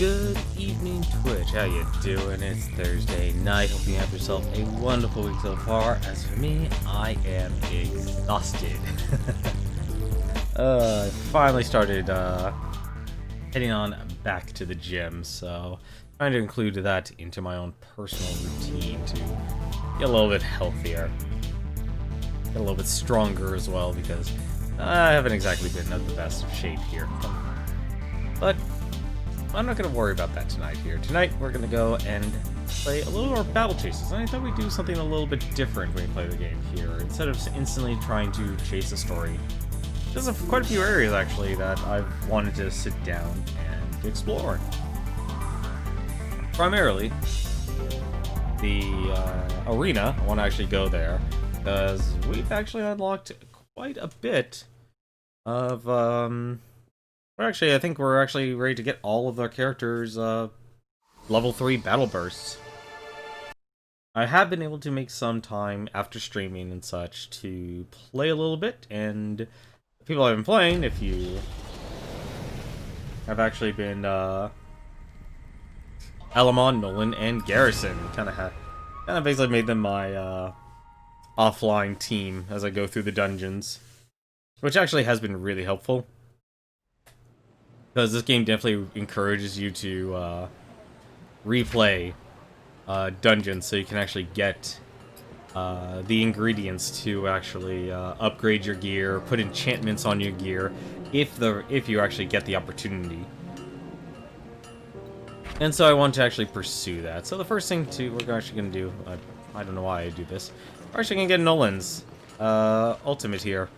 Good evening, Twitch. How you doing? It's Thursday night. Hope you have yourself a wonderful week so far. As for me, I am exhausted. Finally started heading on back to the gym, so trying to include that into my own personal routine to get a little bit healthier, get a little bit stronger as well, because I haven't exactly been in the best of shape here. But I'm not going to worry about that tonight here. Tonight, we're going to go and play a little more Battle Chases. And I thought we'd do something a little bit different when we play the game here, instead of instantly trying to chase a story. There's quite a few areas, actually, that I've wanted to sit down and explore. Primarily, the arena. I want to actually go there, because we've actually unlocked quite a bit of, I think we're actually ready to get all of our characters level 3 battle bursts. I have been able to make some time after streaming and such to play a little bit, and the people I've been playing, if you have actually been Elamon, Nolan, and Garrison. Kind of basically made them my offline team as I go through the dungeons, which actually has been really helpful. Because this game definitely encourages you to replay dungeons so you can actually get the ingredients to actually upgrade your gear, put enchantments on your gear, if you actually get the opportunity. And so I want to actually pursue that. So the first thing we're actually going to do, I don't know why I do this, we're actually going to get Nolan's ultimate here.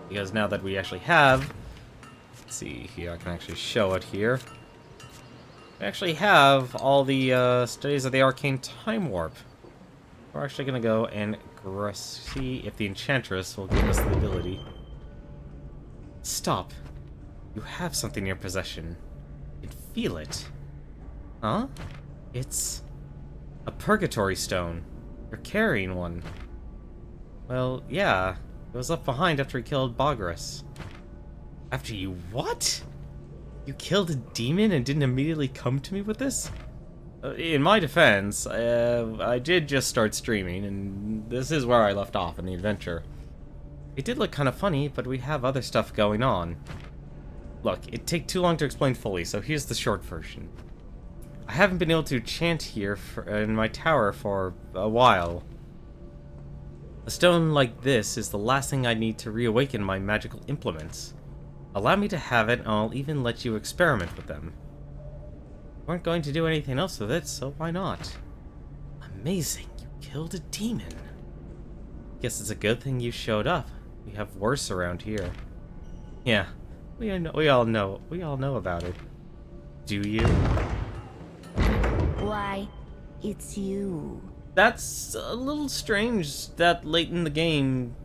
Because now that we actually have... see here, I can actually show it here. We actually have all the studies of the arcane time warp. We're actually gonna go and see if the enchantress will give us the ability. Stop. You have something in your possession. You can feel it. Huh? It's a purgatory stone. You're carrying one. Well, yeah. It was left behind after he killed Bogris. After you what? You killed a demon and didn't immediately come to me with this? In my defense, I did just start streaming, and this is where I left off in the adventure. It did look kind of funny, but we have other stuff going on. Look, it'd take too long to explain fully, so here's the short version. I haven't been able to chant here in my tower for a while. A stone like this is the last thing I need to reawaken my magical implements. Allow me to have it, and I'll even let you experiment with them. You weren't going to do anything else with it, so why not? Amazing, you killed a demon. Guess it's a good thing you showed up. We have worse around here. Yeah, we all know about it. Do you? Why, it's you. That's a little strange that late in the game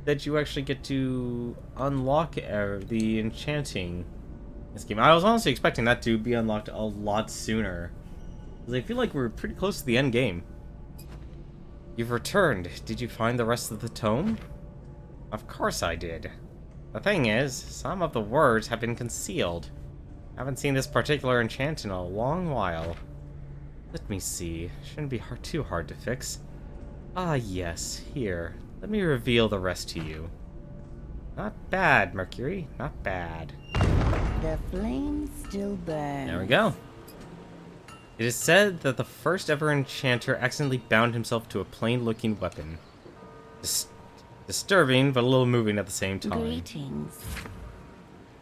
that you actually get to unlock the enchanting in this game. I was honestly expecting that to be unlocked a lot sooner, because I feel like we're pretty close to the end game. You've returned. Did you find the rest of the tome? Of course I did. The thing is, some of the words have been concealed. I haven't seen this particular enchant in a long while. Let me see. Shouldn't be too hard to fix. Ah yes, here. Let me reveal the rest to you. Not bad, Mercury. Not bad. The flames still burn. There we go. It is said that the first ever enchanter accidentally bound himself to a plain-looking weapon. Disturbing, but a little moving at the same time. Greetings.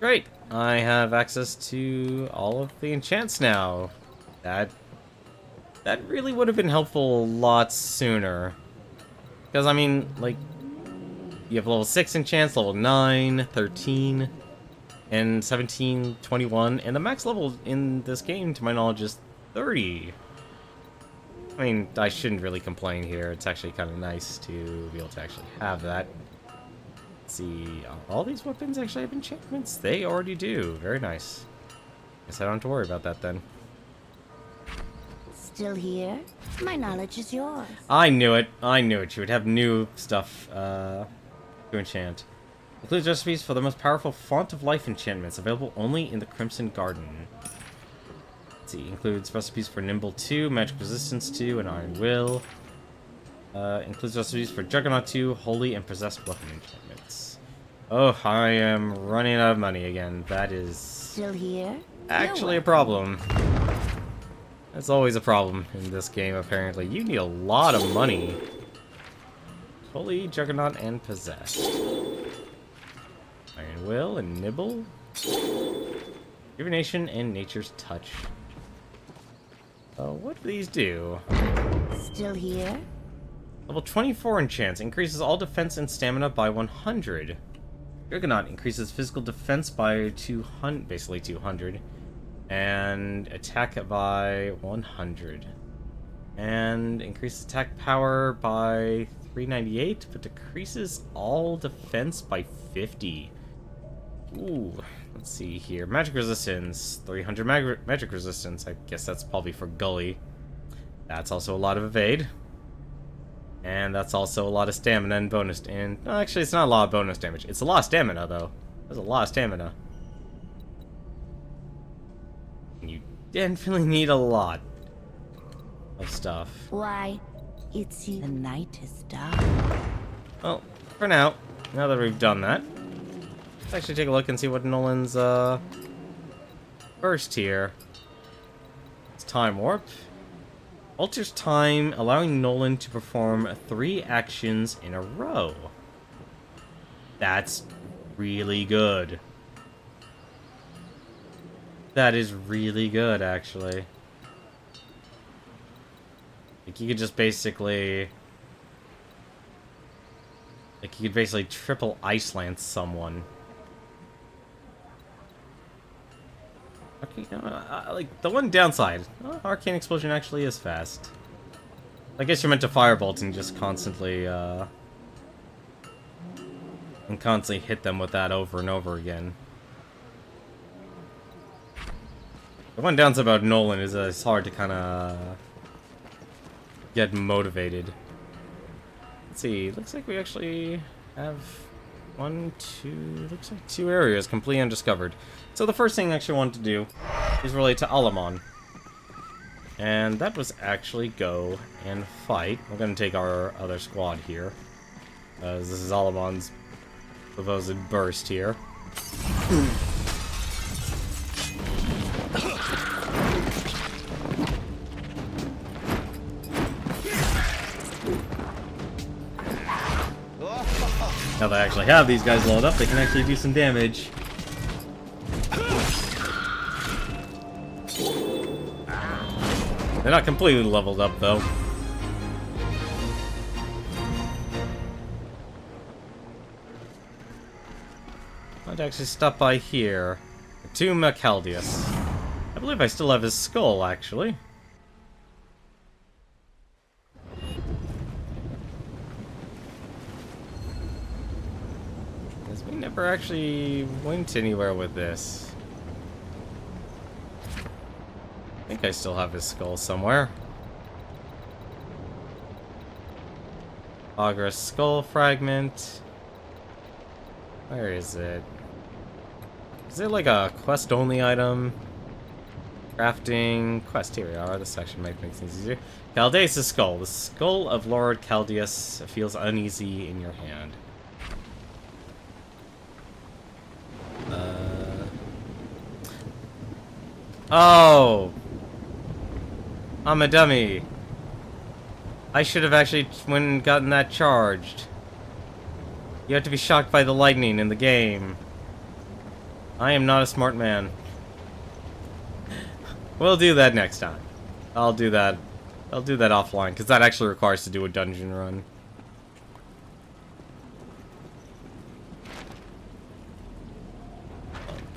Great! I have access to all of the enchants now. That really would have been helpful a lot sooner. Because, I mean, like, you have level 6 enchants, level 9, 13, and 17, 21, and the max level in this game, to my knowledge, is 30. I mean, I shouldn't really complain here. It's actually kind of nice to be able to actually have that. Let's see, all these weapons actually have enchantments? They already do. Very nice. Guess I don't have to worry about that then. Still here? My knowledge is yours. I knew it. I knew it. You would have new stuff to enchant. Includes recipes for the most powerful Font of Life enchantments, available only in the Crimson Garden. Let's see. Includes recipes for Nimble 2, Magic Resistance 2, and Iron Will. Includes recipes for Juggernaut 2, Holy and Possessed Weapon enchantments. Oh, I am running out of money again. That is Still here? actually a problem. That's always a problem in this game, apparently. You need a lot of money. Holy, Juggernaut, and Possessed. Iron Will and Nibble. Divination and Nature's Touch. What do these do? Still here? Level 24 enchants. Increases all defense and stamina by 100. Juggernaut increases physical defense by 200, basically 200. And attack by 100. And increases attack power by 398, but decreases all defense by 50. Ooh, let's see here. Magic resistance, 300 magic resistance. I guess that's probably for Gully. That's also a lot of evade. And that's also a lot of stamina and bonus. And no, actually, it's not a lot of bonus damage. It's a lot of stamina, though. There's a lot of stamina. You definitely need a lot of stuff. Why, it's you. The night is dark. Well, for now that we've done that, let's actually take a look and see what Nolan's first here. It's Time Warp. Alters time, allowing Nolan to perform 3 actions in a row. That's really good. That is really good, actually. Like, you could just basically... Like, you could basically triple Ice Lance someone. Okay, like, the one downside, Arcane Explosion actually is fast. I guess you're meant to Firebolt and just constantly, hit them with that over and over again. The one downside about Nolan is that it's hard to kind of get motivated. Let's see, looks like we actually have looks like 2 areas completely undiscovered. So the first thing I actually wanted to do is relate to Alamon. And that was actually go and fight. We're going to take our other squad here. This is Alamon's supposed burst here. Now that I actually have these guys loaded up, they can actually do some damage. They're not completely leveled up, though. I'd actually stop by here. To Macaldius. I believe I still have his skull, actually. Because we never actually went anywhere with this. I think I still have his skull somewhere. Progress skull fragment. Where is it? Is it like a quest-only item? Crafting. Quest, here we are. This section might make things easier. Caldeus' skull. The skull of Lord Caldeus feels uneasy in your hand. Oh! I'm a dummy. I should have actually gotten that charged. You have to be shocked by the lightning in the game. I am not a smart man. We'll do that next time. I'll do that offline, because that actually requires to do a dungeon run.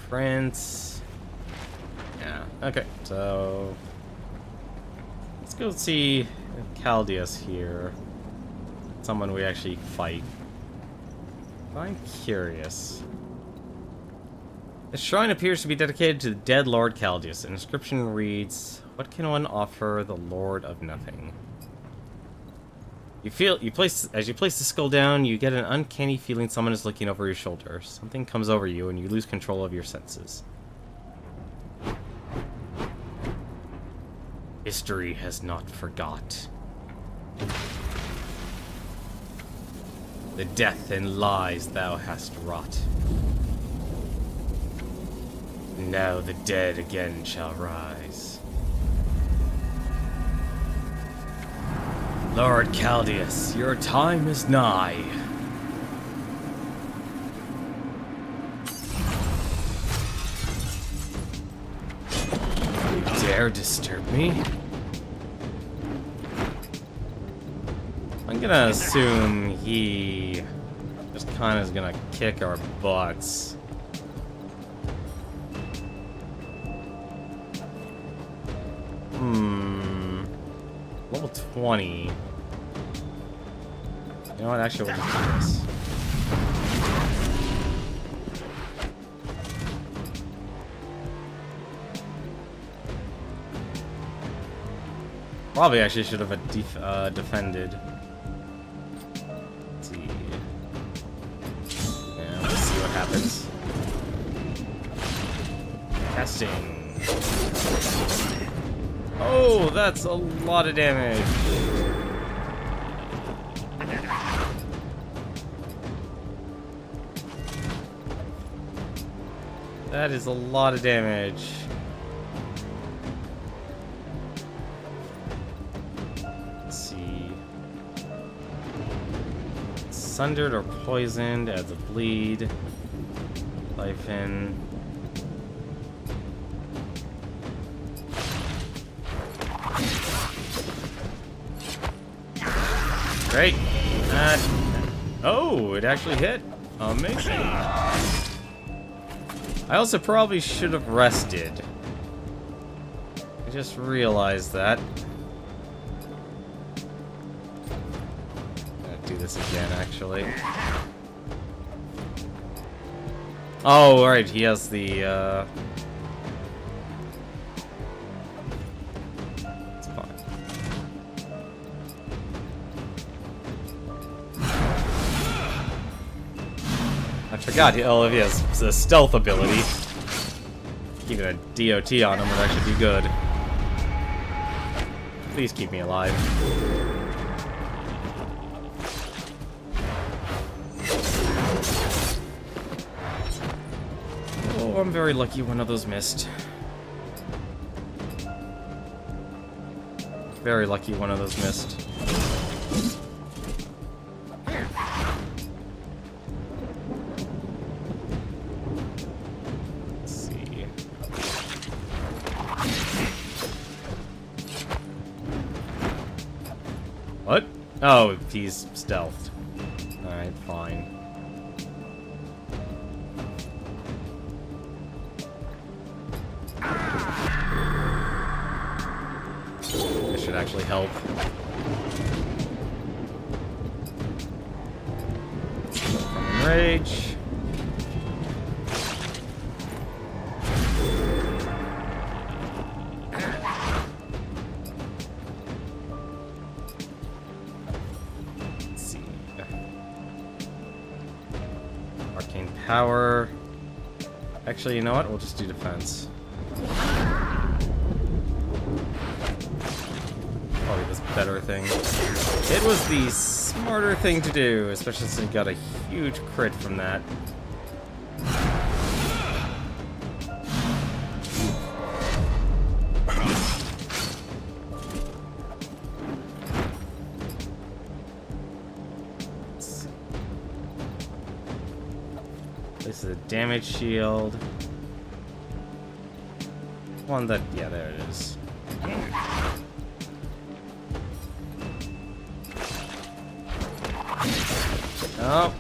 Prince. Yeah, okay, so... Let's go see Caldeus here. Someone we actually fight. I'm curious. The shrine appears to be dedicated to the dead Lord Caldeus. An inscription reads, "What can one offer the Lord of Nothing?" As you place the skull down, you get an uncanny feeling someone is looking over your shoulder. Something comes over you and you lose control of your senses. History has not forgot. The death and lies thou hast wrought. Now the dead again shall rise. Lord Caldeus, your time is nigh. You dare disturb me? I'm gonna assume he just kind of is gonna kick our butts. Level 20. You know what? Actually, we'll just do this. Probably actually should have defended. Let's see. Yeah, let's see what happens. Casting. Oh, that's a lot of damage. That is a lot of damage. Let's see. Sundered or poisoned adds a bleed. Life in. Great. Oh, it actually hit. Amazing. I also probably should have rested. I just realized that. I'm gonna do this again, actually. Oh, alright, he has the, It's fine. I forgot he has a stealth ability. Keeping a DOT on him would actually be good. Please keep me alive. Oh, I'm very lucky one of those missed. Very lucky one of those missed. What? Oh, he's stealthed. Alright, fine. This should actually help. From rage. Power. Actually, you know what? We'll just do defense. Probably the better thing. It was the smarter thing to do, especially since we got a huge crit from that. This is a damage shield. One that, yeah, there it is. Oh.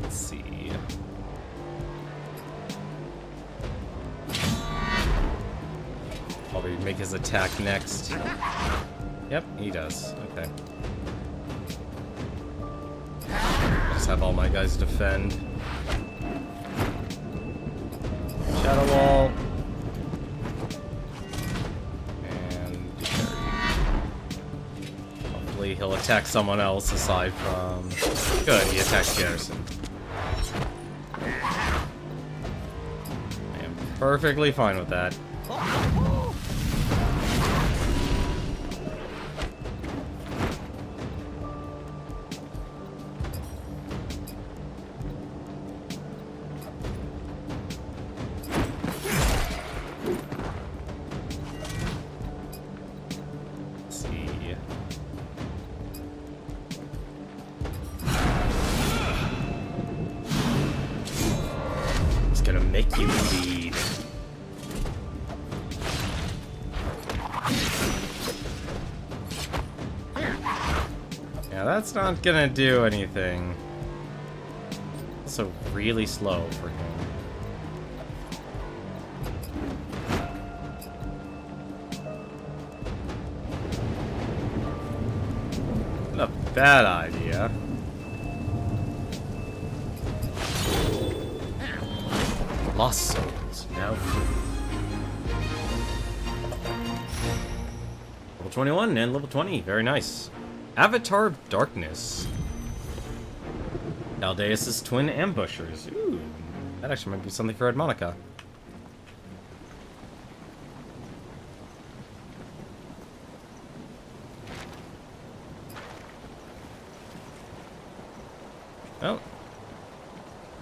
Let's see. Probably make his attack next. Yep, he does. Okay. Just have all my guys defend. Shadow Wall. And Apparently he'll attack someone else aside from... Good, he attacks Garrison. I am perfectly fine with that. Make you bleed. Yeah, that's not gonna do anything. Also really slow for him. Not a bad idea. Lost souls, now free. Level 21 and level 20, very nice. Avatar of Darkness. Aldeus' twin ambushers. Ooh, that actually might be something for Edmonica. Well,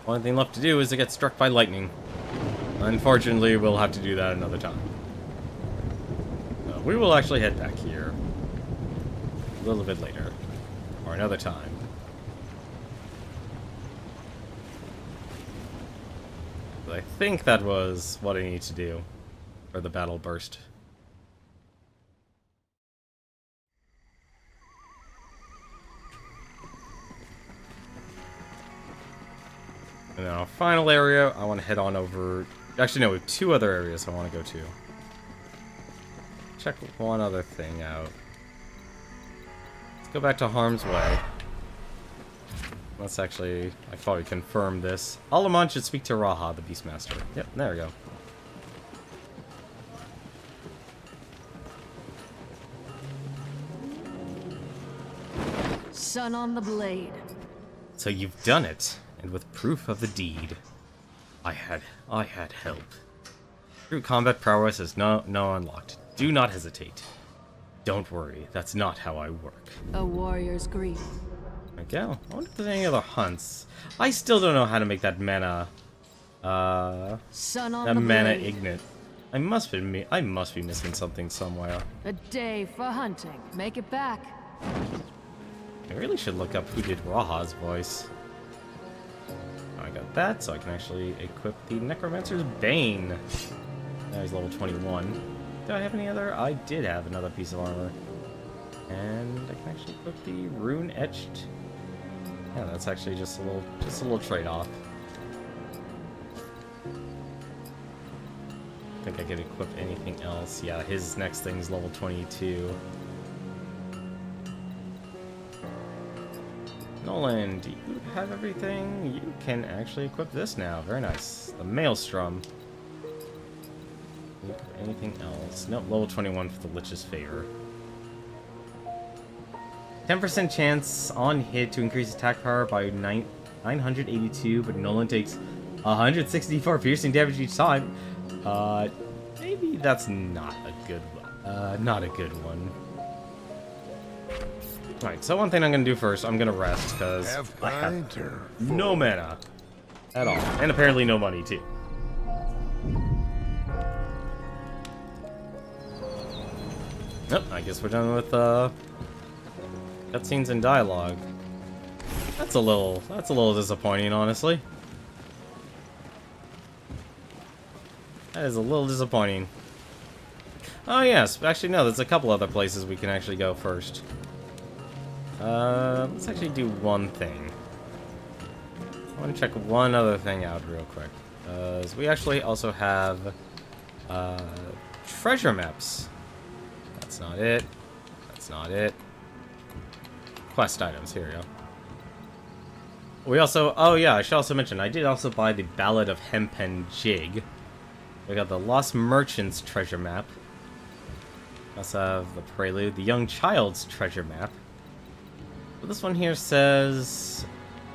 only thing left to do is to get struck by lightning. Unfortunately, we'll have to do that another time. We will actually head back here a little bit later, or another time. But I think that was what I need to do for the battle burst. And then our final area, I want to head on over... Actually, no, we have two other areas I want to go to. Check one other thing out. Let's go back to Harm's Way. Let's actually... I thought we confirmed this. Alamon should speak to Raha, the Beastmaster. Yep, there we go. Sun on the blade. So you've done it. And with proof of the deed, I had help. True combat prowess is no unlocked. Do not hesitate. Don't worry, that's not how I work. A warrior's grief. There we go. I wonder if there's any other hunts. I still don't know how to make that mana. Sun on that the mana blade. ignite. I must be missing something somewhere. A day for hunting. Make it back. I really should look up who did Raha's voice. I got that, so I can actually equip the Necromancer's Bane. Now he's level 21. Do I have any other? I did have another piece of armor. And I can actually equip the Rune Etched. Yeah, that's actually just a little trade-off. I think I could equip anything else. Yeah, his next thing's level 22. Nolan, do you have everything? You can actually equip this now. Very nice. The Maelstrom. Anything else? Nope, level 21 for the Lich's Favor. 10% chance on hit to increase attack power by 982, but Nolan takes 164 piercing damage each time. Maybe that's not a good one. Not a good one. Alright, so one thing I'm gonna do first, I'm gonna rest, because I have no mana at all. And apparently no money, too. Nope, I guess we're done with, cutscenes and dialogue. That's a little disappointing, honestly. That is a little disappointing. Oh, yes, actually, no, there's a couple other places we can actually go first. Let's actually do one thing. I want to check one other thing out real quick. So we actually also have treasure maps. That's not it. That's not it. Quest items, here we go. We also, oh yeah, I should also mention, I did also buy the Ballad of Hempen Jig. We got the Lost Merchant's treasure map. We also have the Prelude, the Young Child's treasure map. But this one here says,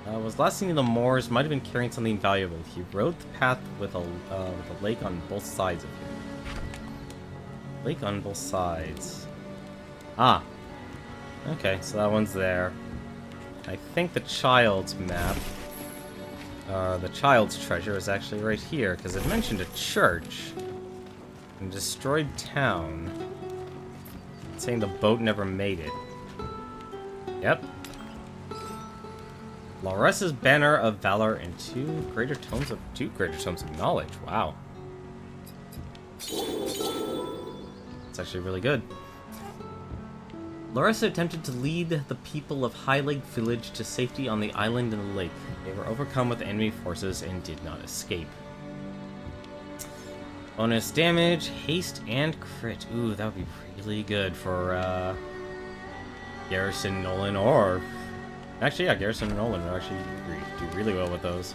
was last seen in the moors, might have been carrying something valuable. He rode the path with a lake on both sides of him. Lake on both sides. Ah. Okay, so that one's there. I think the child's map, the child's treasure is actually right here, because it mentioned a church. And destroyed town. It's saying the boat never made it. Yep. Lauressa's banner of valor and two greater tomes of knowledge. Wow. It's actually really good. Lauressa attempted to lead the people of High Lake Village to safety on the island in the lake. They were overcome with enemy forces and did not escape. Bonus damage, haste, and crit. Ooh, that would be really good for Garrison, Nolan, or... Actually, yeah, Garrison and Nolan would actually do really well with those.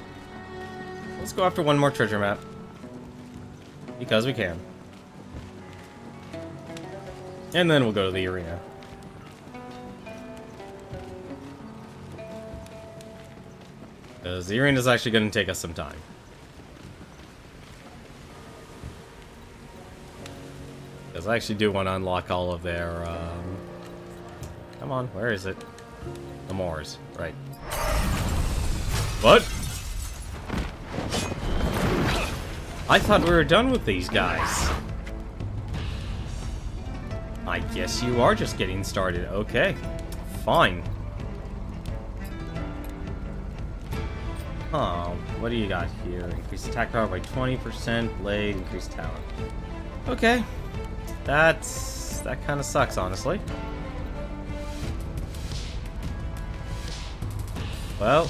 Let's go after one more treasure map. Because we can. And then we'll go to the arena. Because the arena is actually going to take us some time. Because I actually do want to unlock all of their, Come on, where is it? The moors, right. What? I thought we were done with these guys. I guess you are just getting started. Okay, fine. Oh, what do you got here? Increase attack power by 20%, blade, increase talent. Okay, that kind of sucks, honestly. Well,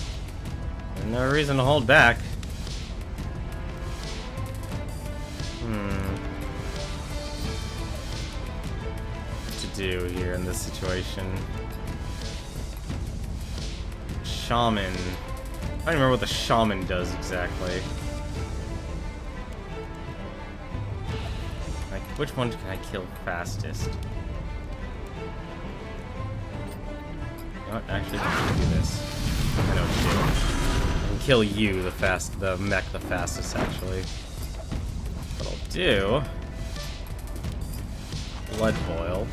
no reason to hold back. What to do here in this situation? Shaman. I don't remember what the shaman does exactly. Like, which one can I kill fastest? You know what? Actually, I'm gonna do this. I know what to do. I can kill you the mech the fastest, actually. What I'll do... Blood boil.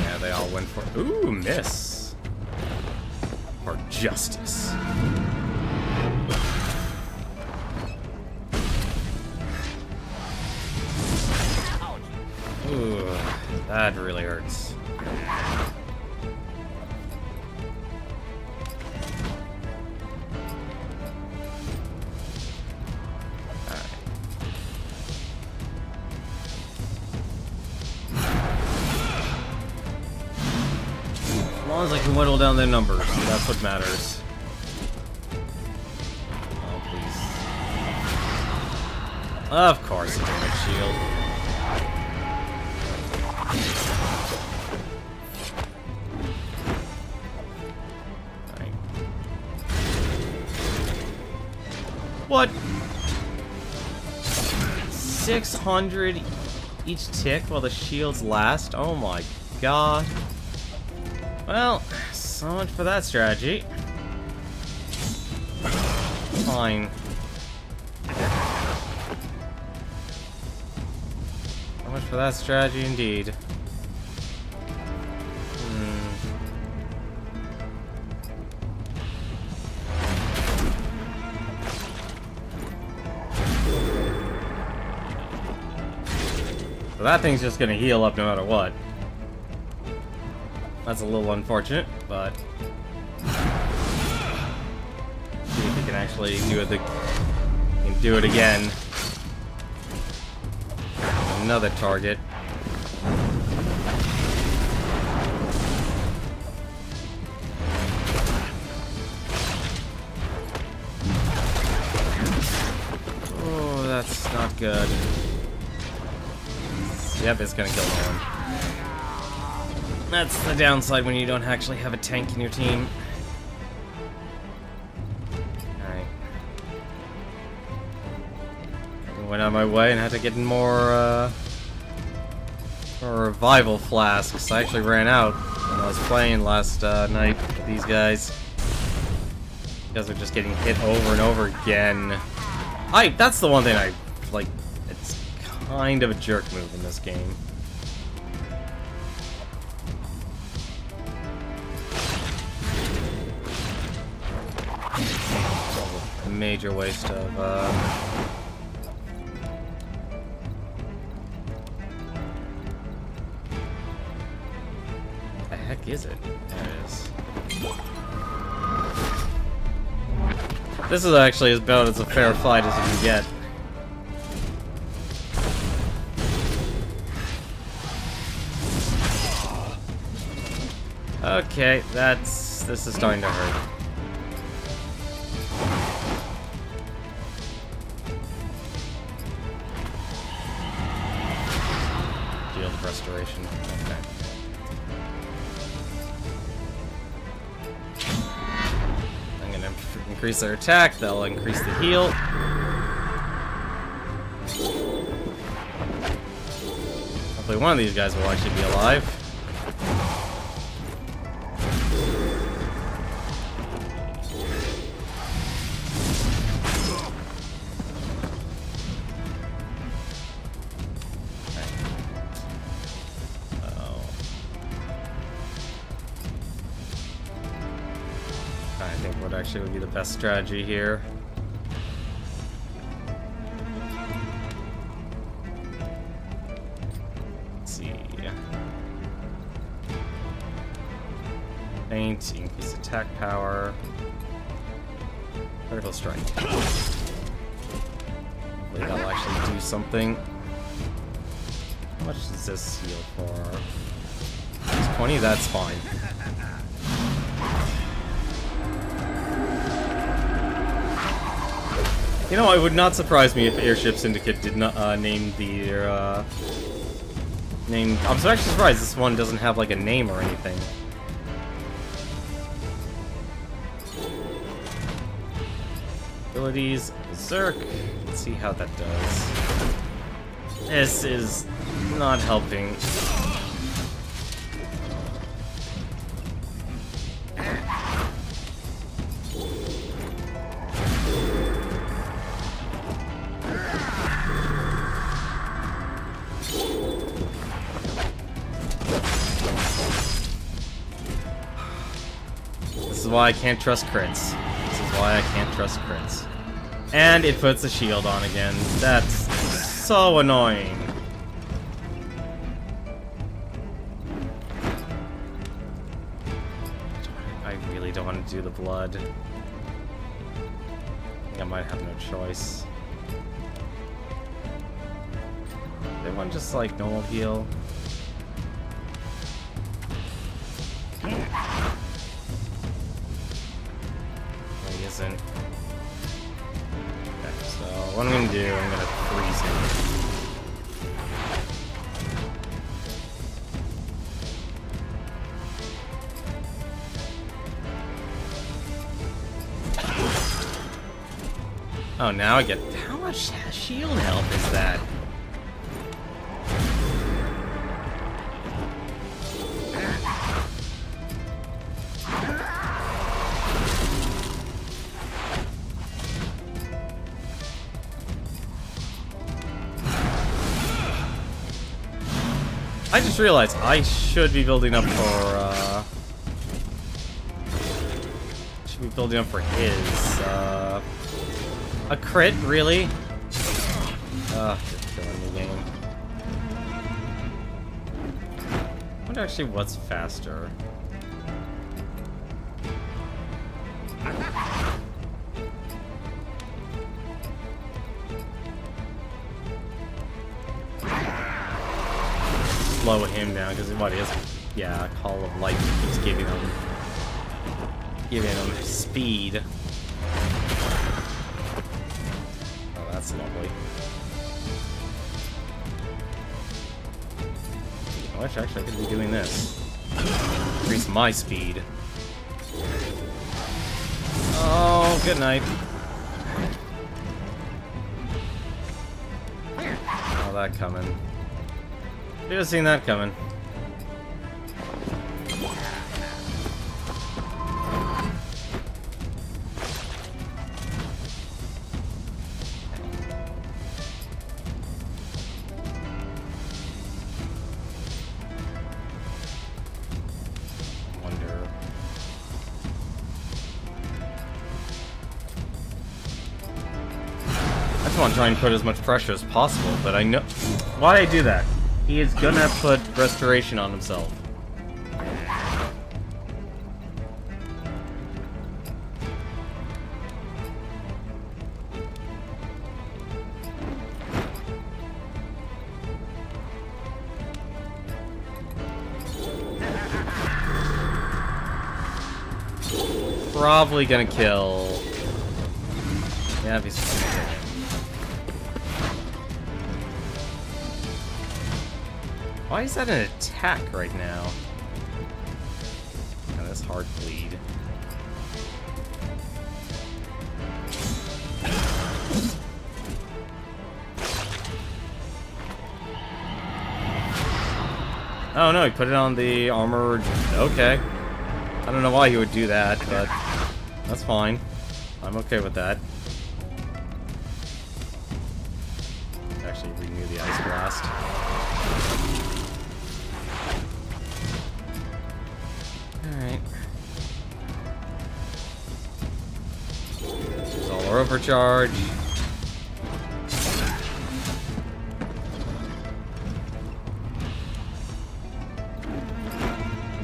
Yeah, they all went for... Ooh, miss! For justice. Ooh, that really hurts. Alright. As long as I can whittle down their numbers, that's what matters. Oh, please. Of course, a damage shield. What? 600 each tick while the shields last? Oh my god. Well, so much for that strategy. Fine. So much for that strategy indeed. So that thing's just gonna heal up no matter what. That's a little unfortunate, but see if we can actually do it. Can do it again. Another target. Oh, that's not good. Yep, it's gonna kill no one. That's the downside when you don't actually have a tank in your team. Alright. went out of my way and had to get more revival flasks. I actually ran out when I was playing last night with these guys. You guys are just getting hit over and over again. That's the one thing I like. It's kind of a jerk move in this game. A major waste of the heck is it? There it is. This is actually about as a fair fight as you can get. Okay, this is starting to hurt. Field of restoration. Okay. I'm gonna increase their attack. That'll increase the heal. Hopefully one of these guys will actually be alive. I think what actually would be the best strategy here. Let's see. Faint, increase attack power. Critical strike. Hopefully that'll actually do something. How much does this heal for? It's 20, that's fine. You know, it would not surprise me if Airship Syndicate did not name their name. I'm actually surprised this one doesn't have like a name or anything. Abilities, Berserk. Let's see how that does. This is not helping. This is why I can't trust crits. This is why I can't trust crits. And it puts a shield on again. That's so annoying. I really don't want to do the blood. I think I might have no choice. They want just like normal heal. He isn't. Okay, so what I'm gonna do, I'm gonna freeze him. Oh, now I get. How much shield health is that? I just realized I should be building up for, should be building up for his, a crit, really? Just killing the game. I wonder actually what's faster. Slow him down because what is, yeah, Call of Light keeps giving him speed. Oh, that's lovely. I wish actually I could be doing this. Increase my speed. Oh, good night. that coming. Should have seen that coming. I want to try and put as much pressure as possible, but I know... Why did I do that? He is gonna put restoration on himself. Probably gonna kill... Yeah, he's just gonna kill him. Why is that an attack right now? Oh, that's hard bleed. Oh no, he put it on the armor. Okay. I don't know why he would do that, but that's fine. I'm okay with that. Actually, renew the Ice Blast. Alright. Use all our overcharge.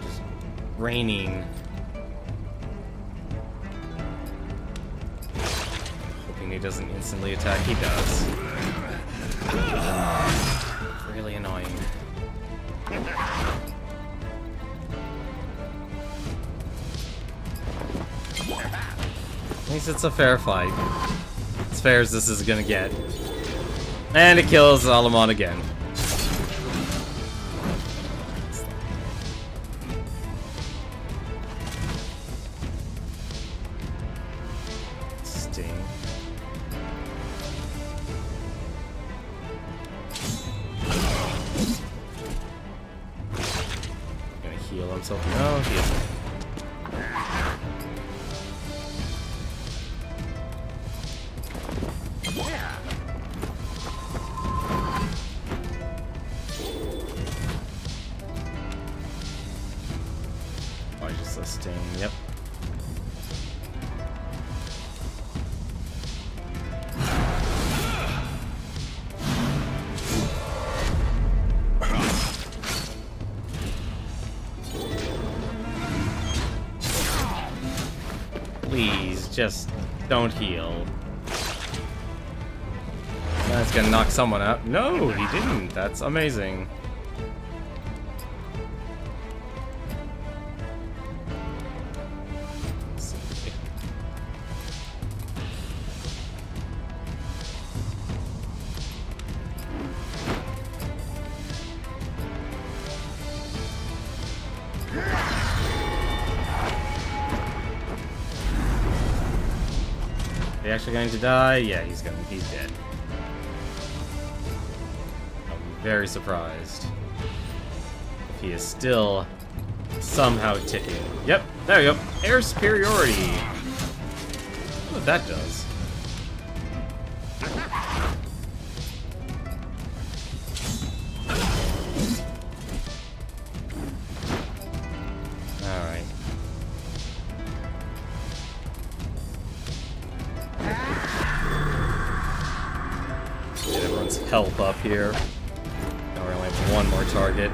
Just raining. Hoping he doesn't instantly attack. He does. Really annoying. At least it's a fair fight. As fair as this is gonna get. And it kills Alamon again. Sting. Gonna heal himself. No, he isn't. Sting, yep. Please, just don't heal. That's gonna knock someone out. No, he didn't. That's amazing. Is he actually going to die? Yeah, he's dead. I'll be very surprised if he is still somehow ticking. Yep, there you go. Air superiority. What that does. Alright. Get everyone's health up here. Now we only have one more target.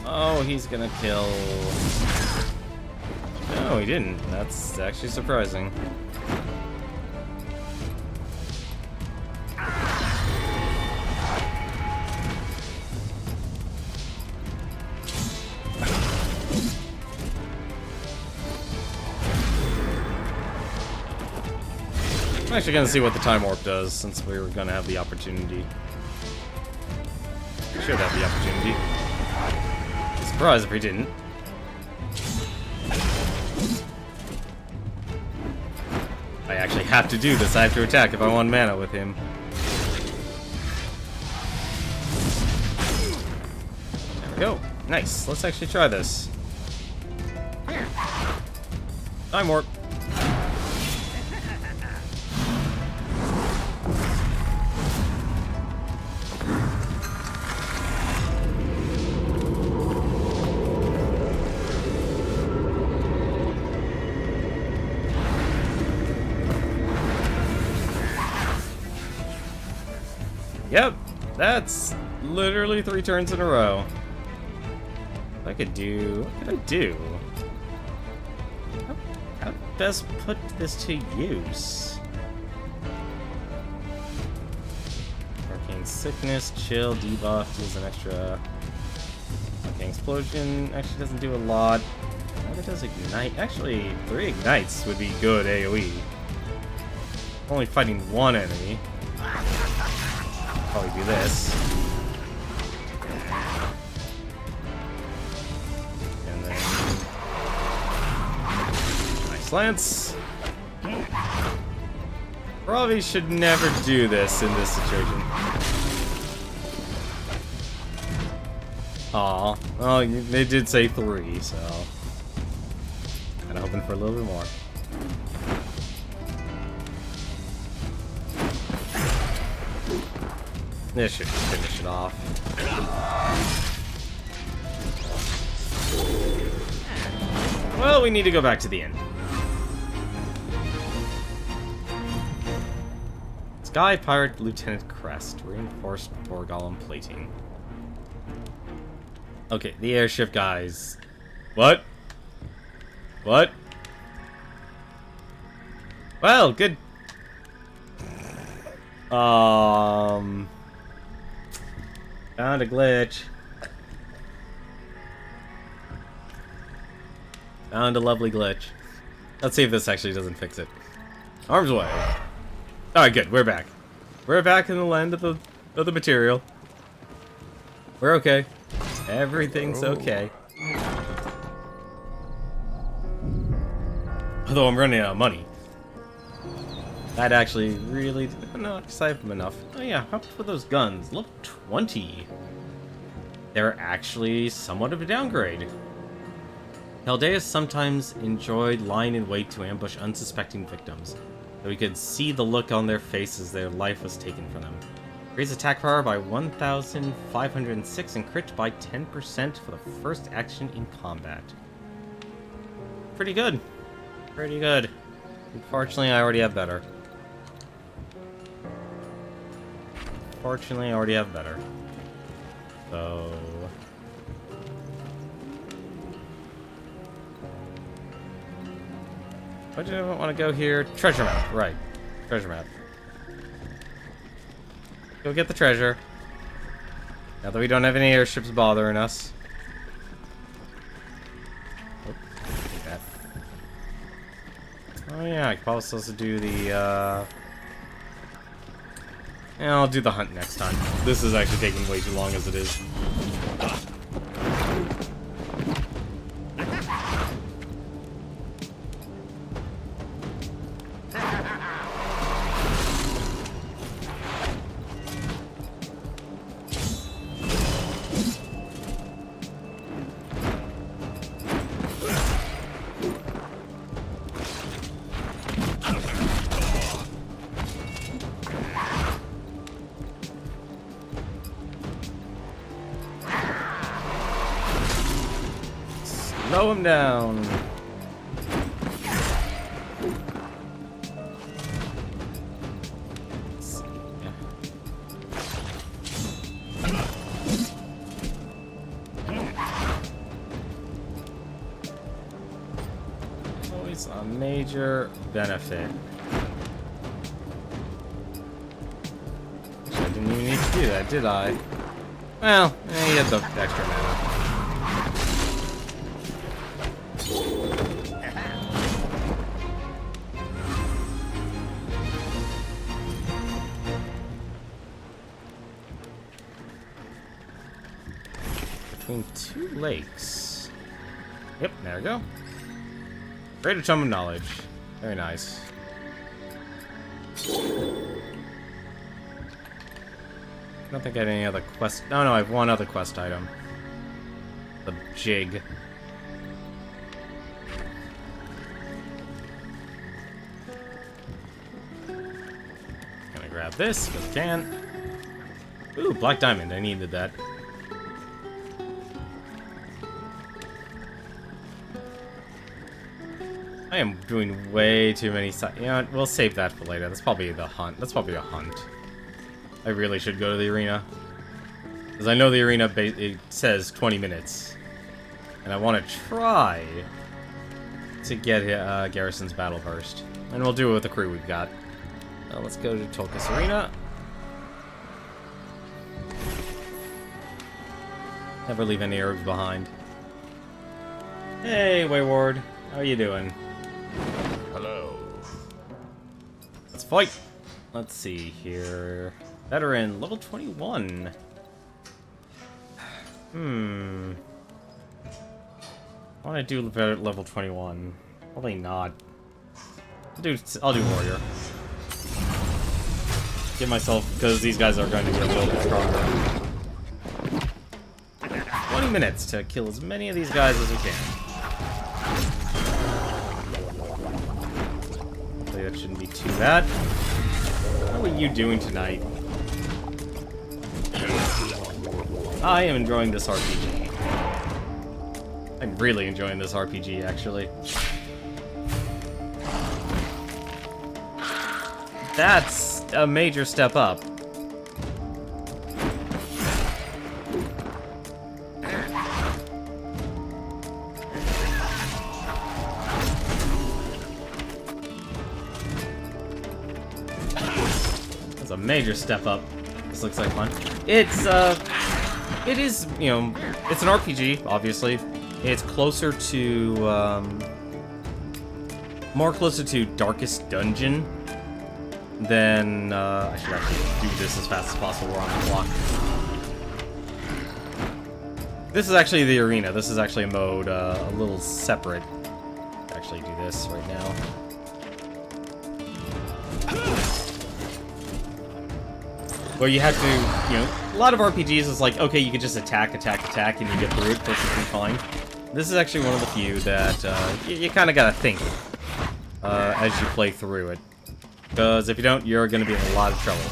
Oh, he's gonna kill... No, he didn't. That's actually surprising. I'm actually gonna see what the time warp does, since we were gonna have the opportunity. should have the opportunity. Surprised if he didn't. I actually have to do this. I have to attack if I want mana with him. There we go. Nice. Let's actually try this. Time warp. Yep, that's literally 3 turns in a row. What could I do? How best put this to use? Arcane Sickness, Chill, Debuff, deals an extra. Arcane Explosion actually doesn't do a lot. It does Ignite. Actually, 3 Ignites would be good AoE. Only fighting 1 enemy. Probably do this. And then nice lance. Probably should never do this in this situation. Aw. Oh, they did say 3, so kinda hoping for a little bit more. This should finish it off. Well, we need to go back to the inn. Sky Pirate Lieutenant Crest. Reinforced Borgolem plating. Okay, the airship guys. What? What? Well, good. Found a glitch. Found a lovely glitch. Let's see if this actually doesn't fix it. Arms away. Alright, good. We're back. We're back in the land of the material. We're okay. Everything's okay. Although I'm running out of money. That actually really... No, because I have enough. Oh yeah, how about those guns? Level 20. They're actually somewhat of a downgrade. Haldeus sometimes enjoyed lying in wait to ambush unsuspecting victims, so we could see the look on their faces their life was taken from them. Raise attack power by 1,506 and crit by 10% for the first action in combat. Pretty good. Pretty good. Unfortunately, I already have better. Fortunately, I already have better. So... why do I want to go here? Treasure map, right. Treasure map. Go get the treasure. Now that we don't have any airships bothering us. Oh, take that. Oh yeah, I could probably also do the, yeah, I'll do the hunt next time. This is actually taking way too long as it is. Slow him down. Always a major benefit. I didn't even need to do that, did I? Well, he had the extra mana. between two lakes. Yep, there we go. Greater Tome of Knowledge. Very nice. I don't think I had any other quest. No, I have one other quest item. The jig. Gonna grab this because I can. Ooh, black diamond. I needed that. I am doing way too many You know what? We'll save that for later. That's probably the hunt. That's probably a hunt. I really should go to the arena. Because I know the arena it says 20 minutes. And I want to try to get Garrison's Battle Burst. And we'll do it with the crew we've got. Let's go to Tolkis Arena. Never leave any herbs behind. Hey, Wayward. How are you doing? Hello. Let's fight. Let's see here. Veteran, level 21. I want to do level 21. Probably not. I'll do warrior. Give myself, because these guys are going to be a little bit stronger. 20 minutes to kill as many of these guys as we can. Hopefully that shouldn't be too bad. How are you doing tonight? I am enjoying this RPG. I'm really enjoying this RPG, actually. That's a major step up. That's a major step up. This looks like fun. It is, you know, it's an RPG, obviously. It's closer to, more closer to Darkest Dungeon than, I should actually do this as fast as possible. We're on the clock. This is actually the arena. This is actually a mode, a little separate. Actually do this right now. Where you have to, you know, a lot of RPGs is like, okay, you can just attack, and you get through it perfectly fine. This is actually one of the few that you kind of gotta think as you play through it. Because if you don't, you're gonna be in a lot of trouble.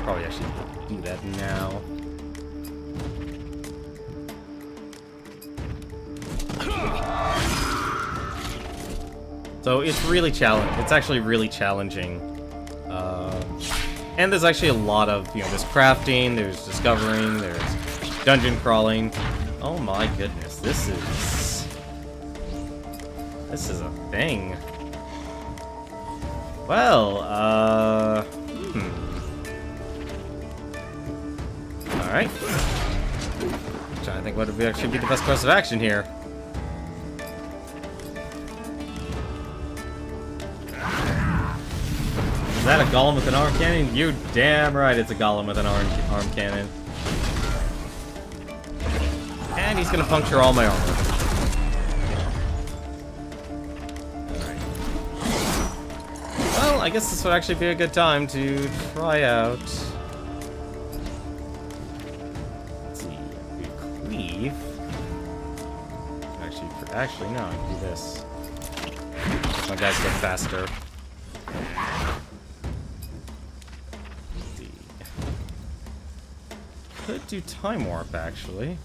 Probably actually do that now. So it's really challenging. It's actually really challenging. And there's actually a lot of, you know, there's crafting, there's discovering, there's dungeon crawling. Oh my goodness, this is a thing. Well, Alright. Trying to think what would actually be the best course of action here. Is that a golem with an arm cannon? You damn right it's a golem with an arm cannon. And he's gonna puncture all my armor. Alright. Well, I guess this would actually be a good time to try out. Let's see. Cleave. Actually, no, I can do this. My guys get faster. Could do time warp, actually.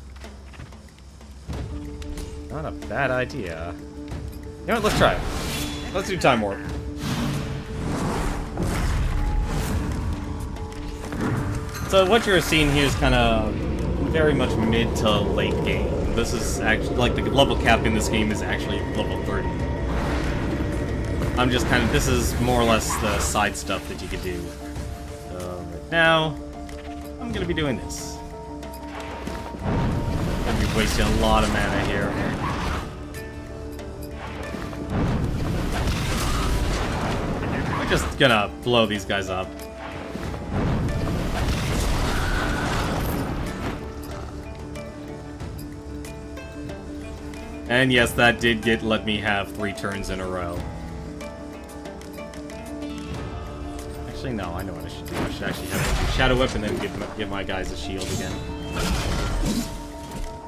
Not a bad idea. You know what? Let's try it. Let's do time warp. So what you're seeing here is kind of very much mid to late game. This is actually, like, the level cap in this game is actually level 30. I'm just kind of, this is more or less the side stuff that you could do. So right now, I'm gonna be doing this. Gonna be wasting a lot of mana here. We're just gonna blow these guys up. And yes, that did let me have 3 turns in a row. Actually, no, I know what I should do. I should actually have him do Shadow Whip and then give my guys a shield again.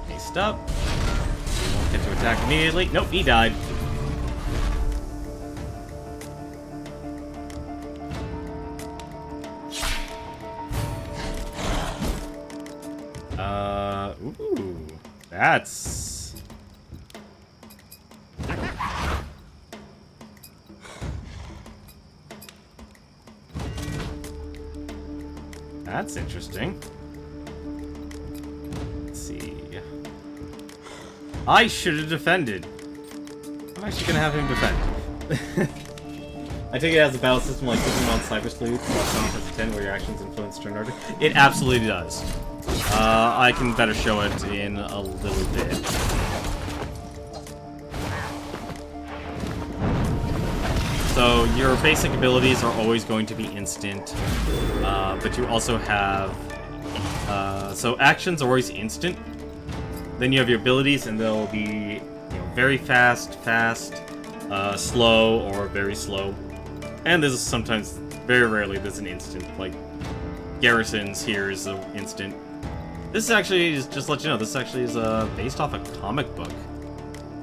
Haste up. He won't get to attack immediately. Nope, he died. Ooh, that's... That's interesting. Let's see. I should have defended. I'm actually gonna have him defend. I take it as a battle system like Pokemon Cyber Sleuth, Final Fantasy 10, where your actions influence turn order. It absolutely does. I can better show it in a little bit. So your basic abilities are always going to be instant, but you also have... so actions are always instant. Then you have your abilities, and they'll be very fast, slow, or very slow. And there's sometimes, very rarely, there's an instant. Like, Garrison's here is an instant. This actually is, just to let you know, this actually is based off a comic book,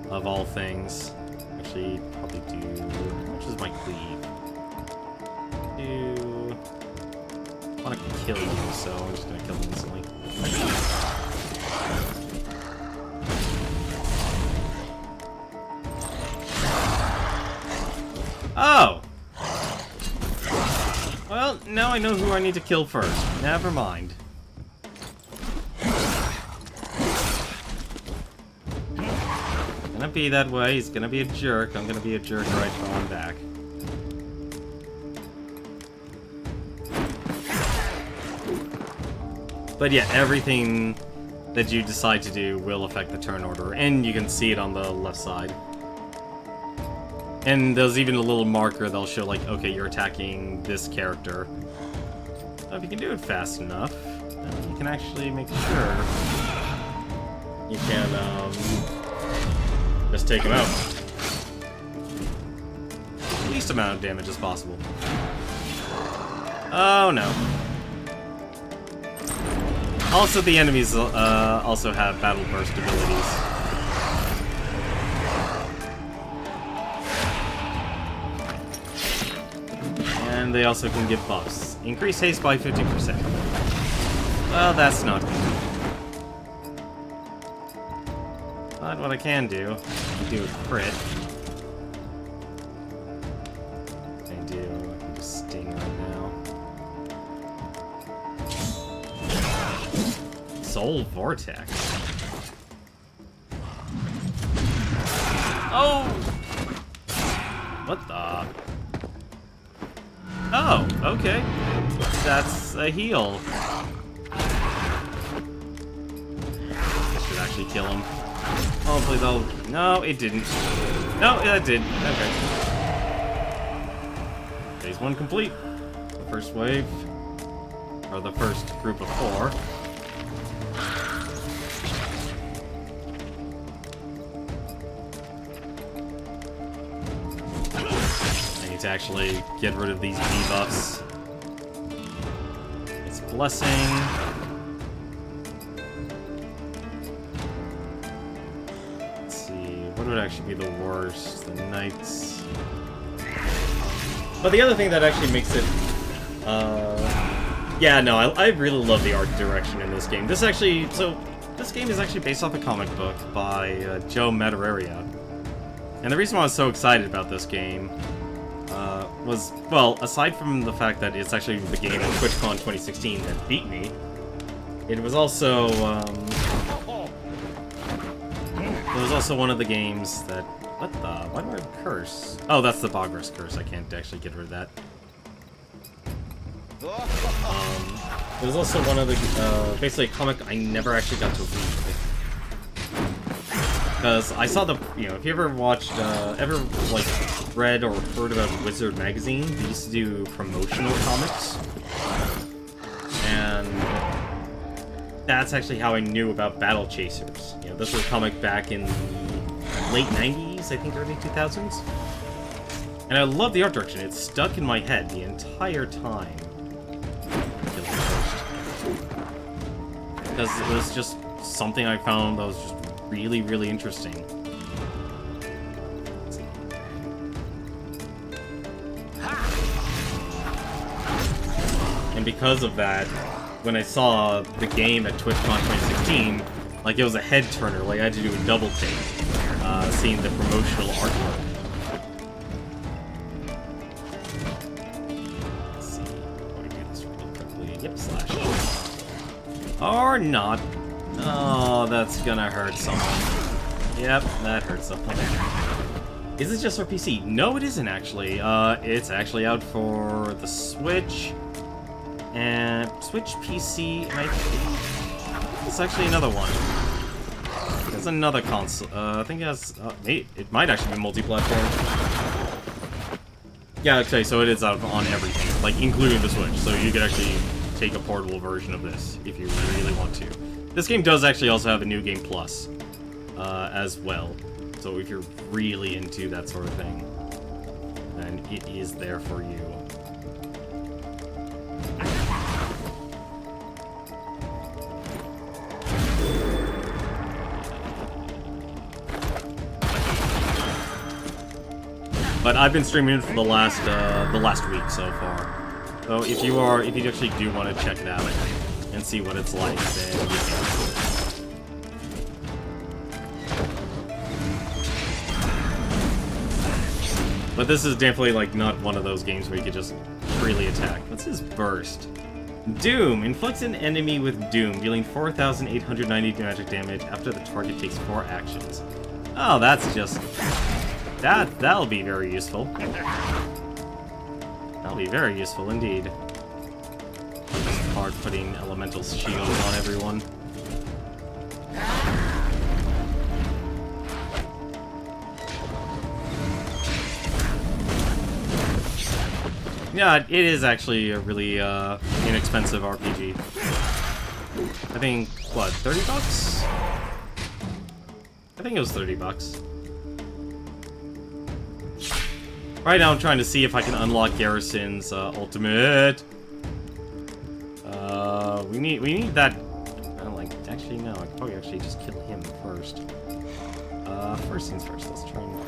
of all things. Actually, probably do... How much is my cleave? I want to kill you, so I'm just going to kill him instantly. Oh! Well, now I know who I need to kill first. Never mind. Gonna be that way. He's gonna be a jerk. I'm gonna be a jerk right on back. But yeah, everything that you decide to do will affect the turn order, and you can see it on the left side. And there's even a little marker that'll show, like, okay, you're attacking this character. So if you can do it fast enough, then you can actually make sure you can, just take him out. Least amount of damage as possible. Oh, no. Also, the enemies, also have Battle Burst abilities. And they also can get buffs. Increase haste by 50%. Well, that's not good. But what I can do a crit. I can just sting right now. Soul Vortex. Oh! What the? Oh, okay. That's a heal. I should actually kill him. Hopefully they'll... No, it didn't. No, it did. Okay. Phase 1 complete. The first wave. Or the first group of 4. To actually get rid of these debuffs. It's Blessing. Let's see, what would actually be the worst? The Knights. But the other thing that actually makes it, yeah, no, I really love the art direction in this game. This actually, so, this game is actually based off a comic book by Joe Madureira. And the reason why I was so excited about this game was, well, aside from the fact that it's actually the game at TwitchCon 2016 that beat me, it was also, it was also one of the games that, what the, why do I have a curse? Oh, that's the Bogress curse, I can't actually get rid of that. It was also one of the, basically a comic I never actually got to read. Because I saw the, if you ever watched, like, read or heard about Wizard Magazine, they used to do promotional comics. And that's actually how I knew about Battle Chasers. This was a comic back in the late 90s, I think early 2000s. And I love the art direction. It's stuck in my head the entire time. Because it was just something I found that was just really, really interesting. And because of that, when I saw the game at TwitchCon 2016, like it was a head turner. Like I had to do a double take, seeing the promotional artwork. Let's see. Let me do this real quickly. Yep, slash. Or not. Oh, that's gonna hurt someone. Yep, that hurt someone. Is it just for PC? No, it isn't actually. It's actually out for the Switch and Switch PC, and I think it's actually another one. There's another console. I think it has. It might actually be multi-platform. Yeah, okay, so it is out on everything, like including the Switch. So you could actually take a portable version of this if you really want to. This game does actually also have a New Game Plus as well. So if you're really into that sort of thing, then it is there for you. But I've been streaming it for the last week so far. So if you actually do want to check it out and see what it's like, then you can. But this is definitely like not one of those games where you could just freely attack. What's his burst? Doom inflicts an enemy with Doom, dealing 4,890 magic damage after the target takes 4 actions. Oh, that's just that'll be very useful. That'll be very useful indeed. It's hard putting elemental shields on everyone. Yeah, it is actually a really inexpensive RPG. I think, what, 30 bucks? I think it was 30 bucks. Right now I'm trying to see if I can unlock Garrison's ultimate. We need that. I don't like. Actually, no. I could probably actually just kill him first. First things first. Let's try and.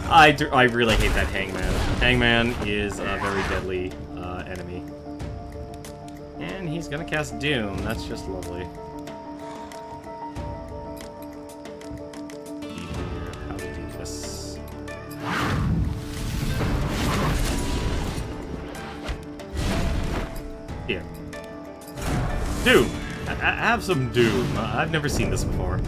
I really hate that Hangman. Hangman is a very deadly enemy, and he's gonna cast Doom. That's just lovely. How to do this? Here. Doom! Have some Doom. I've never seen this before.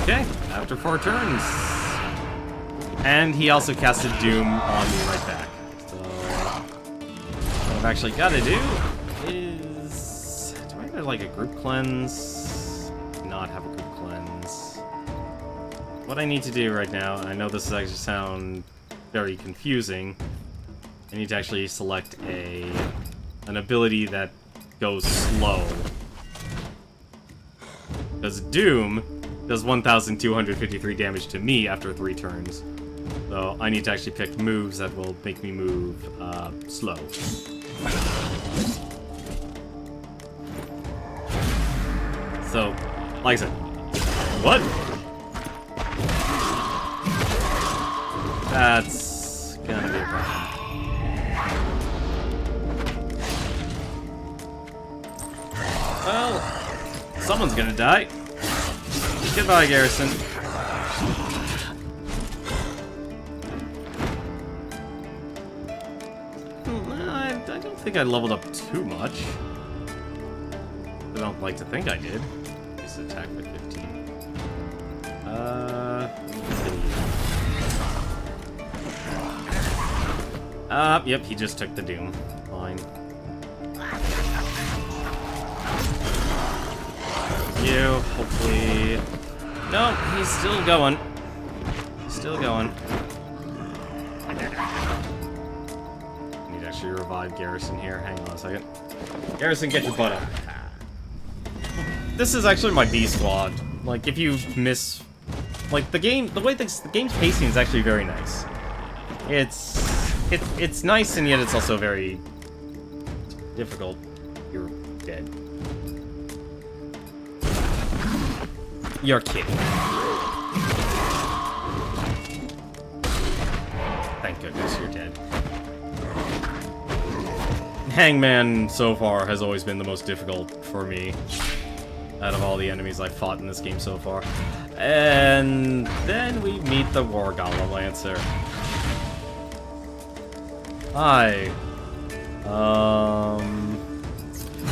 Okay, after 4 turns. And he also casted Doom on me right back. So, what I've actually got to do is... Do I have like a group cleanse? Not have a group cleanse. What I need to do right now, I know this is actually sound very confusing. I need to actually select an ability that goes slow. Because Doom does 1,253 damage to me after 3 turns. So I need to actually pick moves that will make me move slow. So, like I said, what? That's gonna be a problem. Well, someone's gonna die. Goodbye, Garrison. I don't think I leveled up too much. I don't like to think I did. Just attack by 15. Yep, he just took the Doom. Fine. You, hopefully... No, he's still going. need to actually revive Garrison here. Hang on a second. Garrison, get your butt up. This is actually my B squad. Like, if you miss... Like, the game's pacing is actually very nice. It's nice, and yet it's also very difficult. You're dead. You're kidding. Thank goodness you're dead. Hangman, so far, has always been the most difficult for me out of all the enemies I've fought in this game so far. And then we meet the War Golem Lancer. Hi.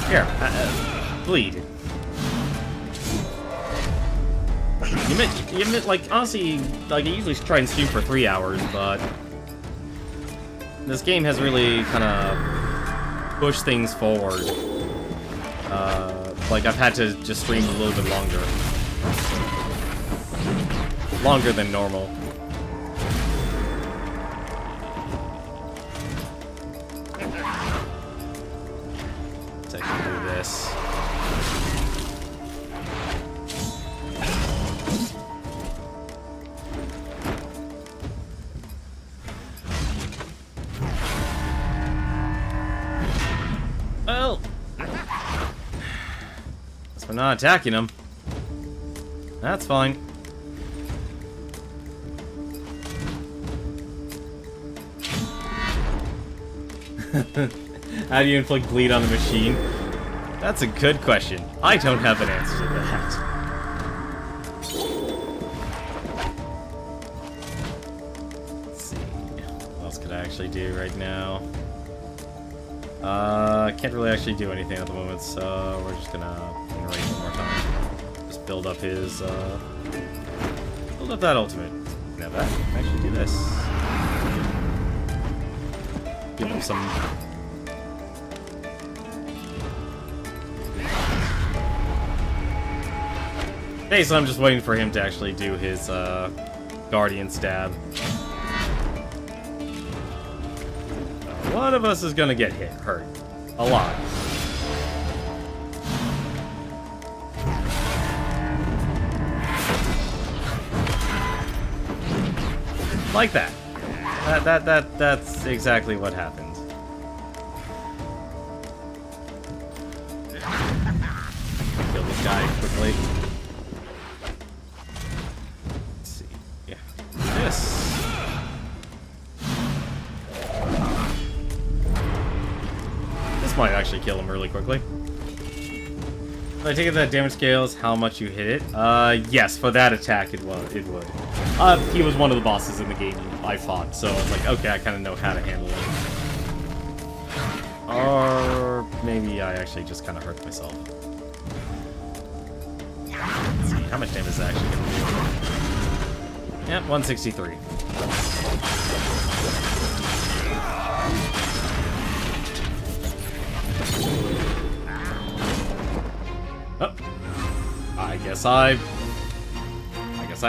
Here, bleed. You meant, like, honestly, like, I usually try and stream for 3 hours, but this game has really kind of pushed things forward. Like, I've had to just stream a little bit longer. Longer than normal. Let's actually do this. Well, guess we're not attacking him. That's fine. How do you inflict bleed on the machine? That's a good question. I don't have an answer to that. Let's see. What else could I actually do right now? I can't really actually do anything at the moment, so we're just gonna narrate one more time. Just build up his, build up that ultimate. Now that, I can actually do this. Give him some... Okay, so I'm just waiting for him to actually do his, Guardian Stab. One of us is gonna get hurt. A lot. Like that. That's exactly what happened. Kill this guy quickly. Let's see. Yeah. This. This might actually kill him really quickly. I take it that damage scale is how much you hit it. Yes, for that attack it would. He was one of the bosses in the game I fought, so it's like, okay, I kind of know how to handle it. Or maybe I actually just kind of hurt myself. Let's see, how much damage is that actually going to do? Yep, 163. Oh, I guess I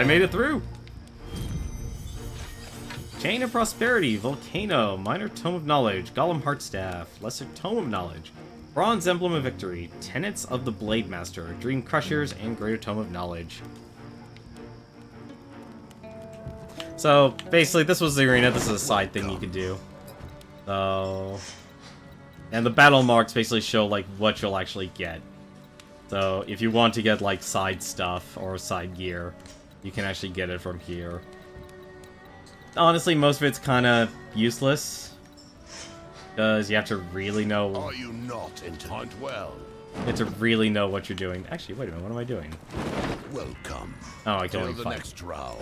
made it through. Chain of Prosperity, Volcano, Minor Tome of Knowledge, Golem Heartstaff, Lesser Tome of Knowledge, Bronze Emblem of Victory, Tenets of the Blade Master, Dream Crushers, and Greater Tome of Knowledge. So, basically, this was the arena. This is a side thing you could do. So... And the battle marks basically show, like, what you'll actually get. So, if you want to get, like, side stuff or side gear, you can actually get it from here. Honestly, most of it's kind of useless. Because you have to really know... Are you not into hunt well? You have to really know what you're doing. Actually, wait a minute, what am I doing? Welcome. Oh, I can Till only the fight. next round.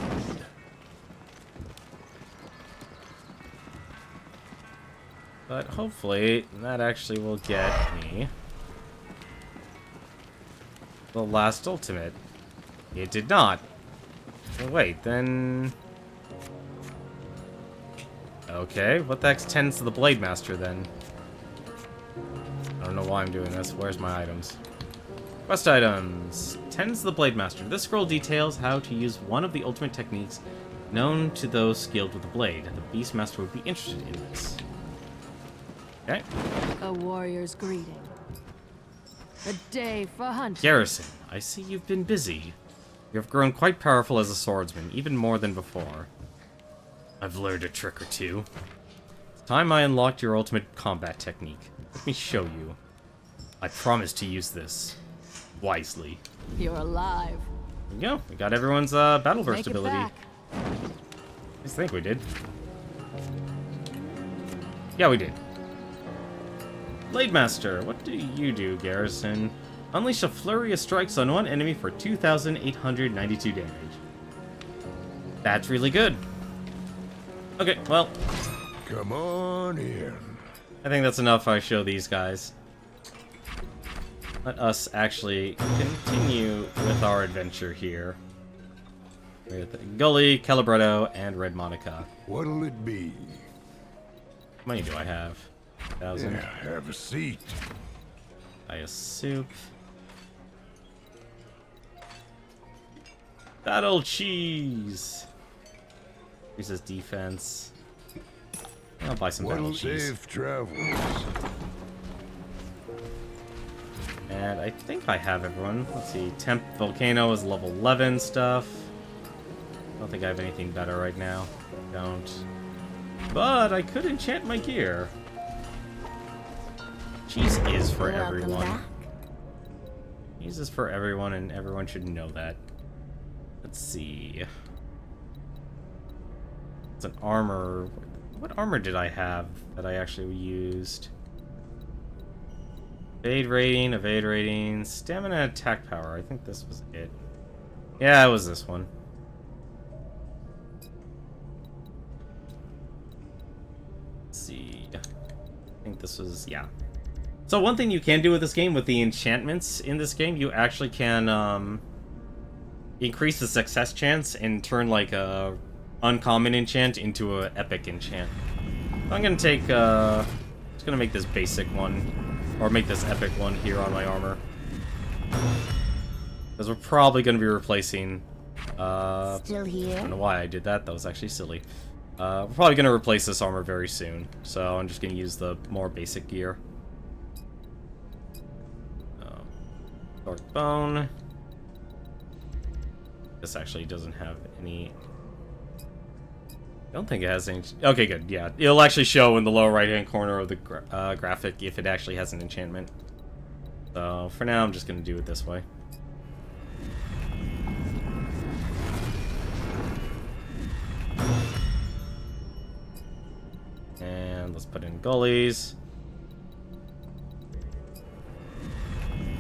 But hopefully, that actually will get me the last ultimate. It did not. Oh, wait, then... Okay, what the heck's Tenets of the Blade Master, then? I don't know why I'm doing this. Where's my items? Quest items. Tenets of the Blade Master. This scroll details how to use one of the ultimate techniques known to those skilled with the blade. The Beastmaster would be interested in this. Okay. A warrior's greeting. A day for hunting. Garrison, I see you've been busy. You have grown quite powerful as a swordsman, even more than before. I've learned a trick or two. It's time I unlocked your ultimate combat technique. Let me show you. I promise to use this wisely. You're alive. There we go. We got everyone's battle burst Make it ability. back. I think we did. Yeah, we did. Blade Master, what do you do, Garrison? Unleash a flurry of strikes on one enemy for 2,892 damage. That's really good. Okay, well, Come on in. I think that's enough I show these guys. Let us actually continue with our adventure here. With Gully, Calibretto, and Red Monica. What'll it be? How many do I have? 1,000. Yeah, have a seat. Buy a soup. Battle cheese. Increases defense. I'll buy some battle What'll cheese. save travels? And I think I have everyone. Let's see. Temp Volcano is level 11 stuff. I don't think I have anything better right now. Don't. But I could enchant my gear. Cheese is for Welcome everyone. back. Cheese is for everyone, and everyone should know that. Let's see. It's an armor. What armor did I have that I actually used? Evade rating, stamina, attack power. I think this was it. Yeah, it was this one. Let's see. I think this was, yeah. So one thing you can do with this game, with the enchantments in this game, you actually can increase the success chance and turn like a uncommon enchant into a epic enchant. So I'm gonna take, just gonna make this basic one, or make this epic one here on my armor. Because we're probably gonna be replacing, Still I here? don't know why I did that, that was actually silly. We're probably gonna replace this armor very soon, so I'm just gonna use the more basic gear. Dark bone. This actually doesn't have any. I don't think it has any. Okay, good. Yeah, it'll actually show in the lower right-hand corner of the graphic if it actually has an enchantment. So for now, I'm just gonna do it this way. And let's put in gullies.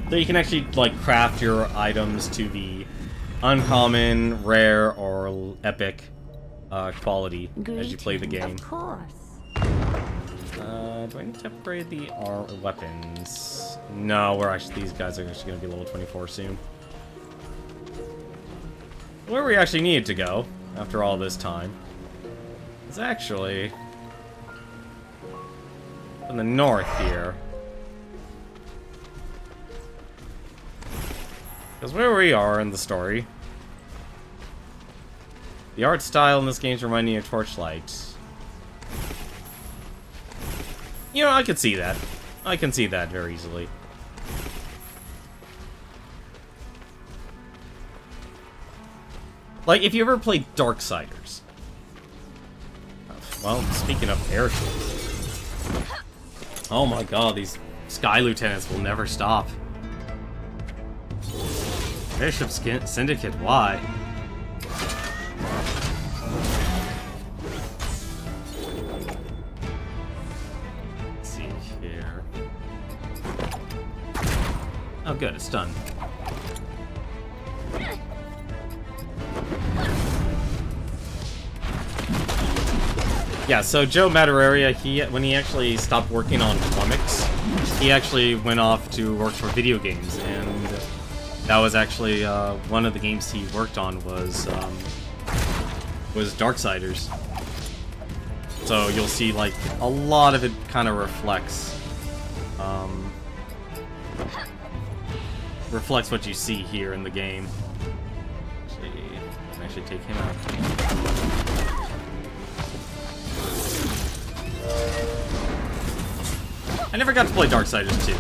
So you can actually, like, craft your items to the uncommon, rare, or epic quality as you play the game. Of course. Do I need to upgrade the weapons? No, we're actually, these guys are actually going to be level 24 soon. Where we actually need to go, after all this time, is actually in the north here. Because where we are in the story, the art style in this game is reminding me of Torchlight. You know, I could see that. I can see that very easily. Like, if you ever played Darksiders. Well, speaking of airships. Oh my god, these Sky Lieutenants will never stop. Airship Syndicate, why? Let's see here. Oh good, it's done. Yeah, so Joe Madureira, when he actually stopped working on comics, he actually went off to work for video games, and that was actually one of the games he worked on was Darksiders. So you'll see like a lot of it kind of reflects what you see here in the game. Actually, I can actually take him out. I never got to play Darksiders 2.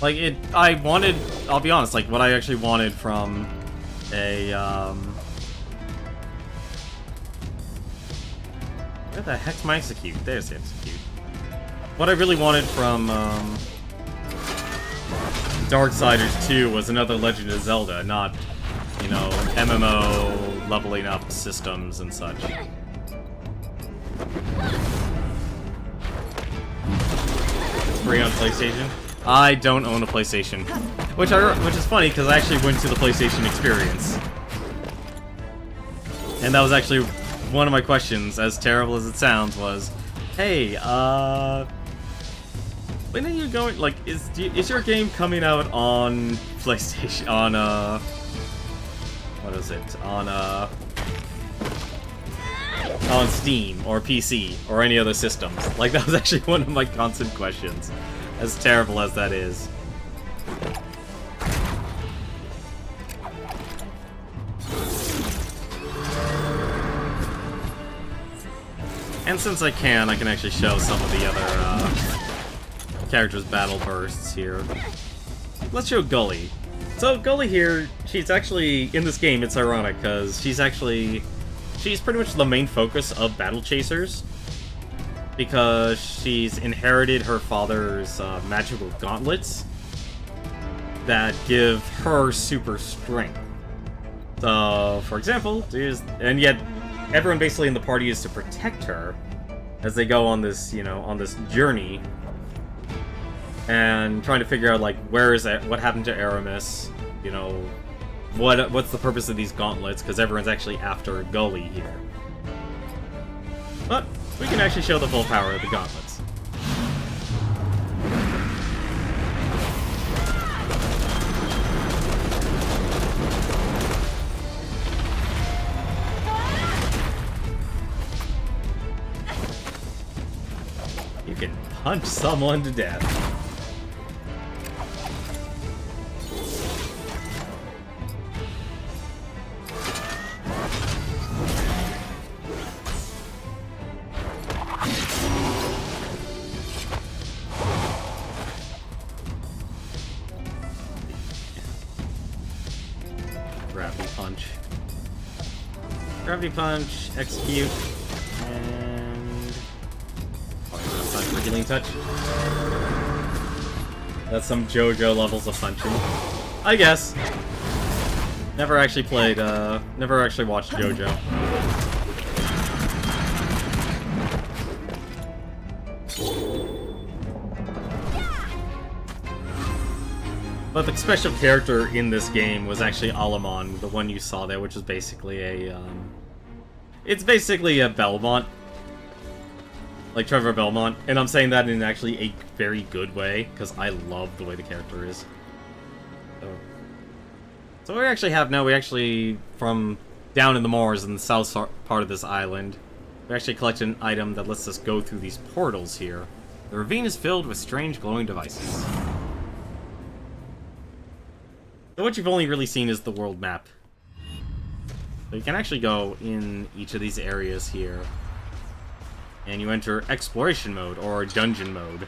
Like, I'll be honest, like, what I actually wanted from a, where the heck's my execute? There's the execute. What I really wanted from, Darksiders 2 was another Legend of Zelda, not, you know, MMO leveling up systems and such. It's free on PlayStation? I don't own a PlayStation. Which is funny, because I actually went to the PlayStation Experience. And that was actually one of my questions, as terrible as it sounds, was, hey, when are you going, like, is your game coming out on PlayStation, on, what is it, on Steam, or PC, or any other systems? Like, that was actually one of my constant questions, as terrible as that is. And since I can actually show some of the other, characters' battle bursts here. Let's show Gully. So Gully here, she's actually, in this game, it's ironic, because she's pretty much the main focus of Battle Chasers, because she's inherited her father's magical gauntlets that give her super strength. So, for example, and yet everyone basically in the party is to protect her as they go on this, you know, on this journey, and trying to figure out, like, what happened to Aramis, you know, what's the purpose of these gauntlets, because everyone's actually after Gully here. But we can actually show the full power of the gauntlets. You can punch someone to death. Gravity punch, execute, and... oh, that's not for healing touch. That's some JoJo levels of punching. I guess. Never actually watched JoJo. But the special character in this game was actually Alamon, the one you saw there, which is basically a, it's basically a Belmont. Like Trevor Belmont. And I'm saying that in actually a very good way, because I love the way the character is. So what we actually have now, from down in the moors in the south part of this island, we actually collected an item that lets us go through these portals here. The ravine is filled with strange glowing devices. So what you've only really seen is the world map. So you can actually go in each of these areas here, and you enter exploration mode, or dungeon mode.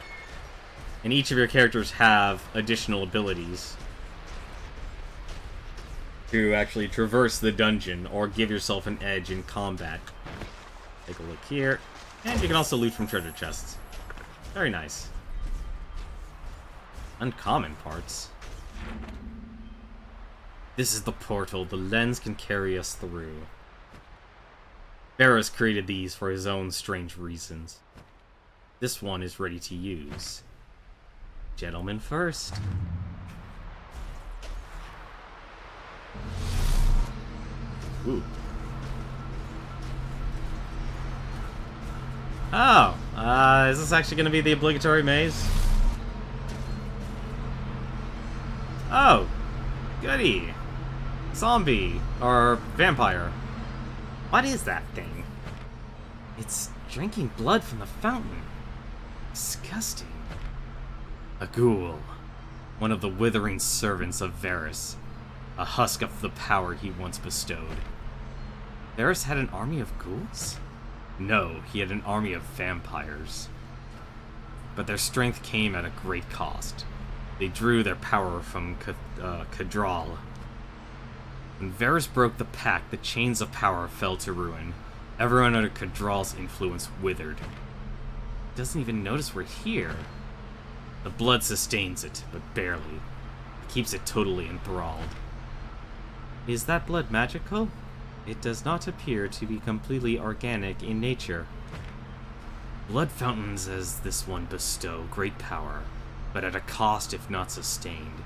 And each of your characters have additional abilities to actually traverse the dungeon, or give yourself an edge in combat. Take a look here, and you can also loot from treasure chests. Very nice. Uncommon parts. This is the portal the lens can carry us through. Varus created these for his own strange reasons. This one is ready to use. Gentlemen first. Ooh. Oh, is this actually going to be the obligatory maze? Oh, goody. Zombie, or vampire. What is that thing? It's drinking blood from the fountain. Disgusting. A ghoul. One of the withering servants of Varus. A husk of the power he once bestowed. Varus had an army of ghouls? No, he had an army of vampires. but their strength came at a great cost. They drew their power from Kadral. When Varus broke the pact, the chains of power fell to ruin. Everyone under Kadral's influence withered. He doesn't even notice we're here. The blood sustains it, but barely. It keeps it totally enthralled. Is that blood magical? It does not appear to be completely organic in nature. Blood fountains as this one bestow great power, but at a cost if not sustained.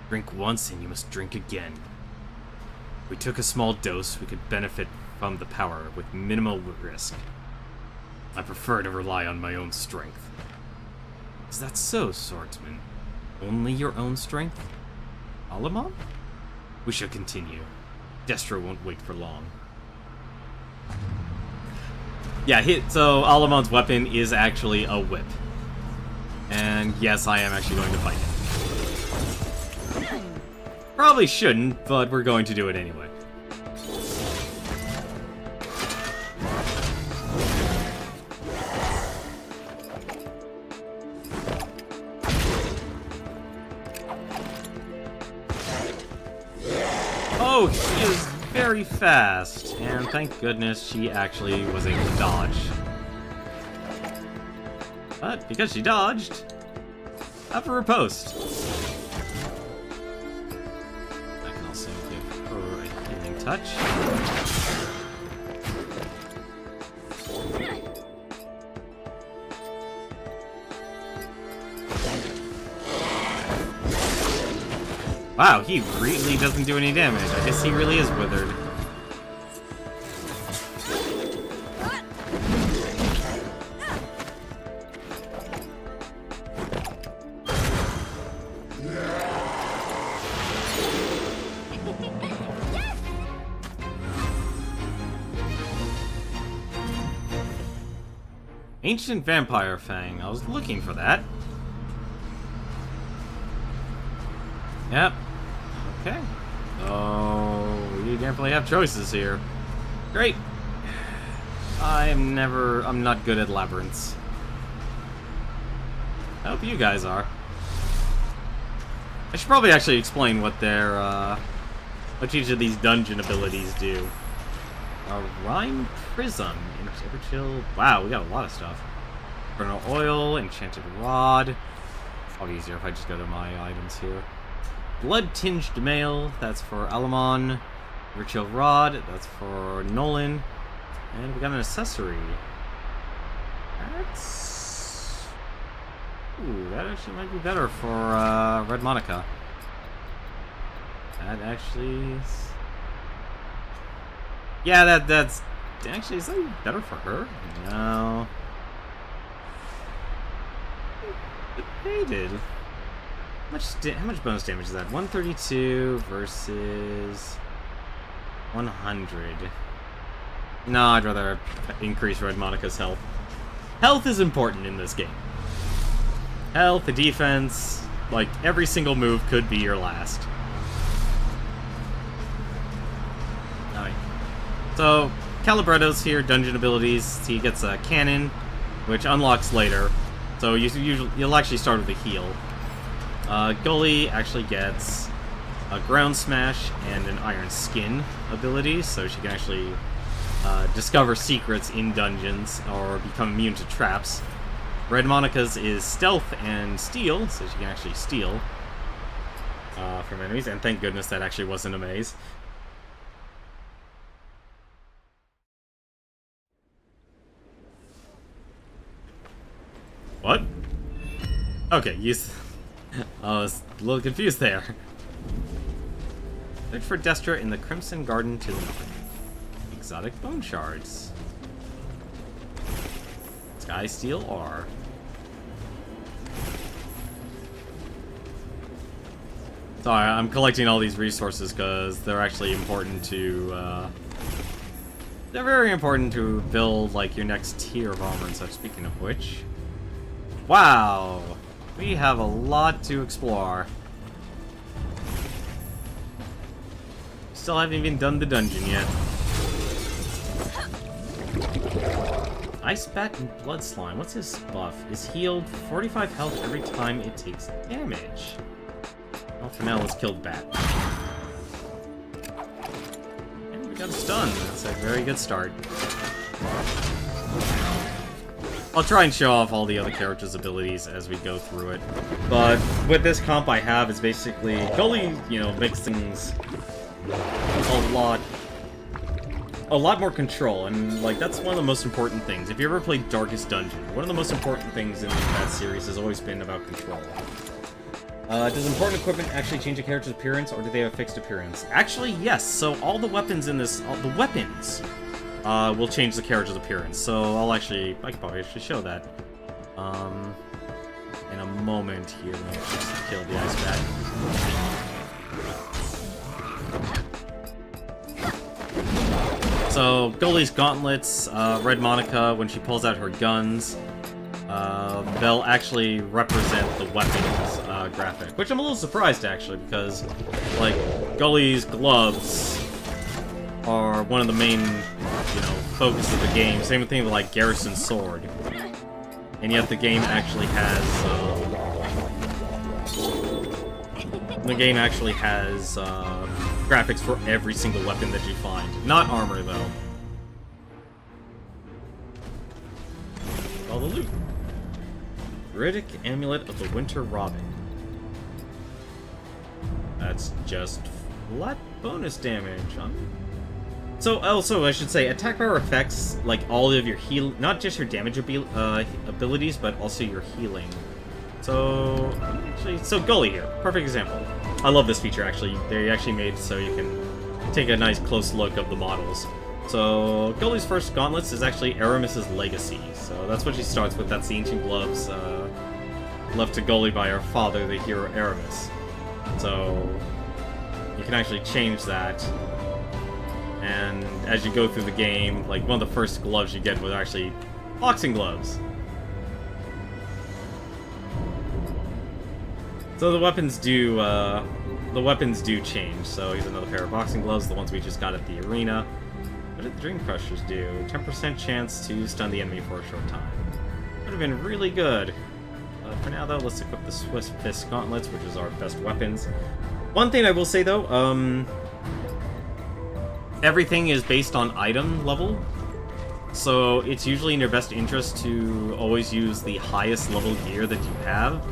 Drink once and you must drink again. If we took a small dose, we could benefit from the power with minimal risk. I prefer to rely on my own strength. Is that so, swordsman? Only your own strength? Alamon? We shall continue. Destro won't wait for long. Yeah, so Alamon's weapon is actually a whip. And yes, I am actually going to fight him. Probably shouldn't, but we're going to do it anyway. Oh, she is very fast, and thank goodness she actually was able to dodge. But because she dodged, have her riposte. I can also give her a healing touch. Wow, he really doesn't do any damage. I guess he really is withered. Ancient Vampire Fang. I was looking for that. Yep. Okay. Oh, we definitely have choices here. Great. I'm not good at labyrinths. I hope you guys are. I should probably actually explain what what each of these dungeon abilities do. A Rhyme Prism, Chill. Wow, we got a lot of stuff. Infernal Oil, Enchanted Rod. It's probably easier if I just go to my items here. Blood-Tinged Mail, that's for Alamon. Chill Rod, that's for Nolan. And we got an accessory. That's... Ooh, that actually might be better for Red Monica. That actually is... Yeah, that's... Actually, is that better for her? No. Debated. How much bonus damage is that? 132 versus 100. No, I'd rather increase Red Monica's health. Health is important in this game. Health, the defense, like every single move could be your last. Alright. So, Calibretto's here, dungeon abilities. He gets a cannon, which unlocks later. So you'll actually start with a heal. Gully actually gets a ground smash and an iron skin ability, so she can actually discover secrets in dungeons or become immune to traps. Red Monica's is stealth and steal, so she can actually steal from enemies, and thank goodness that actually wasn't a maze. What? Okay, I was a little confused there. Search for Destra in the Crimson Garden to the north. Exotic bone shards. Sky Steel R. Sorry, I'm collecting all these resources because they're actually important to, they're very important to build, like, your next tier of armor and such, speaking of which. Wow! We have a lot to explore. Still haven't even done the dungeon yet. Ice Bat and Blood Slime. What's his buff? Is healed 45 health every time it takes damage. Well, for now, let's kill the bat. And we got a stun. That's a very good start. I'll try and show off all the other characters' abilities as we go through it. But with this comp I have, is basically Gully, you know, makes things a lot more control, and like that's one of the most important things. If you ever played Darkest Dungeon, one of the most important things in that series has always been about control. Does important equipment actually change a character's appearance, or do they have a fixed appearance? Actually, yes. So all the weapons in this, the weapons, will change the character's appearance. So I can probably actually show that. In a moment here, let me just kill the Ice Bat. So, Gully's gauntlets, Red Monica, when she pulls out her guns, they'll actually represent the weapons graphic, which I'm a little surprised, actually, because, like, Gully's gloves are one of the main, you know, focus of the game. Same thing with, like, Garrison's sword. And yet the game actually has, graphics for every single weapon that you find. Not armor, though. All the loot. Druidic Amulet of the Winter Robin. That's just flat bonus damage. So, also, I should say, attack power affects, like, all of your not just your damage abilities, but also your healing. So, actually, Gully here. Perfect example. I love this feature, actually. They actually made so you can take a nice close look of the models. So, Gully's first gauntlets is actually Aramis's Legacy. So, that's what she starts with. That's the ancient gloves left to Gully by her father, the hero Aramis. So, you can actually change that. And as you go through the game, like, one of the first gloves you get was actually boxing gloves. So the weapons do change. So here's another pair of boxing gloves, the ones we just got at the arena. What did the Dream Crushers do? 10% chance to stun the enemy for a short time. Would have been really good. For now, though, let's equip the Swiss Fist Gauntlets, which is our best weapons. One thing I will say, though, everything is based on item level. So it's usually in your best interest to always use the highest level gear that you have.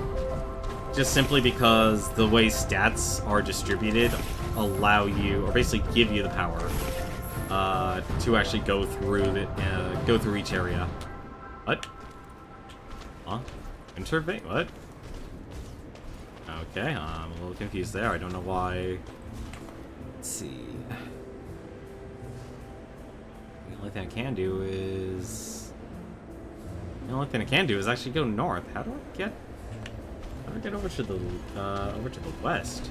Just simply because the way stats are distributed allow you, or basically give you the power to actually go through each area. What? Huh? Intervene? What? Okay, I'm a little confused there. I don't know why. Let's see. The only thing I can do is actually go north. How do I get over to the west?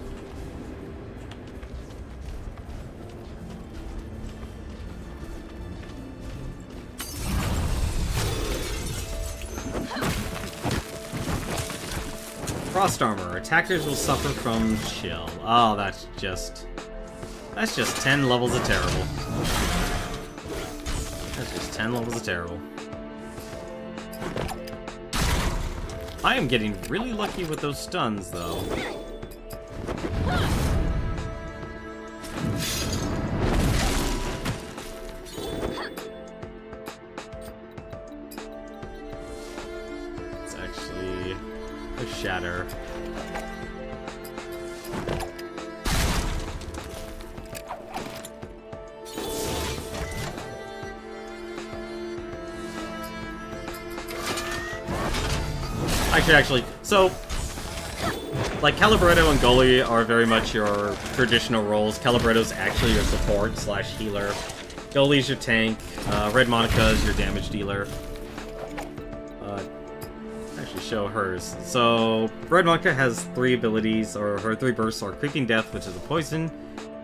Frost armor. Attackers will suffer from chill. Oh, that's just 10 levels of terrible. That's just 10 levels of terrible. I am getting really lucky with those stuns, though. It's actually a shatter. Actually, so, like, Calibretto and Gully are very much your traditional roles. Calibretto's actually your support / healer. Gully's your tank. Red Monica is your damage dealer. Actually show hers. So, Red Monica has 3 abilities, or her 3 bursts are Creeping Death, which is a poison,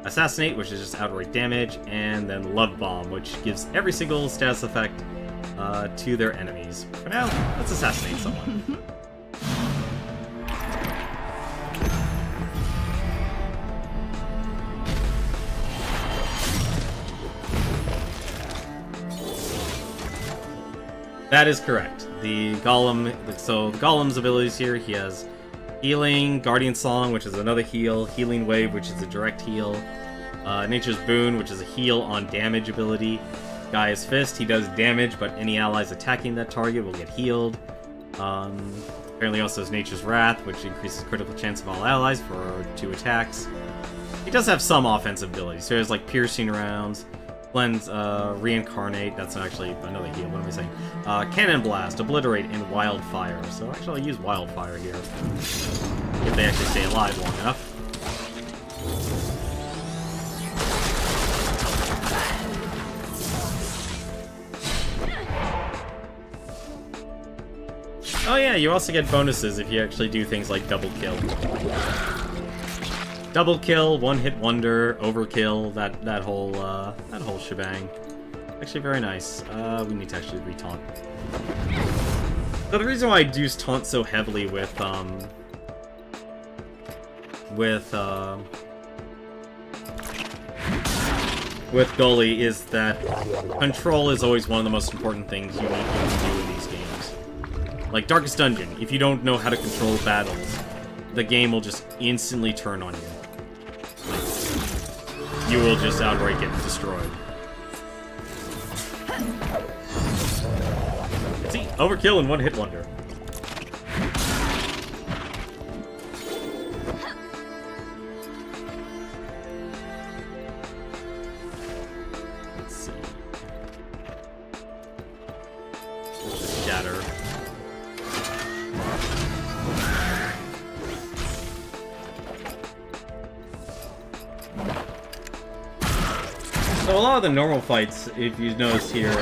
Assassinate, which is just outright damage, and then Love Bomb, which gives every single status effect to their enemies. For now, let's assassinate someone. That is correct. The Golem, so Golem's abilities here, he has Healing, Guardian Song, which is another heal, Healing Wave, which is a direct heal, Nature's Boon, which is a heal on damage ability, Gaia's Fist, he does damage, but any allies attacking that target will get healed. Apparently also has Nature's Wrath, which increases critical chance of all allies for 2 attacks. He does have some offensive abilities, so he has like Piercing Rounds, Cleanse, Reincarnate, that's actually another heal, what am I saying? Cannon Blast, Obliterate, and Wildfire. So actually I'll use Wildfire here, if they actually stay alive long enough. Oh yeah, you also get bonuses if you actually do things like Double Kill. Double Kill, One-Hit Wonder, Overkill, that whole shebang. Actually very nice. We need to actually retaunt. So the reason why I do taunt so heavily with Gully is that control is always one of the most important things you need to do in these games. Like Darkest Dungeon, if you don't know how to control battles, the game will just instantly turn on you. You will just outright get destroyed. See, overkill and One-Hit Wonder. Let's see. Shatter. So a lot of the normal fights, if you notice here,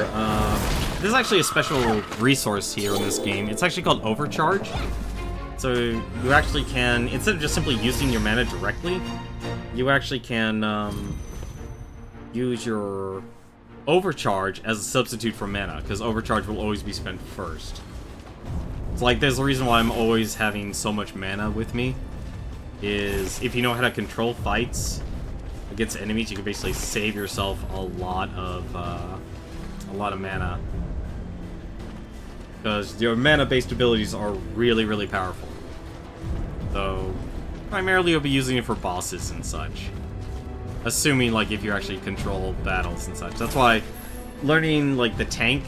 there's actually a special resource here in this game. It's actually called Overcharge. So you actually can, instead of just simply using your mana directly, you actually can use your Overcharge as a substitute for mana, because Overcharge will always be spent first. It's like, there's a reason why I'm always having so much mana with me, is if you know how to control fights against enemies, you can basically save yourself a lot of mana. Because your mana-based abilities are really, really powerful. So, primarily you'll be using it for bosses and such. Assuming, like, if you actually control battles and such. That's why learning, like, the tank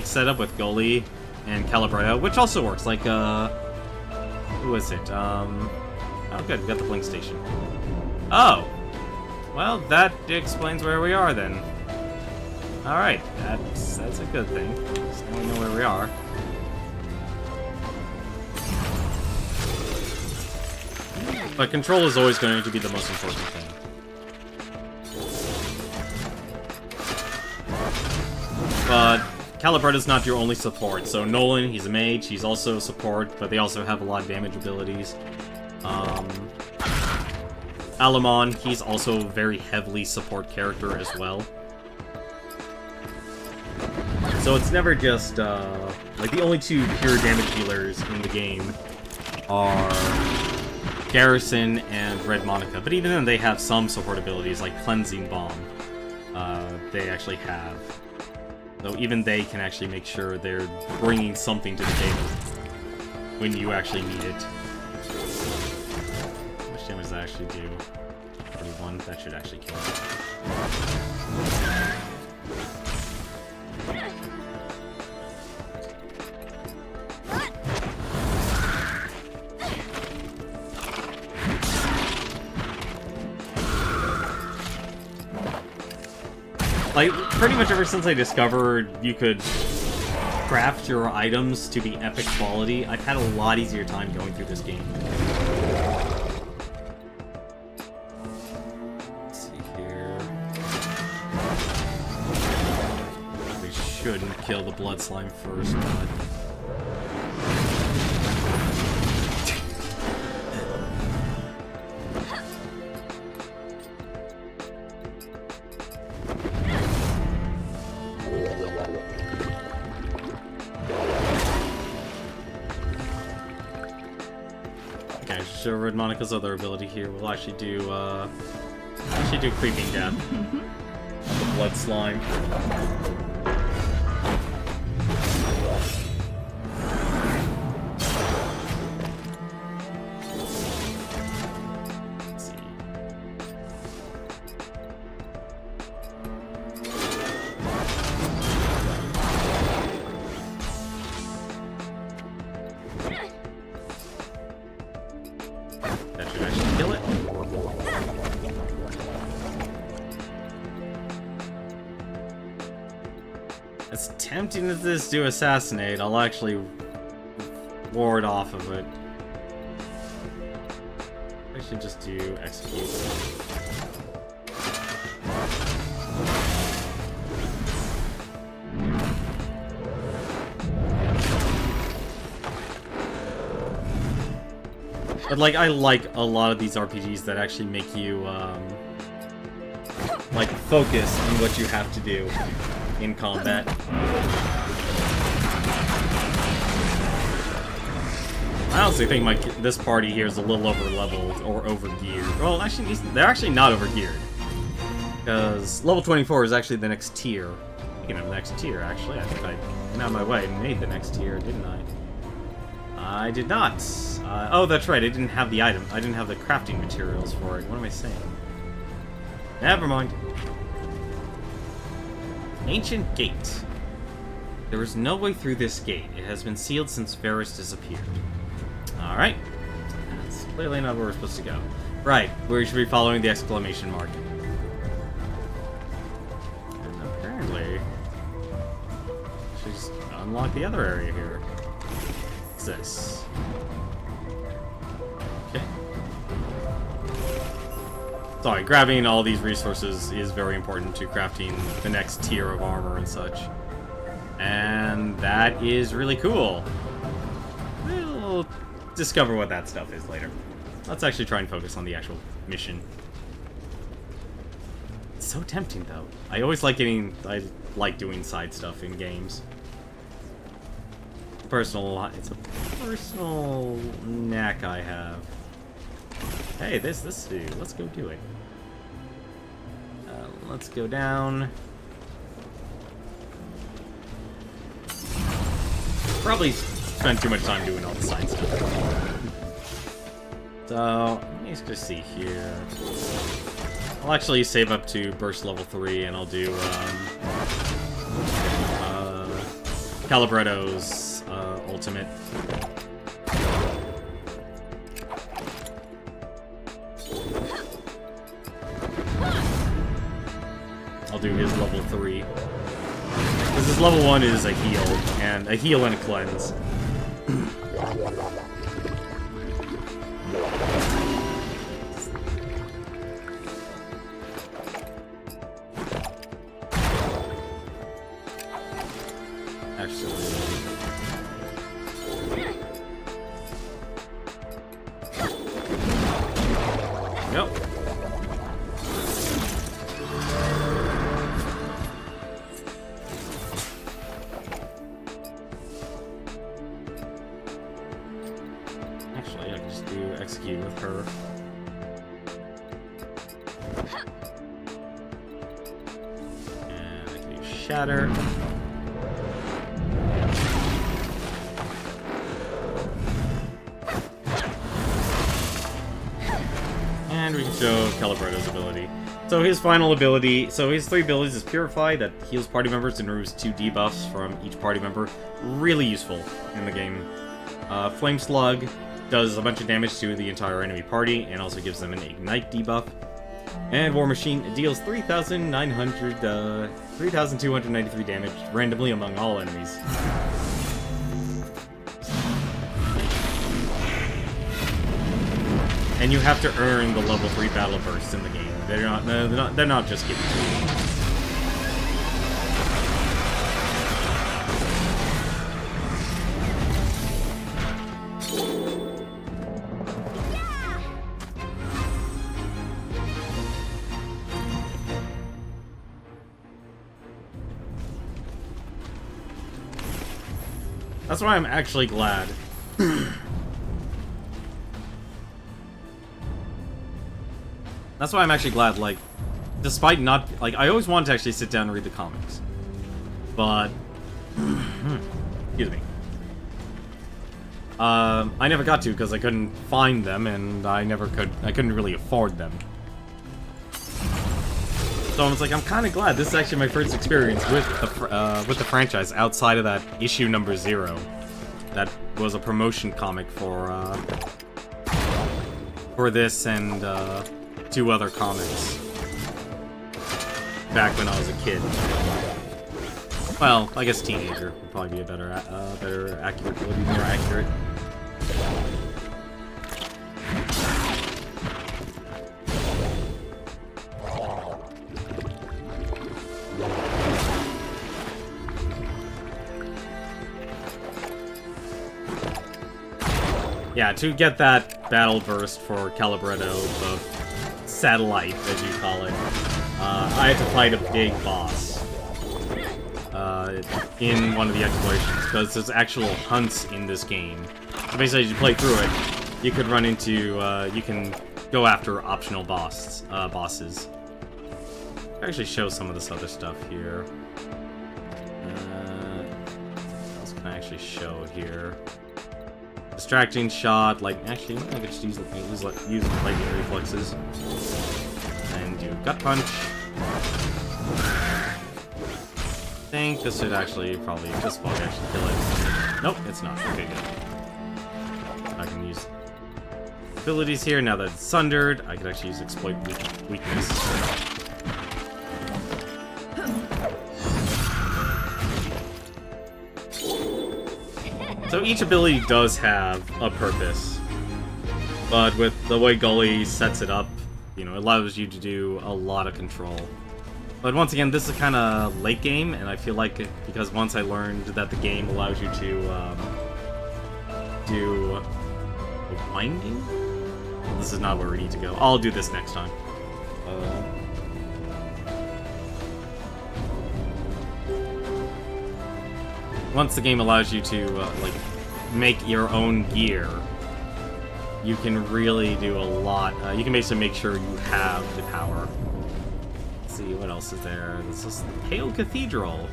setup with Gully and Calabretta, which also works, like, who is it? Oh, good, we got the Blink Station. Oh! Well, that explains where we are, then. Alright, that's a good thing. So now we know where we are. But control is always going to be the most important thing. But Calibretta's not your only support. So Nolan, he's a mage, he's also a support, but they also have a lot of damage abilities. Alamon, he's also a very heavily support character as well. So it's never just, like, the only 2 pure damage healers in the game are Garrison and Red Monica. But even then, they have some support abilities, like Cleansing Bomb. They actually have. So even they can actually make sure they're bringing something to the table when you actually need it. How much damage does that actually do? 41, that should actually kill it. Like, pretty much ever since I discovered you could craft your items to be epic quality, I've had a lot easier time going through this game. Let's see here. We shouldn't kill the blood slime first, but... So Red Monica's other ability here will actually do Creeping Death. Blood Slime. That should actually kill it. As tempting as this to assassinate, I'll actually ward off of it. I should just do execute. But like, I like a lot of these RPGs that actually make you like focus on what you have to do in combat. I honestly think this party here is a little over-leveled or over-geared. Well, actually, they're actually not over-geared. Because level 24 is actually the next tier. Speaking of the next tier, actually, I think I went out of my way and made the next tier, didn't I? I did not. Oh, that's right, I didn't have the item. I didn't have the crafting materials for it. What am I saying? Never mind. Ancient Gate. There is no way through this gate. It has been sealed since Varus disappeared. Alright. That's clearly not where we're supposed to go. Right, we should be following the exclamation mark. And apparently... should just unlock the other area here. What's this? Okay. Sorry, grabbing all these resources is very important to crafting the next tier of armor and such. And that is really cool. We'll discover what that stuff is later. Let's actually try and focus on the actual mission. It's so tempting, though. I like doing side stuff in games. It's a personal knack I have. Hey, this dude. Let's go do it. Let's go down. Probably spend too much time doing all the side stuff. So, let me just see here. I'll actually save up to burst level 3, and I'll do Calibretto's ultimate. I'll do his level 3. Because his level 1 is a heal and a cleanse. Actually... Yep. Actually, I can just do execute with her. And I can do shatter. And we can show Calibretto's ability. So his final ability, so his 3 abilities is Purify, that heals party members and removes 2 debuffs from each party member. Really useful in the game. Flame Slug does a bunch of damage to the entire enemy party, and also gives them an Ignite debuff. And War Machine deals 3,293 damage randomly among all enemies. And you have to earn the level 3 battle bursts in the game. They're not just given to you. That's why I'm actually glad. That's why I'm actually glad, like, despite not, like, I always wanted to actually sit down and read the comics. But, excuse me. I never got to because I couldn't find them, and I couldn't really afford them. So I was like, I'm kind of glad this is actually my first experience with the franchise outside of that issue number 0. That was a promotion comic for for this and 2 other comics back when I was a kid. Well, I guess teenager would probably be a better accurate, would be more accurate. Yeah, to get that battle burst for Calibretto, the satellite, as you call it, I had to fight a big boss in one of the explorations, because there's actual hunts in this game. So basically, as you play through it, you could run into, you can go after optional bosses. I'll actually show some of this other stuff here. What else can I actually show here? Distracting shot, like, actually, I could just use lightning reflexes. And do gut punch. I think this should actually probably actually kill it. Nope, it's not. Okay, good. I can use abilities here now that it's sundered. I could actually use exploit weakness. So each ability does have a purpose, but with the way Gully sets it up, you know, it allows you to do a lot of control. But once again, this is kind of late game, and I feel like because once I learned that the game allows you to do a winding, this is not where we need to go. I'll do this next time. Once the game allows you to, like, make your own gear, you can really do a lot. You can basically make sure you have the power. Let's see, what else is there? This is the Pale Cathedral.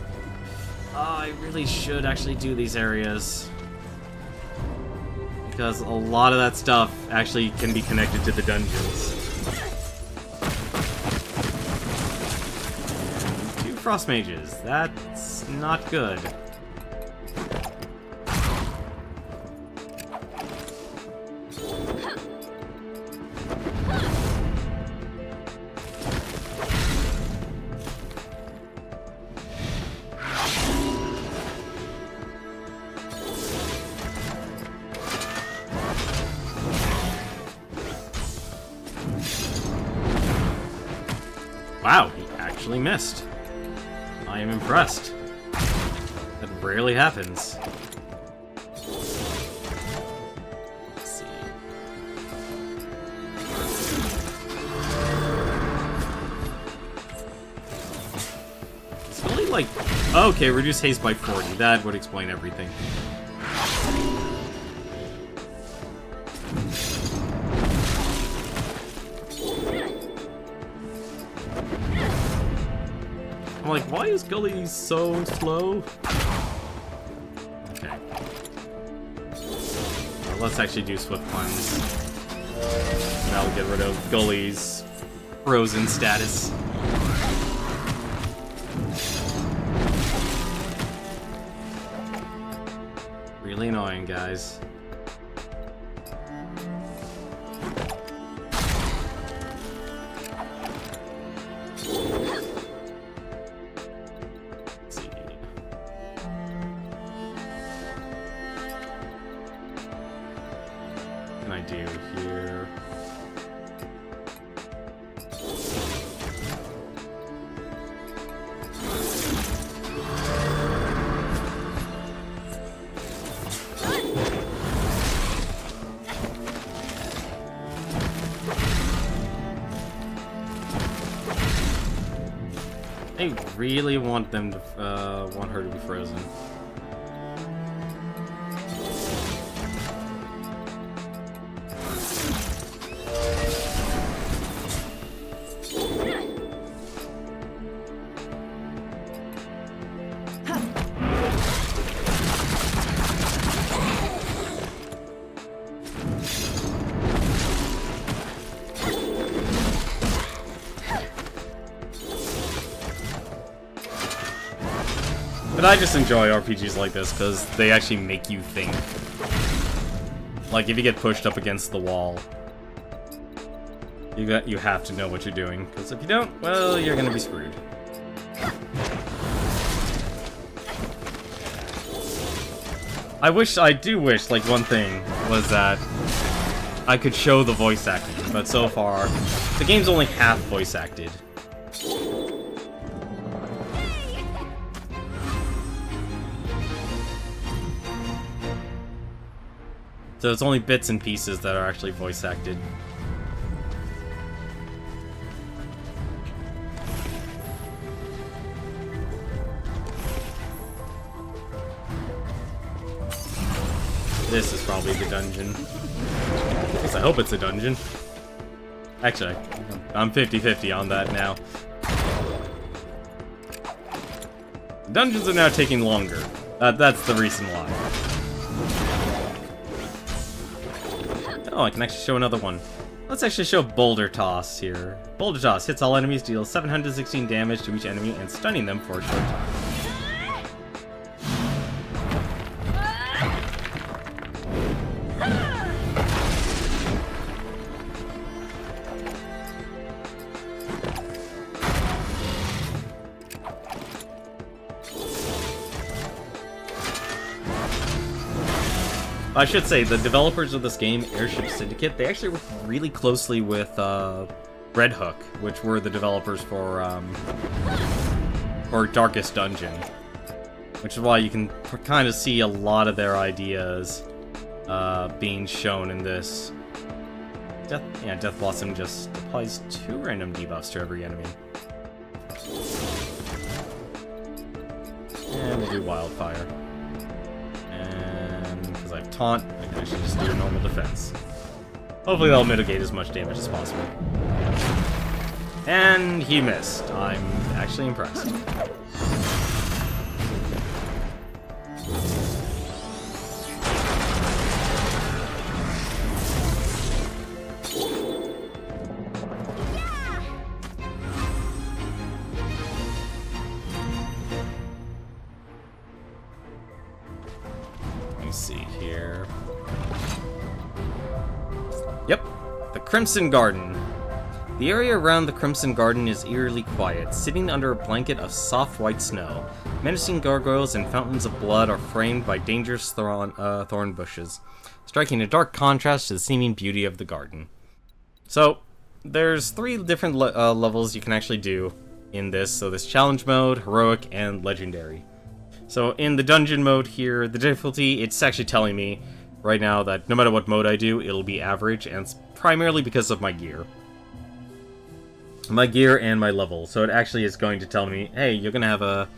I really should actually do these areas, because a lot of that stuff actually can be connected to the dungeons. 2 Frost Mages. That's not good. Wow, he actually missed. I am impressed. That rarely happens. Let's see. It's only like... Okay, reduce haste by 40. That would explain everything. I'm like, why is Gully so slow? Okay. Let's actually do Swift Cleanse. That'll get rid of Gully's frozen status. Really annoying, guys. I really want them to, want her to be frozen. But I just enjoy RPGs like this because they actually make you think. Like if you get pushed up against the wall, You have to know what you're doing, because if you don't, well, you're gonna be screwed. I do wish, like, one thing was that I could show the voice acting, but so far, the game's only half voice acted. So it's only bits and pieces that are actually voice acted. This is probably the dungeon. At least I hope it's a dungeon. Actually, I'm 50-50 on that now. Dungeons are now taking longer. That's the reason why. Oh, I can actually show another one. Let's actually show Boulder Toss here. Boulder Toss hits all enemies, deals 716 damage to each enemy, and stunning them for a short time. I should say, the developers of this game, Airship Syndicate, they actually work really closely with Red Hook, which were the developers for Darkest Dungeon. Which is why you can kind of see a lot of their ideas being shown in this. Death Blossom just applies 2 random debuffs to every enemy. And we'll do Wildfire. Because I have Taunt, I can actually just do a normal defense. Hopefully that'll mitigate as much damage as possible. And he missed. I'm actually impressed. See here. Yep, the Crimson Garden. The area around the Crimson Garden is eerily quiet, sitting under a blanket of soft white snow. Menacing gargoyles and fountains of blood are framed by dangerous thorn bushes, striking a dark contrast to the seeming beauty of the garden. So, there's 3 different levels you can actually do in this. So there's Challenge Mode, Heroic, and Legendary. So in the dungeon mode here, the difficulty, it's actually telling me right now that no matter what mode I do, it'll be average, and it's primarily because of my gear. My gear and my level. So it actually is going to tell me, hey, you're going to have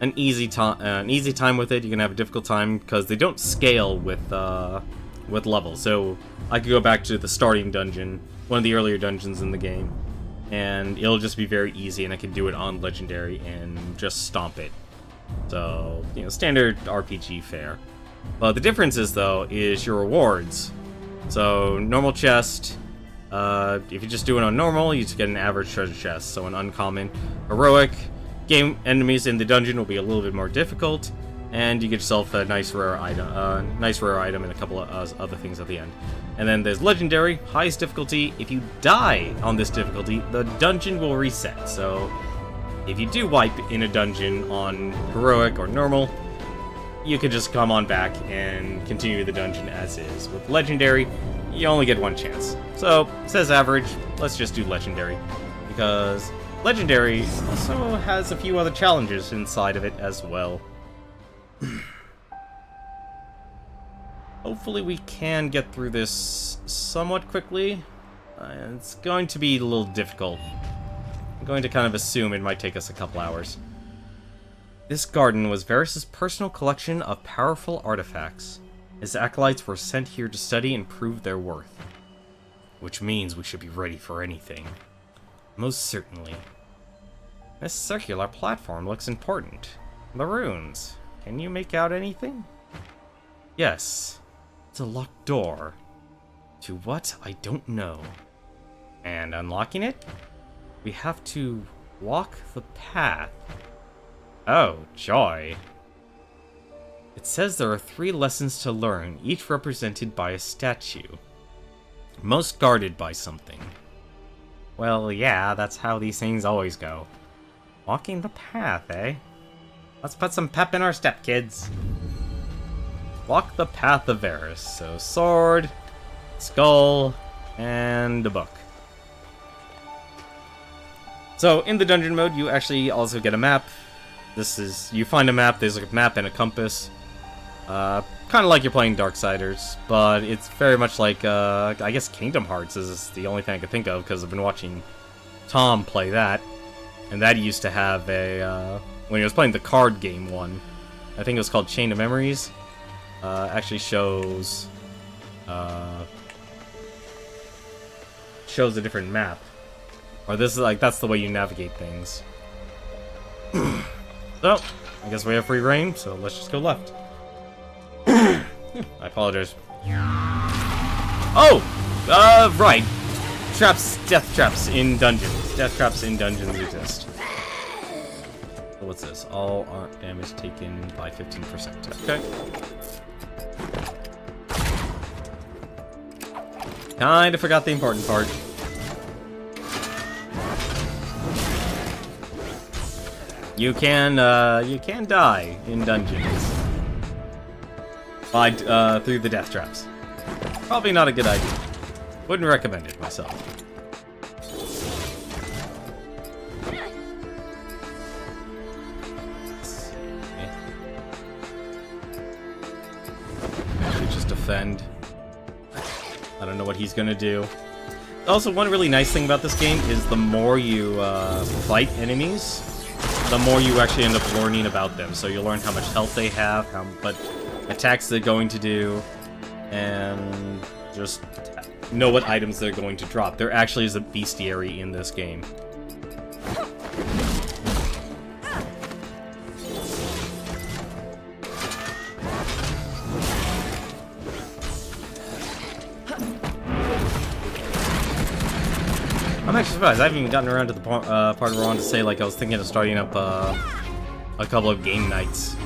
an easy time with it, you're going to have a difficult time, because they don't scale with levels. So I could go back to the starting dungeon, one of the earlier dungeons in the game, and it'll just be very easy, and I can do it on Legendary and just stomp it. So, standard RPG fare. But the difference is, though, is your rewards. So, normal chest, if you just do it on normal, you just get an average treasure chest. So, an uncommon. Heroic, game enemies in the dungeon will be a little bit more difficult, and you get yourself a nice rare item, and a couple of other things at the end. And then there's Legendary, highest difficulty. If you die on this difficulty, the dungeon will reset. So, if you do wipe in a dungeon on Heroic or Normal, you can just come on back and continue the dungeon as is. With Legendary, you only get 1 chance. So, it says average, let's just do Legendary. Because Legendary also has a few other challenges inside of it as well. Hopefully we can get through this somewhat quickly. It's going to be a little difficult. I'm going to kind of assume it might take us a couple hours. This garden was Varys' personal collection of powerful artifacts. His acolytes were sent here to study and prove their worth. Which means we should be ready for anything. Most certainly. This circular platform looks important. The runes. Can you make out anything? Yes. It's a locked door. To what? I don't know. And unlocking it? We have to walk the path. Oh, joy. It says there are 3 lessons to learn, each represented by a statue. Most guarded by something. Well, yeah, that's how these things always go. Walking the path, eh? Let's put some pep in our step, kids. Walk the path of Varus. So, sword, skull, and a book. So, in the dungeon mode, you actually also get a map. You find a map, there's like a map and a compass. Kind of like you're playing Darksiders, but it's very much like, I guess Kingdom Hearts is the only thing I could think of, because I've been watching Tom play that. And that used to have a, when he was playing the card game one, I think it was called Chain of Memories, actually shows a different map. Or this is like, that's the way you navigate things. So, I guess we have free reign, so let's just go left. I apologize. Oh! Right. Death traps in dungeons. Death traps in dungeons exist. So what's this? All arc damage taken by 15%. Okay. Kinda forgot the important part. You can die in dungeons by through the death traps. Probably not a good idea. Wouldn't recommend it myself. Maybe just defend. I don't know what he's gonna do. Also, one really nice thing about this game is the more you fight enemies, the more you actually end up learning about them. So you'll learn how much health they have, what attacks they're going to do, and just know what items they're going to drop. There actually is a bestiary in this game. I'm actually surprised. I haven't even gotten around to the part where I wanted to say, like, I was thinking of starting up a couple of game nights.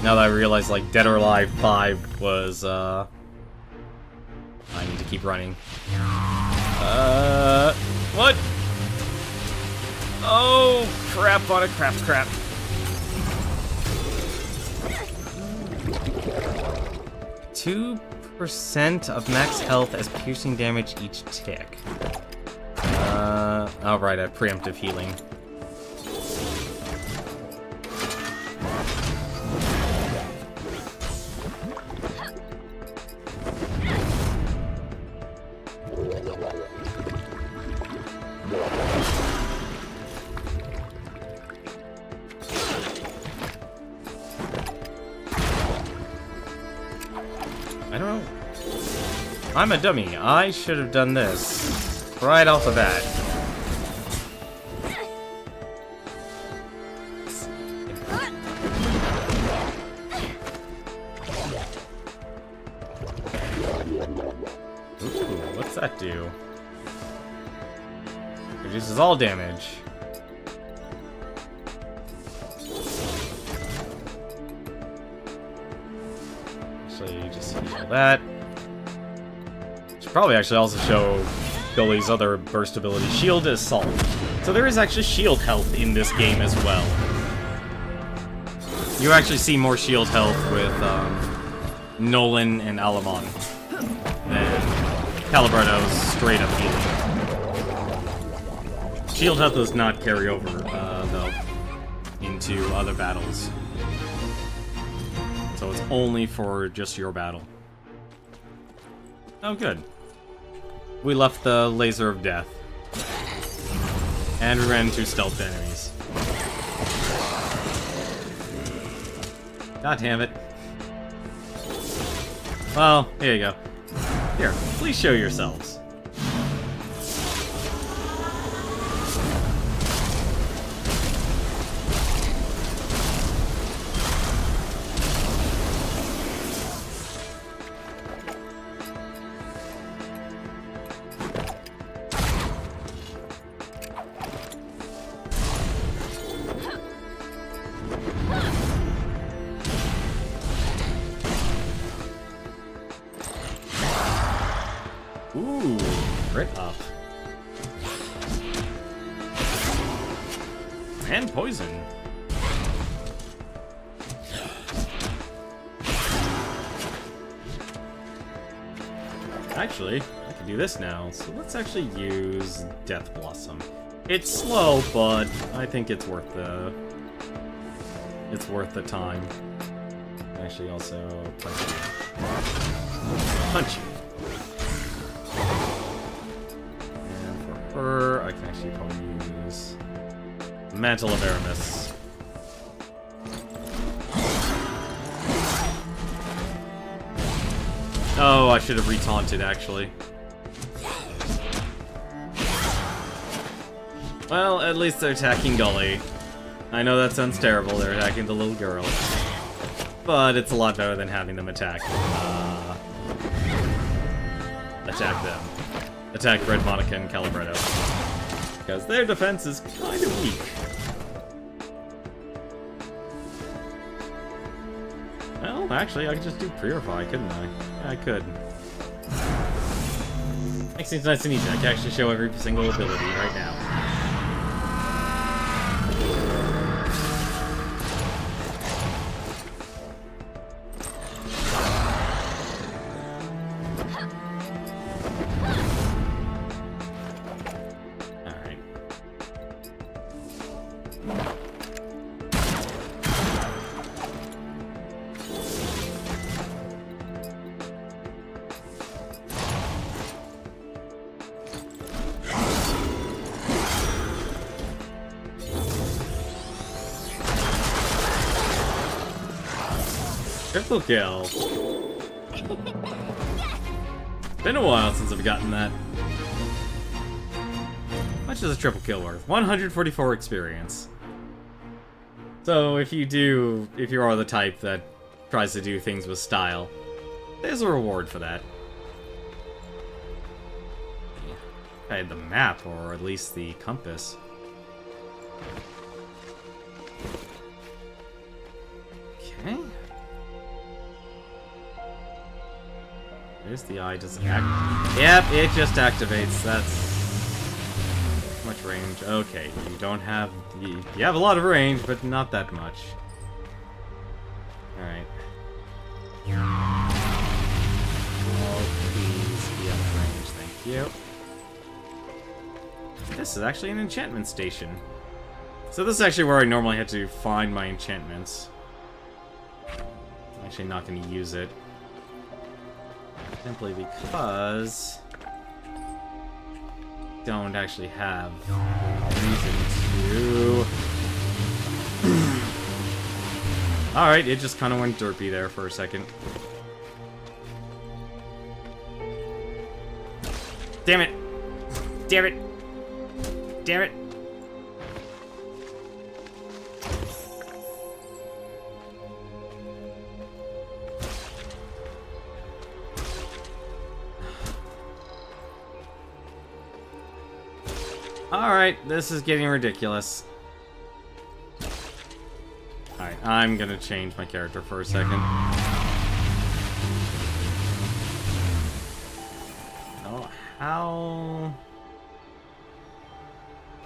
Now that I realize, like, Dead or Alive 5 was, I need to keep running. What? Oh, crap on a crap. 2% of max health as piercing damage each tick. Alright, I have preemptive healing. I don't know. I'm a dummy. I should have done this right off the bat. Ooh, what's that do? Reduces all damage. Actually, just heal that. Should probably actually also show Billy's other burst ability, Shield Assault. So there is actually shield health in this game as well. You actually see more shield health with Nolan and Alamon than Calibretto's straight up healing. Shield health does not carry over, though, into other battles. So it's only for just your battle. Oh, good. We left the Laser of Death. And we ran into stealth enemies. God damn it. Well, here you go. Here, please show yourselves. Ooh, crit up. And poison. Actually, I can do this now. So let's actually use Death Blossom. It's slow, but I think it's worth the time. Actually, also punch you. Punch you. And for her, I can actually probably use Mantle of Aramis. Oh, I should have re-taunted, actually. Well, at least they're attacking Gully. I know that sounds terrible, they're attacking the little girl. But it's a lot better than having them attack them. Attack Red Monica and Calibretto. Because their defense is kind of weak. Well, actually, I could just do Purify, couldn't I? Yeah, I could. Makes things nice and easy. I can actually show every single ability right now. Triple kill. Been a while since I've gotten that. How much is a triple kill worth? 144 experience. So if you are the type that tries to do things with style, there's a reward for that. I had the map, or at least the compass. Okay. There's the eye. Does it act? Yep, it just activates. That's much range. Okay, you don't have. You have a lot of range, but not that much. All right. Oh, please be out of range. Thank you. This is actually an enchantment station. So this is actually where I normally had to find my enchantments. I'm actually not going to use it. Simply because I don't actually have reason to. Alright, it just kind of went derpy there for a second. Damn it! Damn it! Damn it! Alright, this is getting ridiculous. Alright, I'm gonna change my character for a second. Oh, how...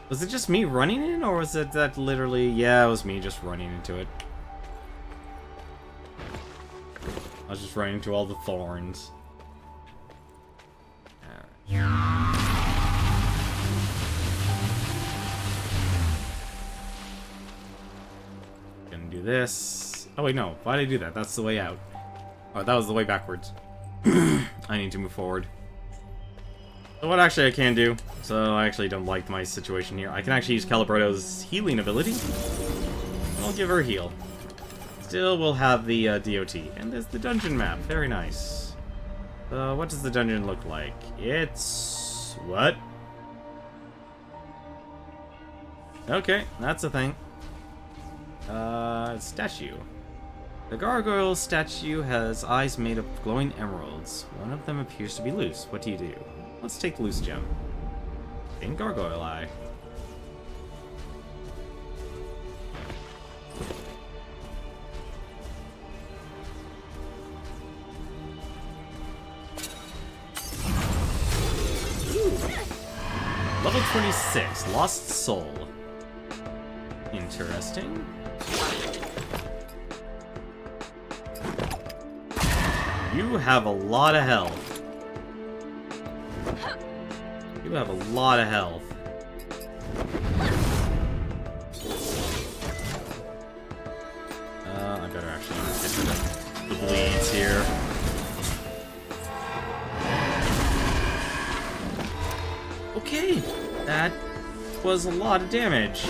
Was it just me running in, or was it that literally... Yeah, it was me just running into it. I was just running into all the thorns. Gonna do this. Oh wait, no. Why did I do that? That's the way out. Oh, that was the way backwards. I need to move forward. So what actually I can do, so I actually don't like my situation here. I can actually use Calibretto's healing ability. And I'll give her a heal. Still, we'll have the DOT. And there's the dungeon map. Very nice. What does the dungeon look like? It's... what? Okay, that's a thing. Statue. The gargoyle statue has eyes made of glowing emeralds. One of them appears to be loose. What do you do? Let's take the loose gem. In gargoyle eye. Ooh. Level 26, Lost Soul. Interesting. You have a lot of health. You have a lot of health. I better actually get to the bleeds here. Okay, that was a lot of damage.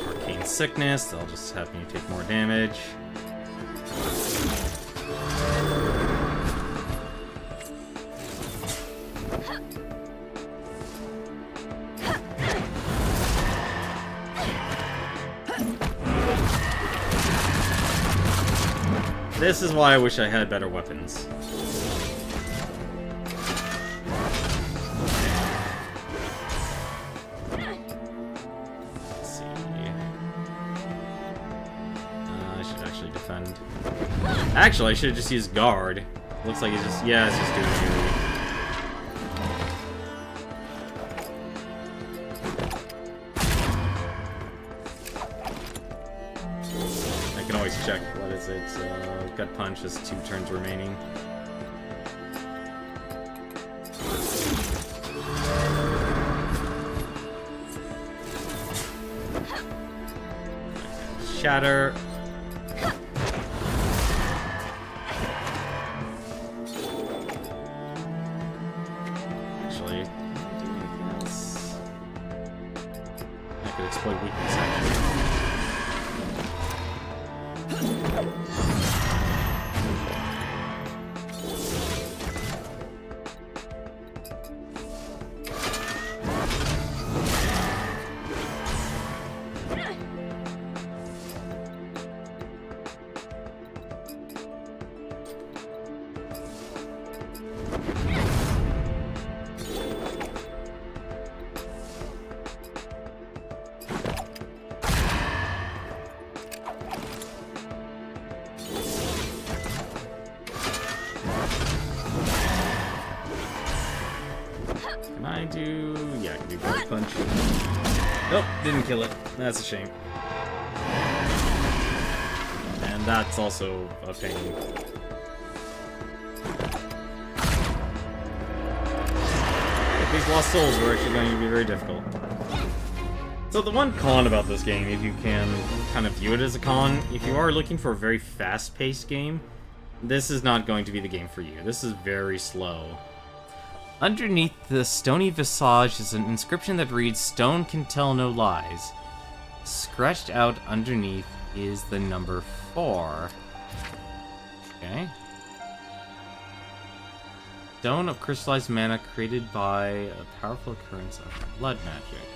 Arcane Sickness, that'll just have me take more damage. This is why I wish I had better weapons. Let's see. I should actually defend. Actually, I should have just used guard. Looks like he's just... yeah, it's just doing melee. I can always check. What is it? Gut punch has 2 turns remaining. Shatter. Actually, can I do anything else? I could exploit weakness, actually. Can I do... yeah, I can do Gut punch. Nope, didn't kill it. That's a shame. And that's also a pain. These lost souls were actually going to be very difficult. So the one con about this game, if you can kind of view it as a con, if you are looking for a very fast-paced game, this is not going to be the game for you. This is very slow. Underneath the stony visage is an inscription that reads, "Stone can tell no lies." Scratched out underneath is the number 4. Okay. Stone of crystallized mana created by a powerful occurrence of blood magic.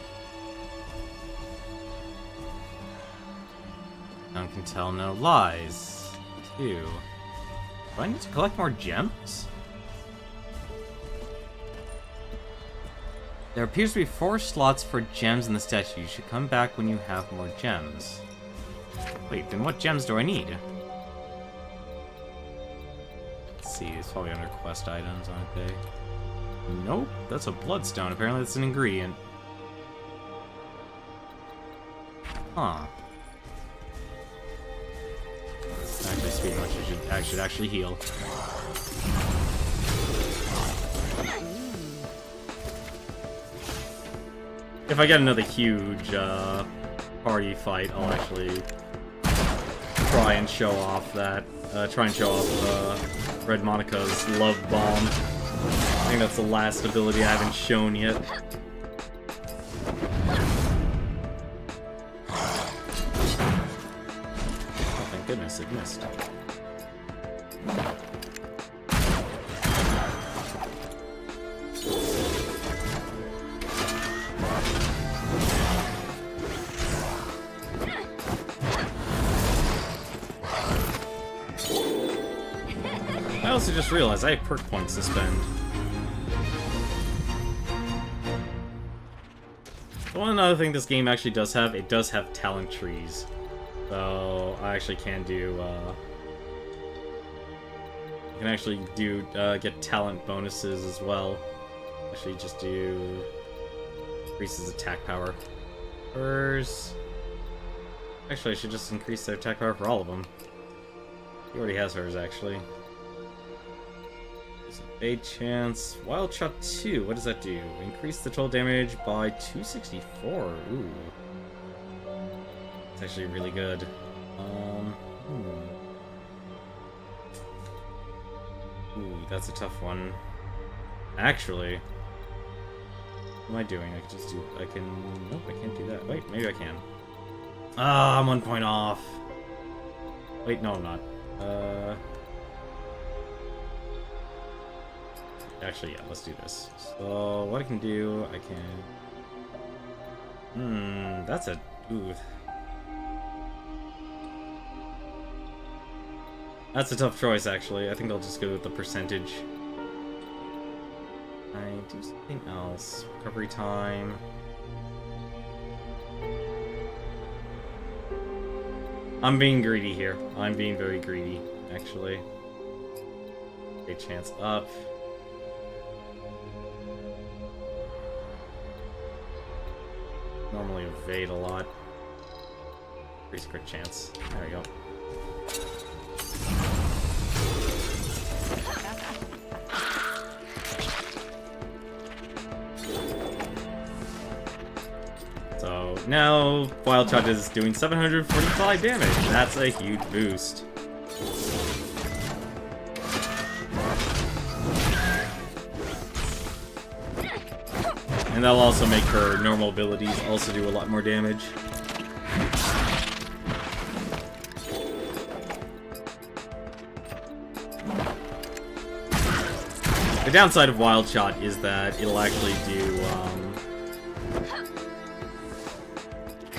Stone can tell no lies. 2. Do I need to collect more gems? There appears to be 4 slots for gems in the statue. You should come back when you have more gems. Wait, then what gems do I need? Let's see, it's probably under quest items, aren't they? Nope, that's a bloodstone. Apparently that's an ingredient. Huh. Actually, speaking of which, I should actually heal. If I get another huge party fight, I'll actually try and show off that. Red Monica's Love Bomb. I think that's the last ability I haven't shown yet. Oh, thank goodness it missed. I also just realized I have perk points to spend. One other thing this game actually does have, it does have talent trees. So I actually can do, you can actually do, get talent bonuses as well. Actually just do, increases attack power. Hers. Actually, I should just increase their attack power for all of them. He already has hers, actually. There's a bait chance. Wild Shot 2, what does that do? Increase the total damage by 264. Ooh. It's actually really good. Ooh, that's a tough one. Actually, what am I doing? I can just do. I can. Nope, I can't do that. Wait, maybe I can. Ah, I'm 1 point off. Wait, no, I'm not. Actually, yeah, let's do this. So, what I can do, I can. That's a. Ooh. That's a tough choice, actually. I think I'll just go with the percentage. I do something else. Recovery time. I'm being greedy here. I'm being very greedy, actually. Great chance up. Normally evade a lot. Increase crit chance. There we go. So now Wild Shot is doing 745 damage. That's a huge boost. And that'll also make her normal abilities also do a lot more damage. The downside of Wild Shot is that it'll actually do,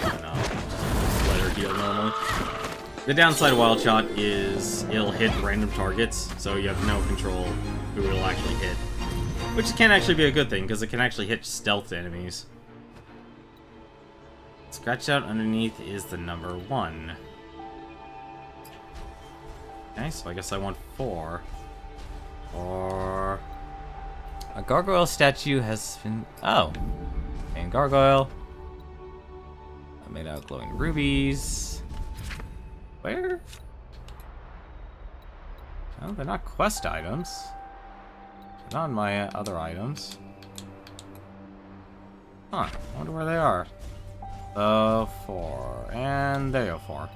I don't know, just let her heal normally. The downside of Wild Shot is it'll hit random targets, so you have no control who it'll actually hit. Which can actually be a good thing, because it can actually hit stealth enemies. Scratched out underneath is the number 1. Okay, so I guess I want 4. Or... a gargoyle statue has been... oh. And gargoyle. I made out glowing rubies. Where? Oh, they're not quest items. They're not on my other items. Huh, I wonder where they are. 4. And there you go, 4.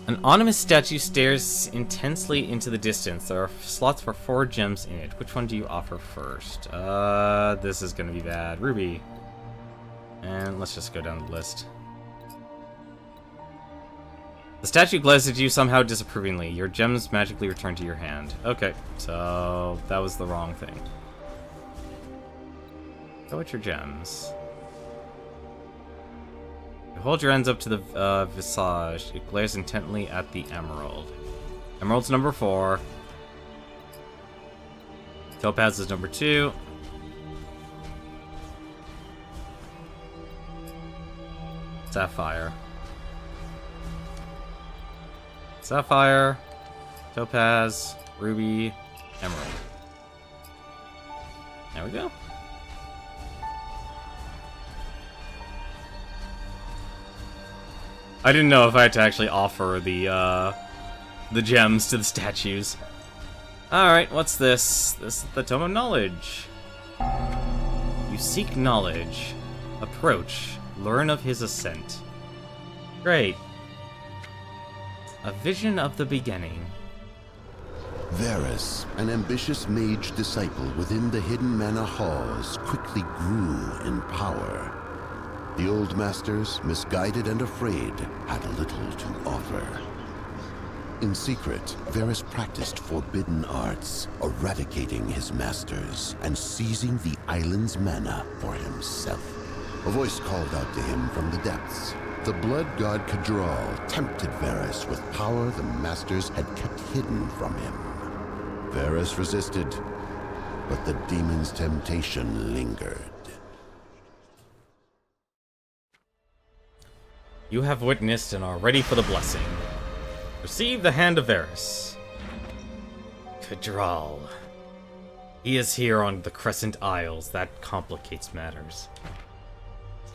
An ominous statue stares intensely into the distance. There are slots for 4 gems in it. Which one do you offer first? This is gonna be bad. Ruby. And let's just go down the list. The statue glares at you somehow disapprovingly. Your gems magically return to your hand. Okay, so that was the wrong thing. Go with your gems. You hold your ends up to the visage. It glares intently at the emerald. Emerald's number 4. Topaz is number 2. Sapphire. Sapphire, Topaz, Ruby, Emerald. There we go. I didn't know if I had to actually offer the gems to the statues. Alright, what's this? This is the Tome of Knowledge. You seek knowledge. Approach. Learn of his ascent. Great. A vision of the beginning. Varus, an ambitious mage disciple within the hidden manor halls, quickly grew in power. The old masters, misguided and afraid, had little to offer. In secret, Varus practiced forbidden arts, eradicating his masters and seizing the island's mana for himself. A voice called out to him from the depths. The blood god Kadral tempted Varus with power the masters had kept hidden from him. Varus resisted, but the demon's temptation lingered. You have witnessed and are ready for the blessing. Receive the hand of Varys. Kadral. He is here on the Crescent Isles. That complicates matters.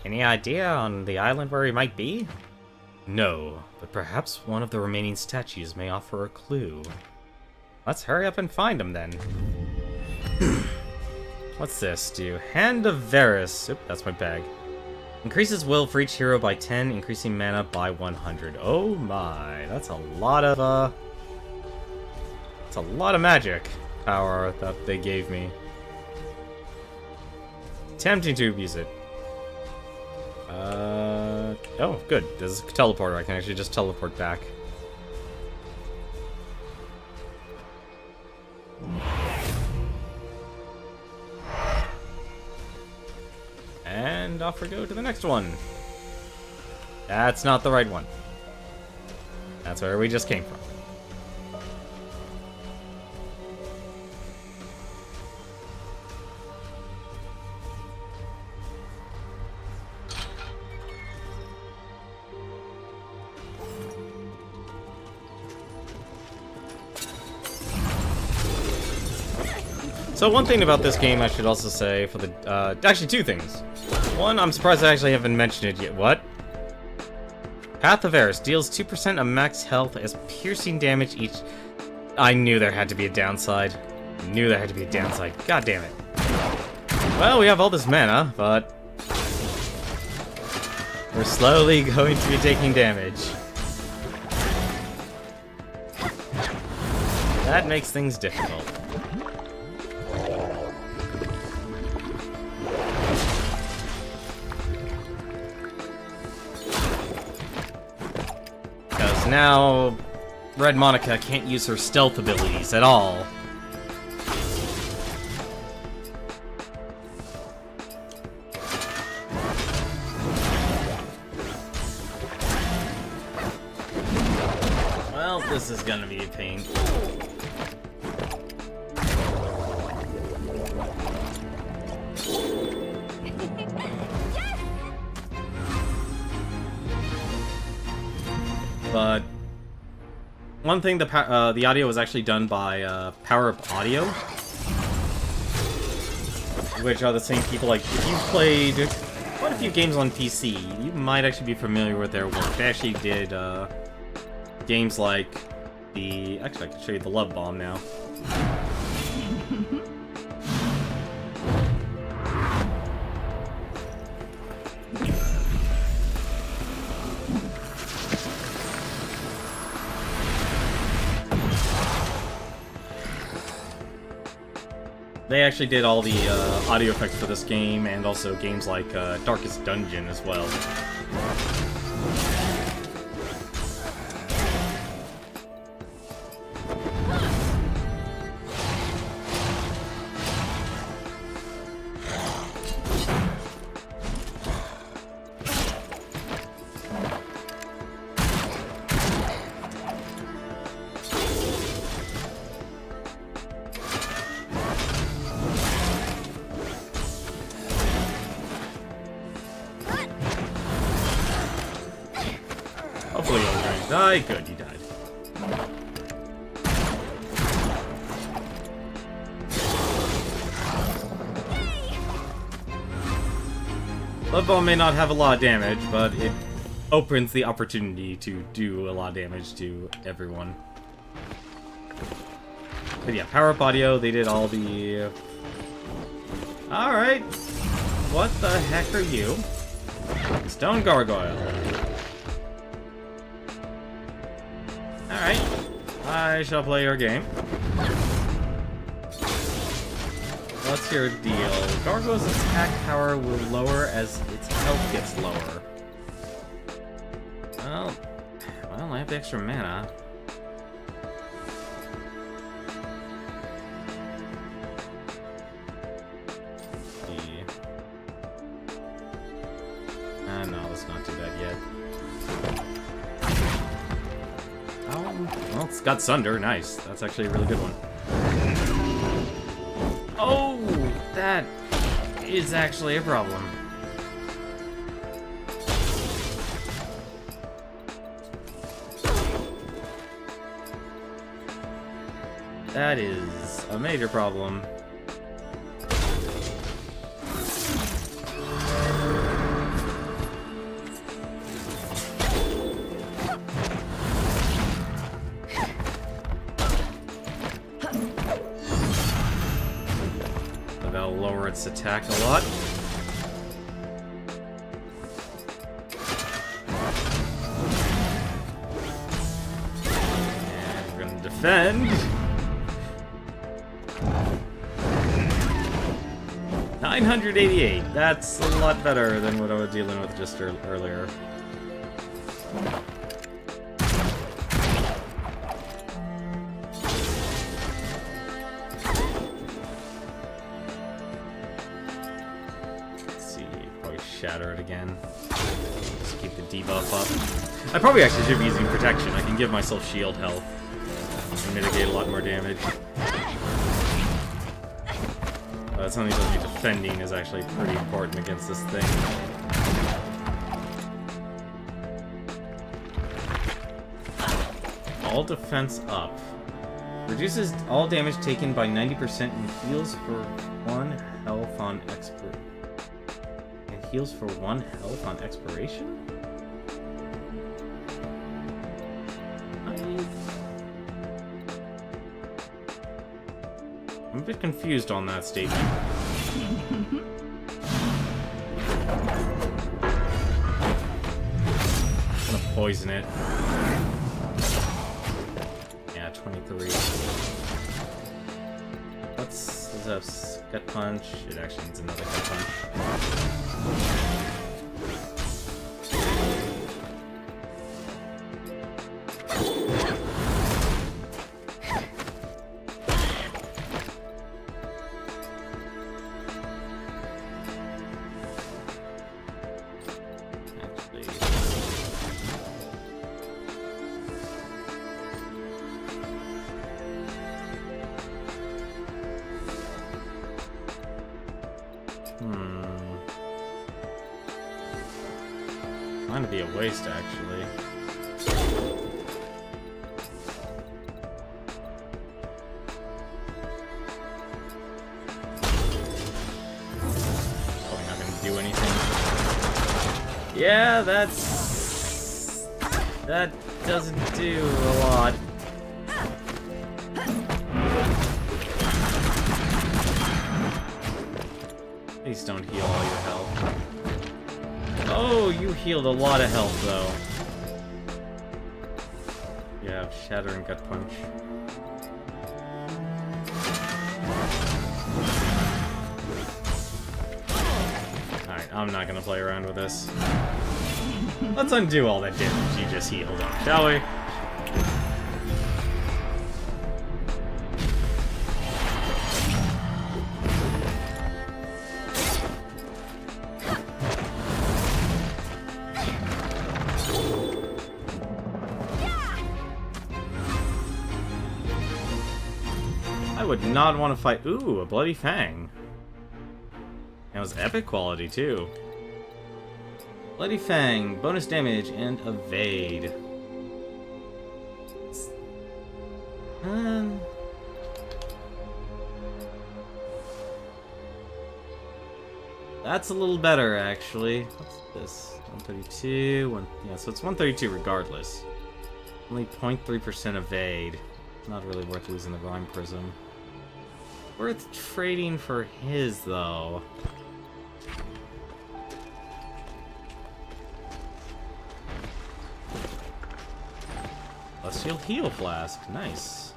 Any idea on the island where he might be? No, but perhaps one of the remaining statues may offer a clue. Let's hurry up and find him then. What's this do? Hand of Varys. Oop, that's my bag. Increases will for each hero by 10, increasing mana by 100. Oh my, that's a lot of magic power that they gave me. Tempting to abuse it. Oh, good. This is a teleporter. I can actually just teleport back. And off we go to the next one. That's not the right one. That's where we just came from. So one thing about this game I should also say for the, actually two things. One, I'm surprised I actually haven't mentioned it yet. What? Path of Varys deals 2% of max health as piercing damage each. I knew there had to be a downside. God damn it. Well, we have all this mana, but we're slowly going to be taking damage. That makes things difficult. Now, Red Monica can't use her stealth abilities at all. Well, this is gonna be a pain. But one thing, the audio was actually done by Power Up Audio, which are the same people. Like, if you've played quite a few games on PC, you might actually be familiar with their work. They actually did games like the... Actually, I can show you the Love Bomb now. They actually did all the audio effects for this game, and also games like Darkest Dungeon as well. Hopefully you'll die. Good, you died. Love Bomb may not have a lot of damage, but it opens the opportunity to do a lot of damage to everyone. But yeah, Power Up Audio, they did all the... Alright. What the heck are you? Stone Gargoyle. Alright, I shall play your game. What's your deal? Gargoyle's attack power will lower as its health gets lower. Well, I have the extra mana. No, let's not do that yet. Well, it's got Sunder. Nice. That's actually a really good one. Oh, that is actually a problem. That is a major problem. That'll lower its attack a lot. And we're gonna defend. 988. That's a lot better than what I was dealing with just earlier. Let's see, probably shatter it again. Just keep the debuff up. I probably actually should be using protection. I can give myself shield health and mitigate a lot more damage. Something tells me defending is actually pretty important against this thing. All defense up. Reduces all damage taken by 90% and heals for 1 health on heals for 1 health on expiration? I'm a bit confused on that statement. I'm gonna poison it. Yeah, 23. Does it have gut punch? It actually needs another gut punch. Might be a waste, actually. Probably not gonna do anything. Yeah, that doesn't do a lot. Please don't heal all your health. Oh, you healed a lot of health, though. Yeah, shatter and gut punch. Alright, I'm not gonna play around with this. Let's undo all that damage you just healed up, shall we? I would not want to fight. Ooh, a bloody fang. And it was epic quality too. Bloody fang, bonus damage, and evade. That's a little better, actually. What's this? 132. Yeah, so it's 132 regardless. Only 0.3% evade. Not really worth losing the Rhyme Prism. Worth trading for his, though. Celestial Heal Flask. Nice.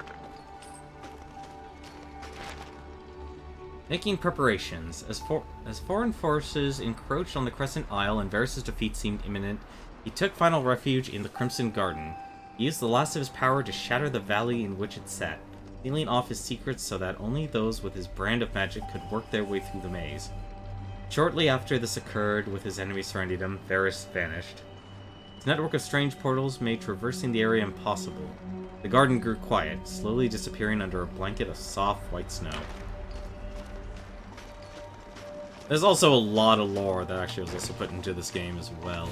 Making preparations. As foreign forces encroached on the Crescent Isle and Varys' defeat seemed imminent, he took final refuge in the Crimson Garden. He used the last of his power to shatter the valley in which it sat, sealing off his secrets so that only those with his brand of magic could work their way through the maze. Shortly after this occurred, with his enemies surrounding him, Varys vanished. His network of strange portals made traversing the area impossible. The garden grew quiet, slowly disappearing under a blanket of soft white snow. There's also a lot of lore that actually was also put into this game as well.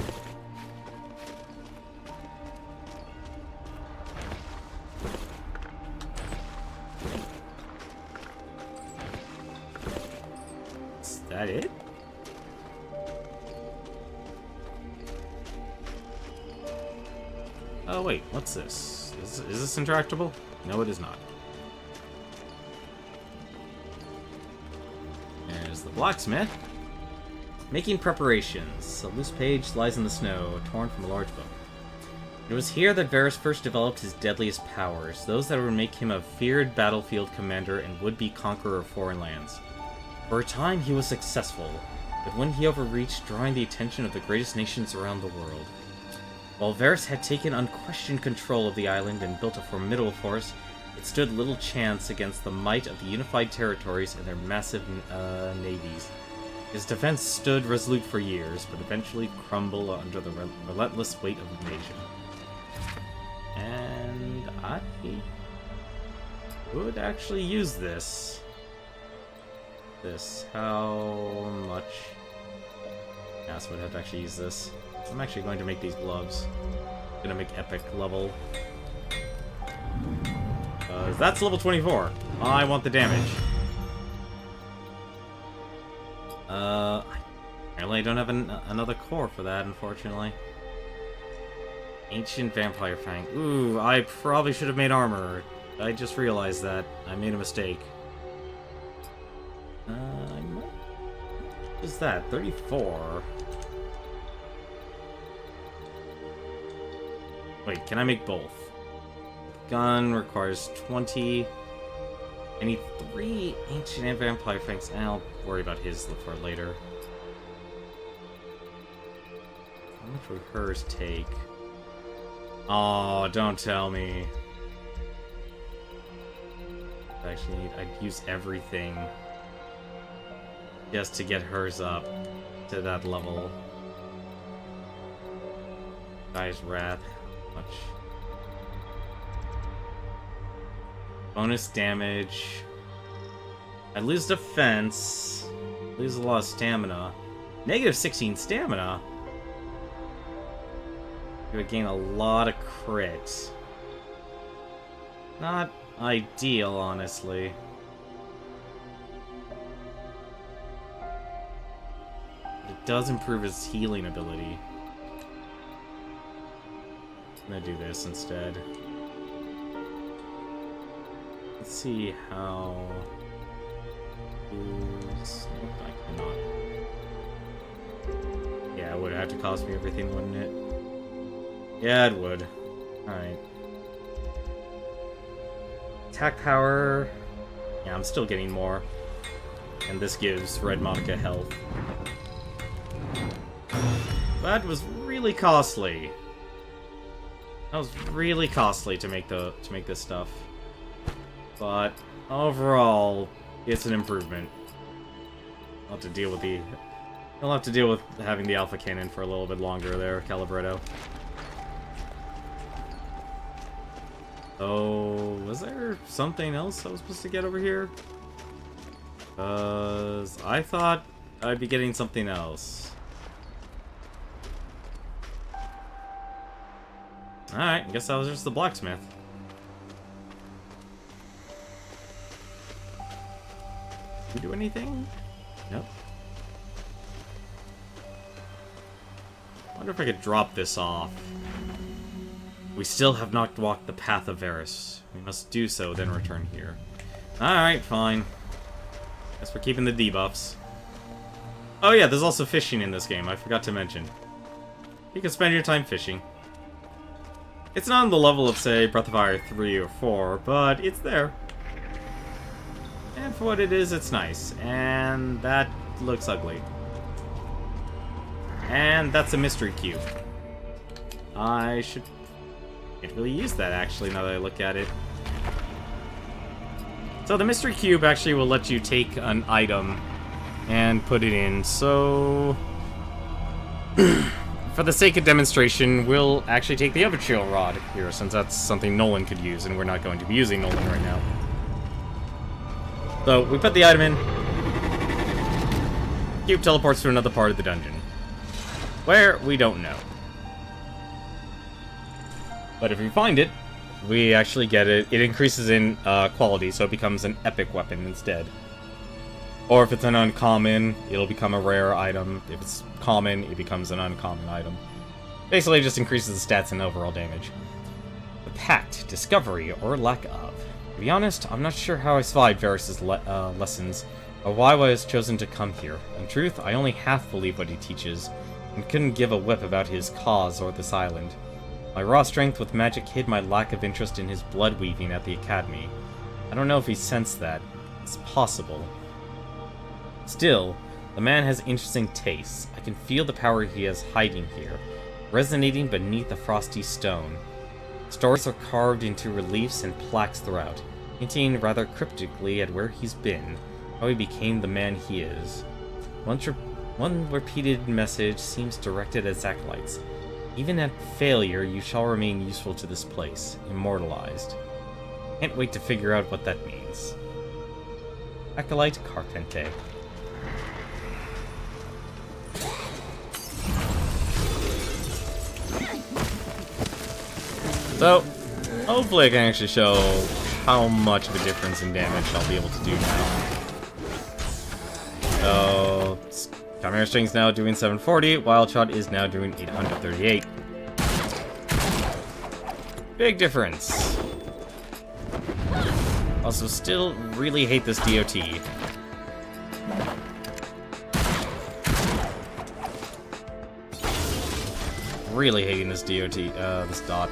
Is that it? Oh wait, what's this? Is this interactable? No, it is not. There's the blacksmith. Making preparations. A loose page lies in the snow, torn from a large book. It was here that Varus first developed his deadliest powers, those that would make him a feared battlefield commander and would-be conqueror of foreign lands. For a time, he was successful, but when he overreached, drawing the attention of the greatest nations around the world. While Varus had taken unquestioned control of the island and built a formidable force, it stood little chance against the might of the unified territories and their massive navies. His defense stood resolute for years, but eventually crumbled under the relentless weight of invasion. And I would actually use this. How much? Yes, would have to actually use this. I'm actually going to make these gloves. I'm gonna make epic level. That's level 24. I want the damage. Apparently I don't have another core for that, unfortunately. Ancient Vampire Fang. Ooh, I probably should have made armor. I just realized that. I made a mistake. What is that? 34? Wait, can I make both? Gun requires 20. I need 3 Ancient Vampire Fangs, and I'll worry about his for later. How much would hers take? Oh, don't tell me. Actually, I'd use everything just to get hers up to that level. Guy's Wrath. Much. Bonus damage. I lose defense. Lose a lot of stamina. Negative 16 stamina. I would gain a lot of crits. Not ideal, honestly. It does improve his healing ability. I'm gonna do this instead. Let's see how... Nope, I cannot. Yeah, it would have to cost me everything, wouldn't it? Yeah, it would. Alright. Attack power... Yeah, I'm still getting more. And this gives Red Monica health. That was really costly. That was really costly to make this stuff. But overall, it's an improvement. I'll have to deal with You'll have to deal with having the alpha cannon for a little bit longer there, Calibretto. Oh, was there something else I was supposed to get over here? I thought I'd be getting something else. Alright, I guess that was just the blacksmith. Did we do anything? Nope. I wonder if I could drop this off. We still have not walked the path of Varus. We must do so, then return here. Alright, fine. Guess we're keeping the debuffs. Oh yeah, there's also fishing in this game, I forgot to mention. You can spend your time fishing. It's not on the level of, say, Breath of Fire 3 or 4, but it's there. And for what it is, it's nice. And that looks ugly. And that's a mystery cube. I can't really use that, actually, now that I look at it. So the mystery cube actually will let you take an item and put it in, so... For the sake of demonstration, we'll actually take the Overchill Rod here, since that's something Nolan could use, and we're not going to be using Nolan right now. So, we put the item in. cube teleports to another part of the dungeon. Where, we don't know. But if we find it, we actually get it. It increases in quality, so it becomes an epic weapon instead. Or if it's an uncommon, it'll become a rare item. If it's common, it becomes an uncommon item. Basically, it just increases the stats and overall damage. The Pact, Discovery, or lack of. To be honest, I'm not sure how I survived Varys' lessons, or why I was chosen to come here. In truth, I only half believe what he teaches, and couldn't give a whip about his cause or this island. My raw strength with magic hid my lack of interest in his blood weaving at the academy. I don't know if he sensed that. It's possible. Still, the man has interesting tastes. I can feel the power he has hiding here, resonating beneath the frosty stone. Stories are carved into reliefs and plaques throughout, hinting rather cryptically at where he's been, how he became the man he is. One repeated message seems directed at acolytes. Even at failure, you shall remain useful to this place, immortalized. Can't wait to figure out what that means. Acolyte Carpente. So, hopefully I can actually show how much of a difference in damage I'll be able to do now. So, Chimera String's now doing 740, Wild Shot is now doing 838. Big difference. Also, still really hate this DOT. Really hating this DOT, this dot.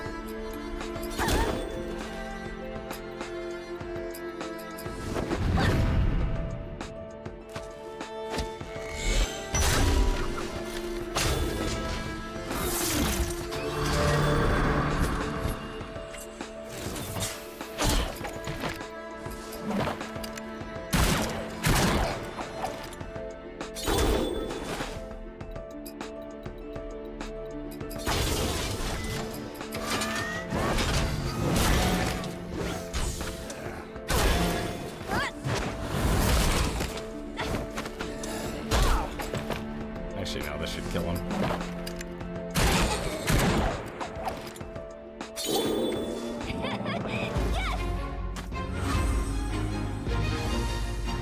Actually, no, this should kill him.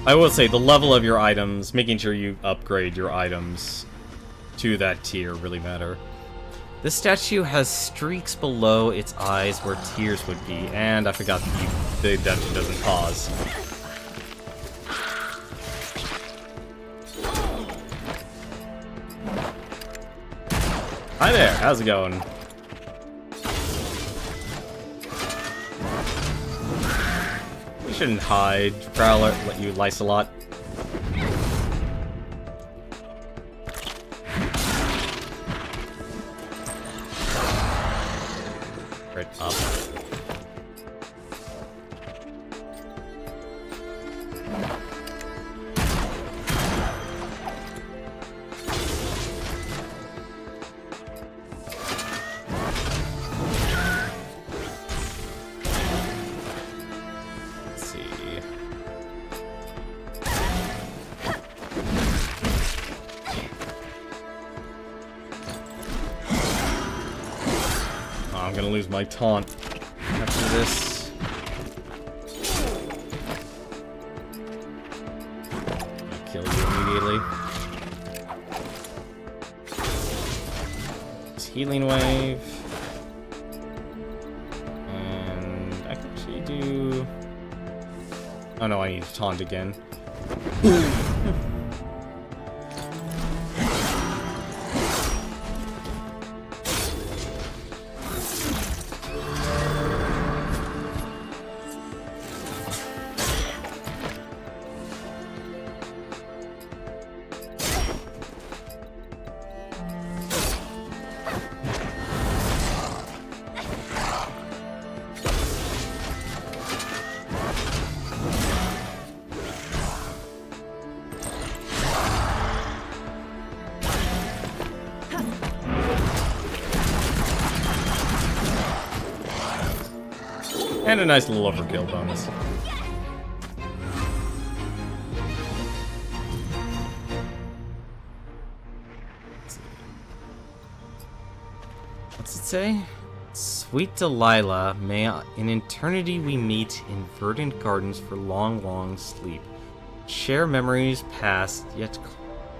I will say, the level of your items, making sure you upgrade your items to that tier really matter. This statue has streaks below its eyes where tears would be, and I forgot the dungeon doesn't pause. Hi there, how's it going? You shouldn't hide, Prowler, let you lice a lot. Right up. I'm gonna lose my taunt after this. I'll kill you immediately. This healing wave. And I can actually do... Oh no, I need to taunt again. And a nice little overkill bonus. say? Sweet Delilah, may in eternity we meet in verdant gardens for long, long sleep. Share memories past, yet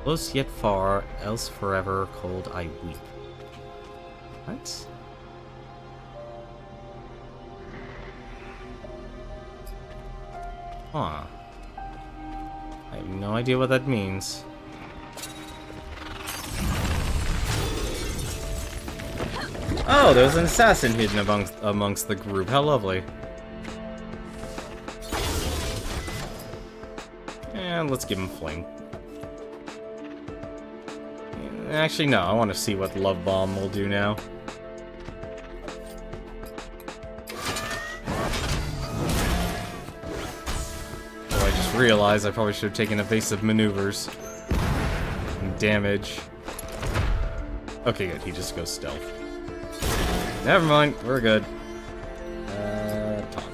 close yet far, else forever cold I weep. What? Huh. I have no idea what that means. Oh, there's an assassin hidden amongst the group. How lovely. And let's give him flame. Actually, no. I want to see what Love Bomb will do now. Oh, I just realized I probably should have taken evasive maneuvers. And damage. Okay, good. He just goes stealth. Never mind, we're good. Taunt.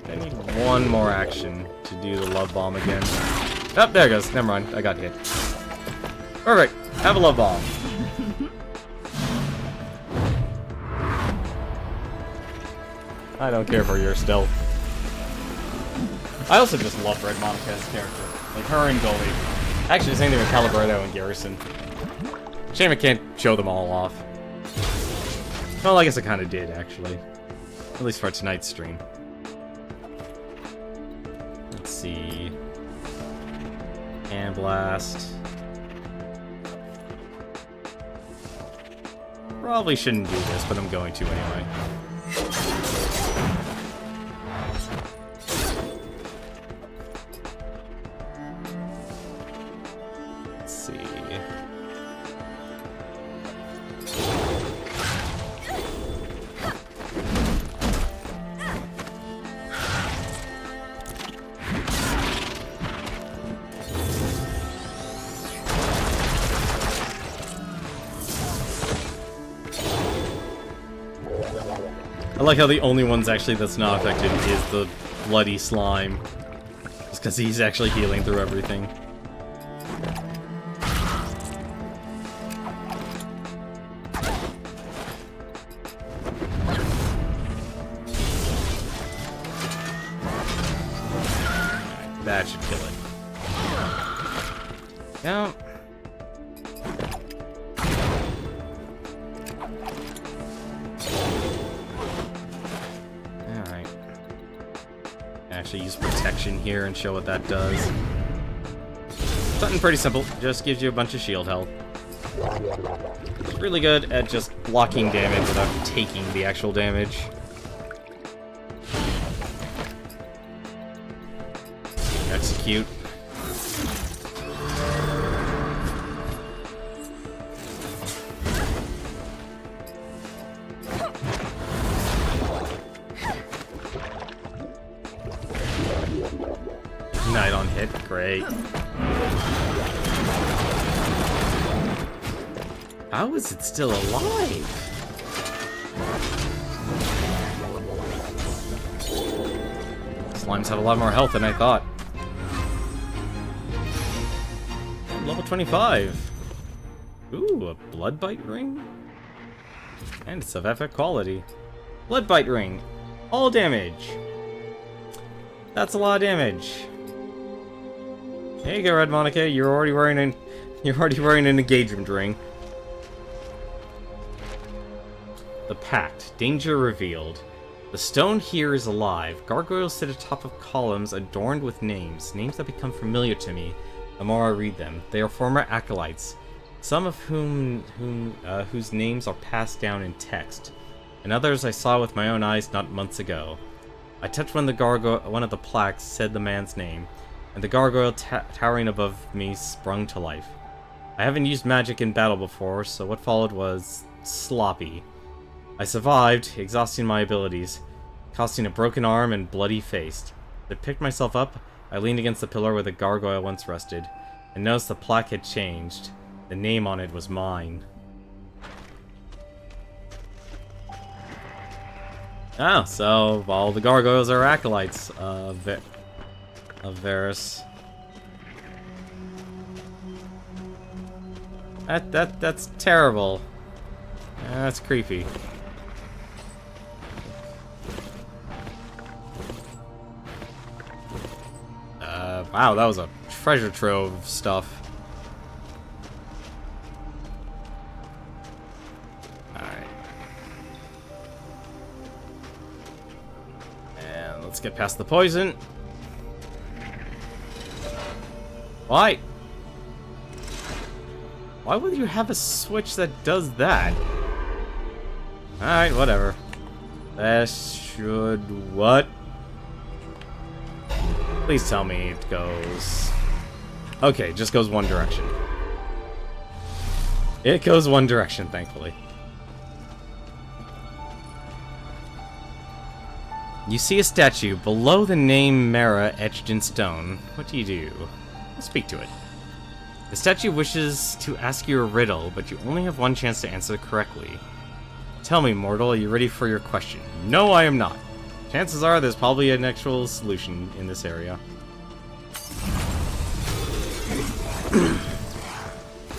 I need one more action to do the Love Bomb again. Oh, there it goes. Never mind, I got hit. Perfect. Have a Love Bomb. I don't care for your stealth. I also just love Red Monica's character. Like her and Goldie. Actually, the same thing with Calibretto and Garrison. Shame I can't show them all off. Well, I guess I kind of did, actually. At least for tonight's stream. Let's see. Hand Blast. Probably shouldn't do this, but I'm going to anyway. Let's see. I like how the only ones actually that's not affected is the bloody slime. Just because he's actually healing through everything. That should kill it. Now. Alright. Actually use protection here and show what that does. Something pretty simple. Just gives you a bunch of shield health. It's really good at just blocking damage without taking the actual damage. Execute. Knight on hit, great. How is it still alive? Slimes have a lot more health than I thought. Level 25. Ooh, a blood bite ring? And it's of epic quality. Blood bite ring. All damage. That's a lot of damage. There you go, Red Monica. You're already wearing an engagement ring. The Pact. Danger revealed. The stone here is alive. Gargoyles sit atop of columns adorned with names. Names that become familiar to me the more I read them. They are former acolytes, some of whose names are passed down in text, and others I saw with my own eyes not months ago. I touched one of the plaques said the man's name, and the gargoyle towering above me sprung to life. I haven't used magic in battle before, so what followed was sloppy. I survived, exhausting my abilities, costing a broken arm and bloody face. I picked myself up. I leaned against the pillar where the gargoyle once rested, and noticed the plaque had changed. The name on it was mine. Oh, so all the gargoyles are acolytes of Varus. That's terrible. That's creepy. Wow, that was a treasure trove of stuff. Alright. And let's get past the poison. Why? Why would you have a switch that does that? Alright, whatever. That should... what? Please tell me it goes... okay, it just goes one direction. It goes one direction, thankfully. You see a statue below the name Mara etched in stone. What do you do? Speak to it. The statue wishes to ask you a riddle, but you only have one chance to answer correctly. Tell me, mortal, are you ready for your question? No, I am not. Chances are there's probably an actual solution in this area.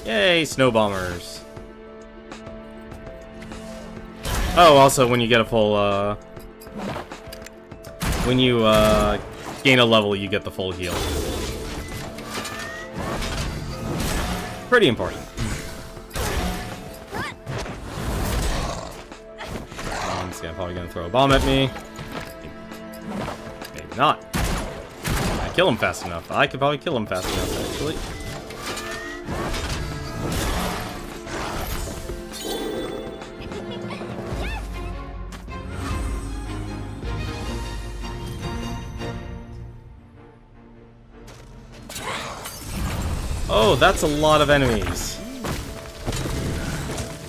Yay, snow bombers. Oh, also, when you get a full, when you, gain a level, you get the full heal. Pretty important. This guy probably gonna throw a bomb at me. Maybe not. I kill him fast enough. I could probably kill him fast enough, actually. Oh, that's a lot of enemies.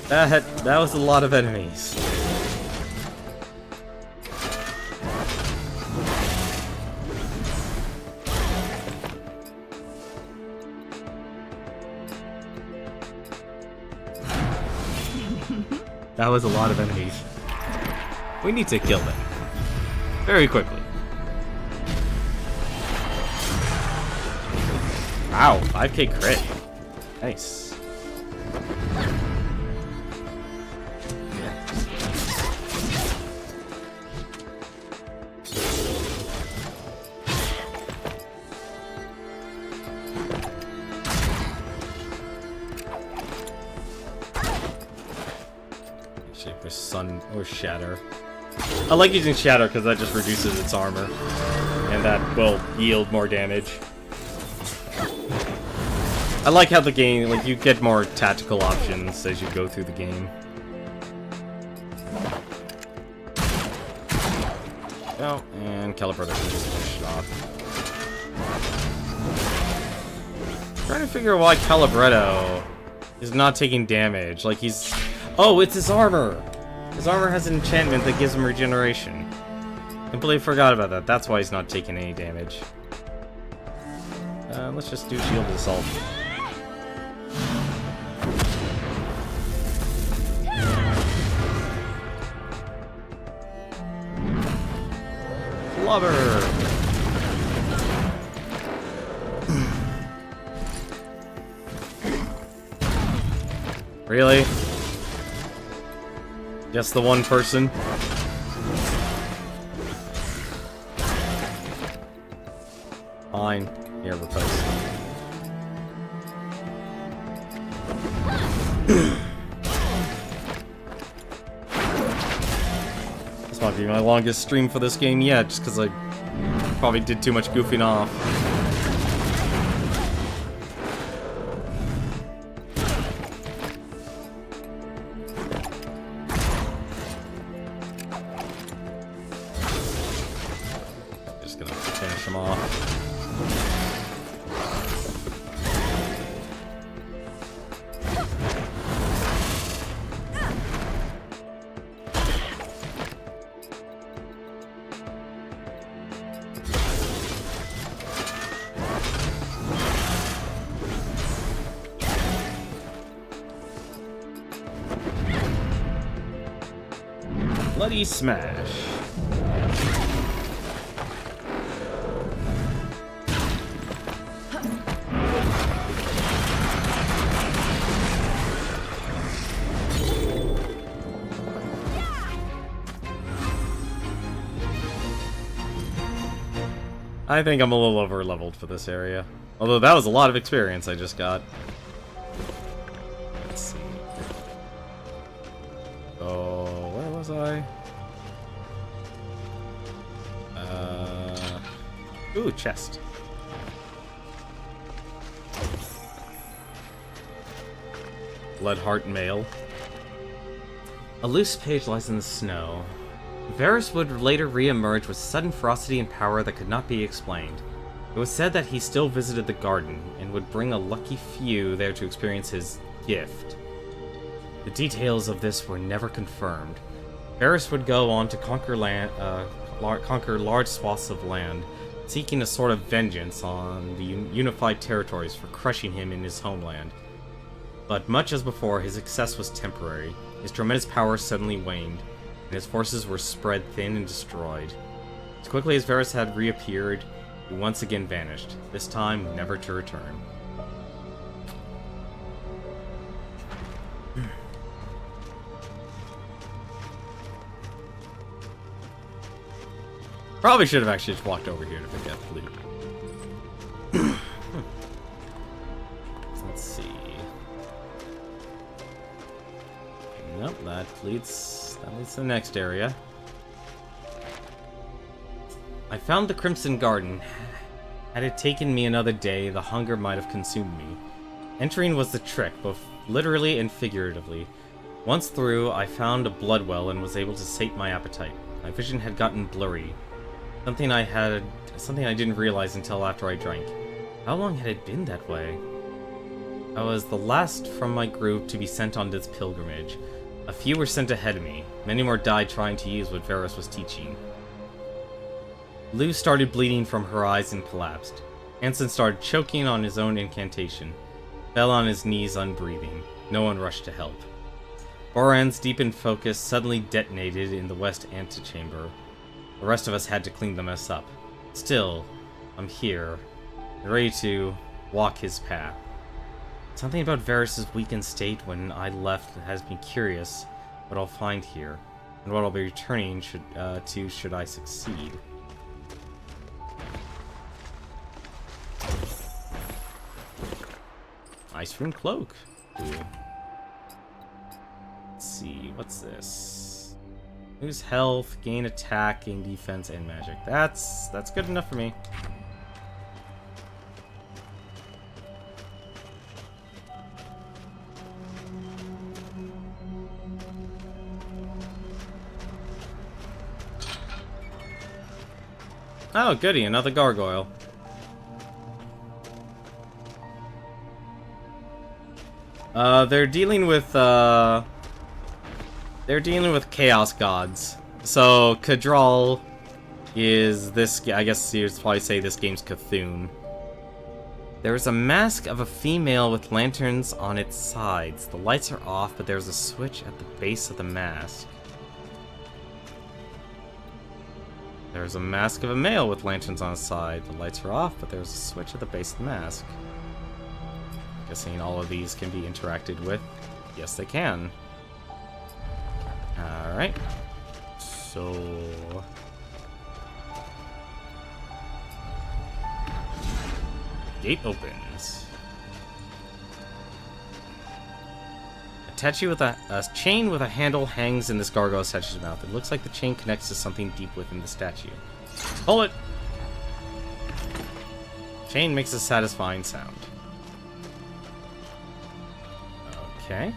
That was a lot of enemies. That was a lot of enemies. We need to kill them. Very quickly. Wow, 5k crit. Nice. Shape for sun or shatter. I like using shatter because that just reduces its armor. And that will yield more damage. I like how the game, like, you get more tactical options as you go through the game. Oh, and Calibretta can just finish it off. Trying to figure out why Calibretto is not taking damage. Like, he's... oh, it's his armor! His armor has an enchantment that gives him regeneration. Completely forgot about that. That's why he's not taking any damage. Let's just do shield assault. Blubber! Really? Just the one person? Fine. Here, repose. This might be my longest stream for this game yet, just because I probably did too much goofing off. Just gonna finish him off. Bloody smash. I think I'm a little over-leveled for this area. Although that was a lot of experience I just got. Let's see. Oh, where was I? Ooh, chest. Bloodheart Mail. A loose page lies in the snow. Varys would later re-emerge with sudden ferocity and power that could not be explained. It was said that he still visited the garden, and would bring a lucky few there to experience his gift. The details of this were never confirmed. Varys would go on to conquer large swaths of land, seeking a sort of vengeance on the unified territories for crushing him in his homeland. But much as before, his success was temporary. His tremendous power suddenly waned, and his forces were spread thin and destroyed. As quickly as Varys had reappeared, he once again vanished, this time never to return. Probably should have actually just walked over here to pick up loot. Let's see. Nope, that leads to the next area. I found the Crimson Garden. Had it taken me another day, the hunger might have consumed me. Entering was the trick, both literally and figuratively. Once through, I found a blood well and was able to sate my appetite. My vision had gotten blurry. Something I didn't realize until after I drank. How long had it been that way? I was the last from my group to be sent on this pilgrimage. A few were sent ahead of me. Many more died trying to use what Varys was teaching. Lou started bleeding from her eyes and collapsed. Anson started choking on his own incantation. Fell on his knees unbreathing. No one rushed to help. Boran's deepened focus suddenly detonated in the west antechamber. The rest of us had to clean the mess up. Still, I'm here, ready to walk his path. Something about Varys' weakened state when I left has me curious what I'll find here, and what I'll be returning should I succeed. Ice Rune Cloak. Ooh. Let's see, what's this? Lose health, gain attack, gain defense, and magic. That's good enough for me. Oh, goody, another gargoyle. They're dealing with chaos gods. So Kadral is this, I guess you'd probably say this game's Cthulhu. There's a mask of a female with lanterns on its sides. The lights are off, but there's a switch at the base of the mask. There's a mask of a male with lanterns on his side. The lights are off, but there's a switch at the base of the mask. Guessing all of these can be interacted with. Yes, they can. Alright. So... gate opens. Statue with a chain with a handle hangs in this gargoyle statue's mouth. It looks like the chain connects to something deep within the statue. Pull it! Chain makes a satisfying sound. Okay.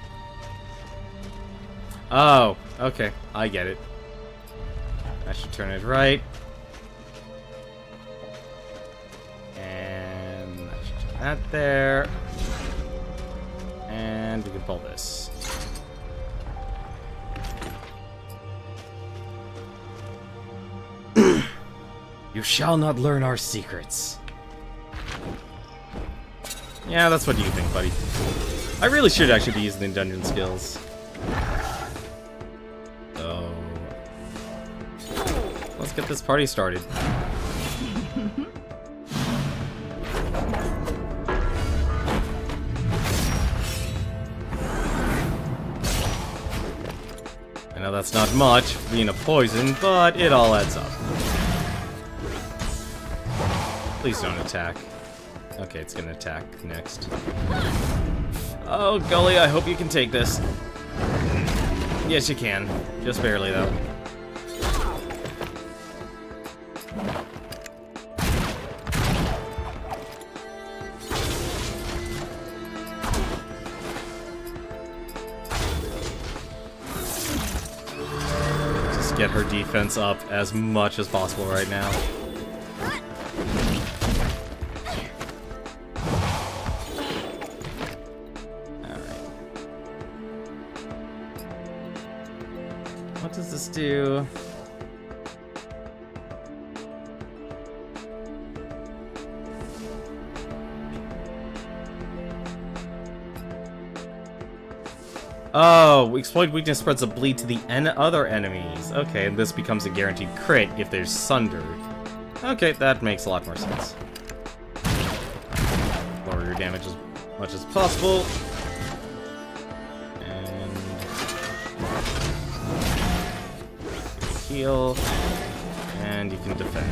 Oh, okay. I get it. I should turn it right. And I should turn that there. And we can pull this. You shall not learn our secrets. Yeah, that's what you think, buddy. I really should actually be using the dungeon skills. So... let's get this party started. I know that's not much, being a poison, but it all adds up. Please don't attack. Okay, it's gonna attack next. Oh, Gully, I hope you can take this. Yes, you can. Just barely, though. Just get her defense up as much as possible right now. What does this do? Oh, exploit weakness spreads a bleed to the other enemies. Okay, and this becomes a guaranteed crit if there's Sundered. Okay, that makes a lot more sense. Lower your damage as much as possible. Heal, and you can defend.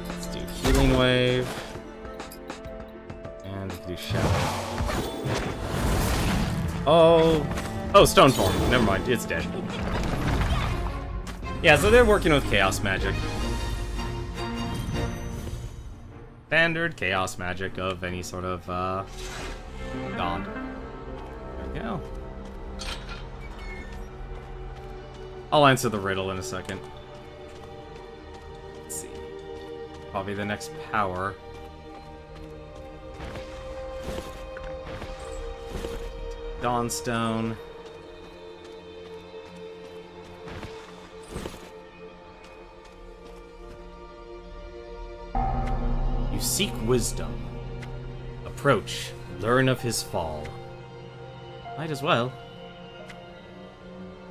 Let's do Healing Wave, and we can do Shadow. Oh, Stone Form. Never mind, it's dead. Yeah, so they're working with Chaos Magic. Standard Chaos Magic of any sort of, god. There we go. I'll answer the riddle in a second. Let's see. Probably the next power. Dawnstone. You seek wisdom. Approach. Learn of his fall. Might as well.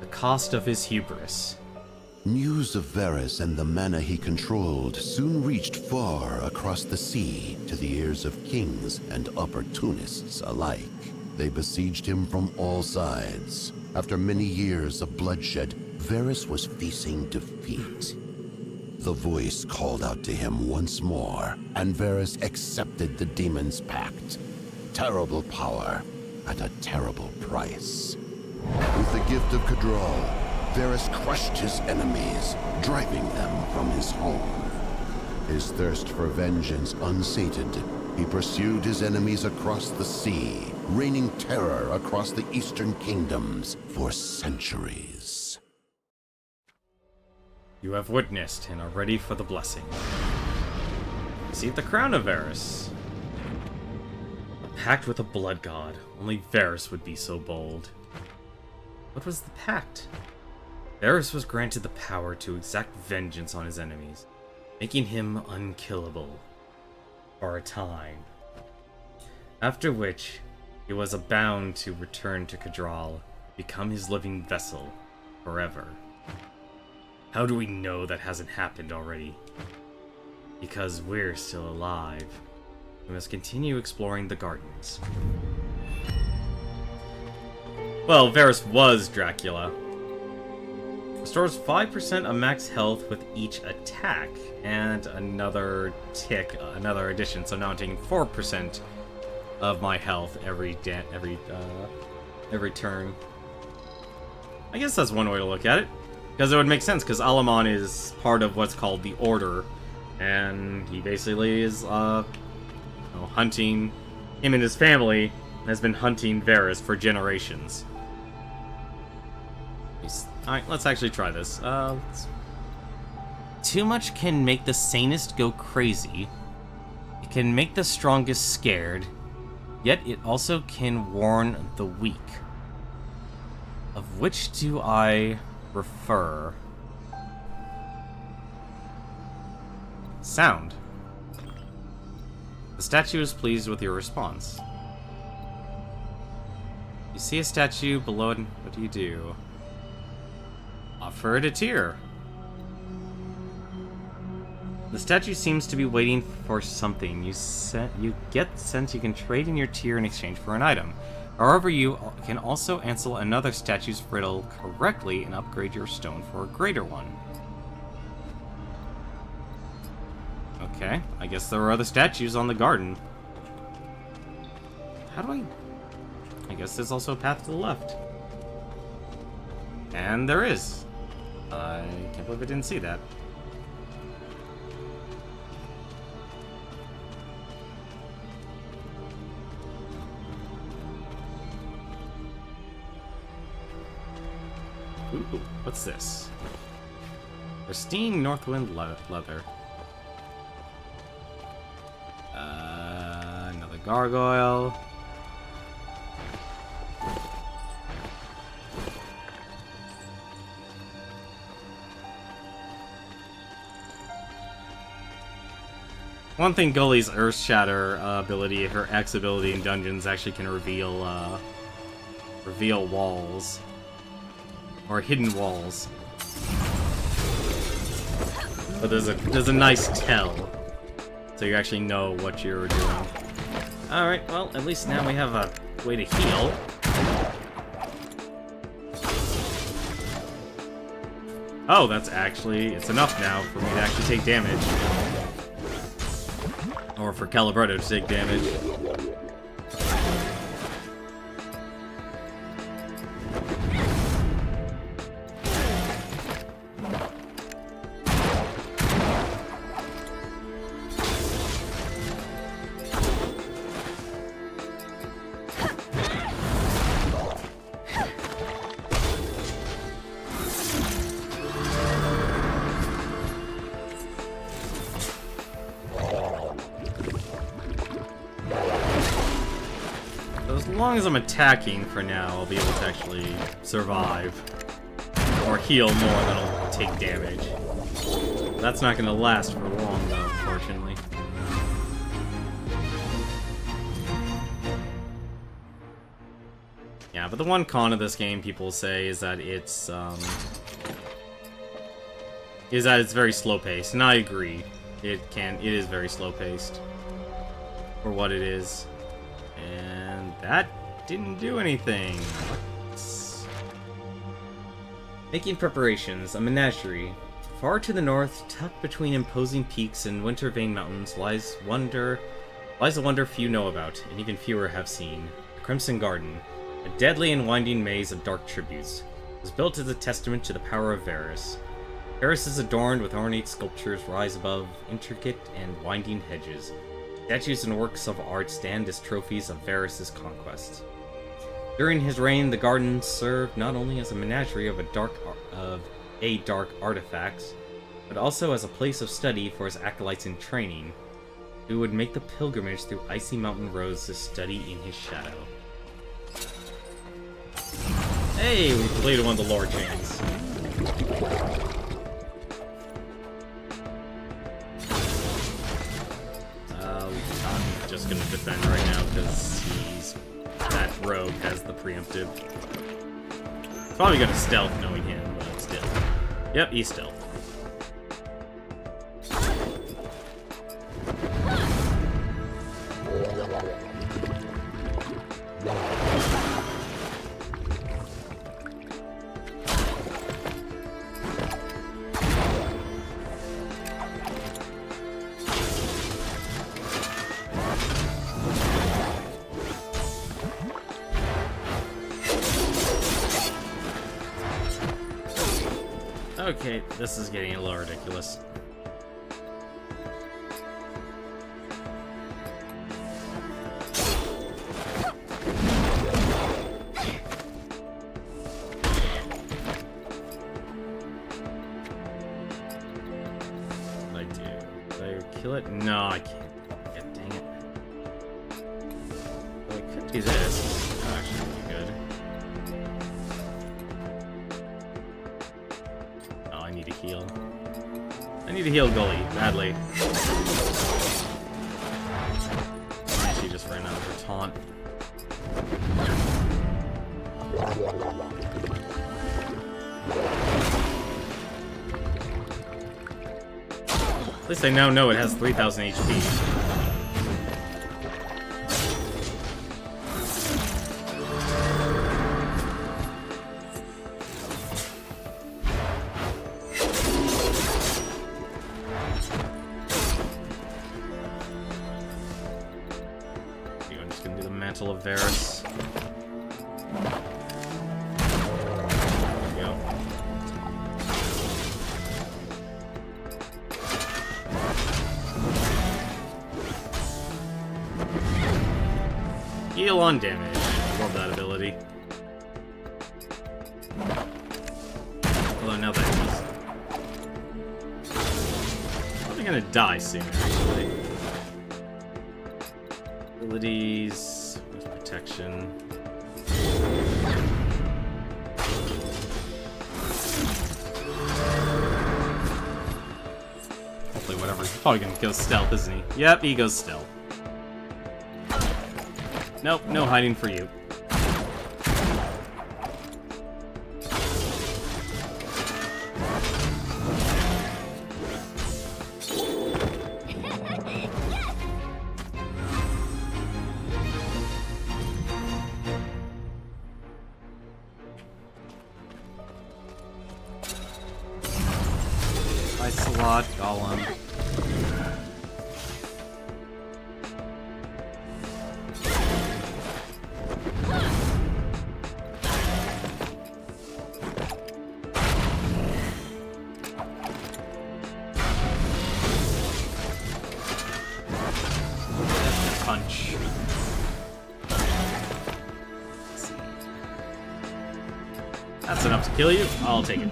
The cost of his hubris. News of Varys and the mana he controlled soon reached far across the sea to the ears of kings and opportunists alike. They besieged him from all sides. After many years of bloodshed, Varys was facing defeat. The voice called out to him once more, and Varys accepted the demon's pact. Terrible power at a terrible price. With the gift of Cadral, Varys crushed his enemies, driving them from his home. His thirst for vengeance unsated, he pursued his enemies across the sea, raining terror across the eastern kingdoms for centuries. You have witnessed and are ready for the blessing. Receive the crown of Varys. A pact with a blood god. Only Varys would be so bold. What was the pact? Varys was granted the power to exact vengeance on his enemies, making him unkillable. For a time. After which, he was bound to return to Cadral, become his living vessel, forever. How do we know that hasn't happened already? Because we're still alive. We must continue exploring the gardens. Well, Varys was Dracula. Restores 5% of max health with each attack, and another tick, another addition. So now I'm taking 4% of my health every turn. I guess that's one way to look at it. Because it would make sense, because Alamon is part of what's called the Order, and he basically is, hunting. Him and his family has been hunting Varys for generations. Alright, let's actually try this. Too much can make the sanest go crazy. It can make the strongest scared, yet it also can warn the weak. Of which do I refer? Sound. The statue is pleased with your response. You see a statue below it, what do you do? Offer it a tear. The statue seems to be waiting for something. You get the sense you can trade in your tier in exchange for an item. However, you can also answer another statue's riddle correctly and upgrade your stone for a greater one. Okay, I guess there are other statues on the garden. How do I guess there's also a path to the left. And there is. I can't believe I didn't see that. Ooh, what's this? Pristine Northwind leather. Another gargoyle. One thing Gully's Earth Shatter ability, her X ability in dungeons, actually can reveal walls. Or hidden walls. But there's a nice tell. So you actually know what you're doing. Alright, well, at least now we have a way to heal. Oh, it's enough now for me to actually take damage. Or for Calibretto to take damage. As long as I'm attacking for now, I'll be able to actually survive. Or heal more than I'll take damage. That's not going to last for long, though, unfortunately. Yeah, but the one con of this game, people say, is that it's very slow-paced, and I agree. It is very slow-paced for what it is. And that didn't do anything. Making preparations, a menagerie. Far to the north, tucked between imposing peaks and winter-veined mountains, lies a wonder few know about, and even fewer have seen. The Crimson Garden, a deadly and winding maze of dark tributes, was built as a testament to the power of Varus. Varus is adorned with ornate sculptures rise above intricate and winding hedges. Statues and works of art stand as trophies of Varus' conquest. During his reign, the garden served not only as a menagerie of dark artifacts, but also as a place of study for his acolytes in training, who would make the pilgrimage through icy mountain roads to study in his shadow. Hey, we completed one of the lore chains. I'm just gonna defend right now because that rogue has the preemptive. Probably gonna stealth knowing him, but still. Yep, he's stealth. Okay, this is getting a little ridiculous. What I do? Did I kill it? No, I can't. Yeah, dang it. Well, I could do this. That actually would be good. I need to heal. I need to heal Gully, badly. She just ran out of her taunt. least I now know it has 3,000 HP. I'm just gonna do the Mantle of Varus. There we go. Heal on damage. Love that ability. Although now that he's probably gonna die soon, actually. Abilities with protection. Hopefully, whatever. He's probably gonna go stealth, isn't he? Yep, he goes stealth. Nope, no hiding for you. Nice a lot, Golem. Punch. Let's see. That's enough to kill you. I'll take it.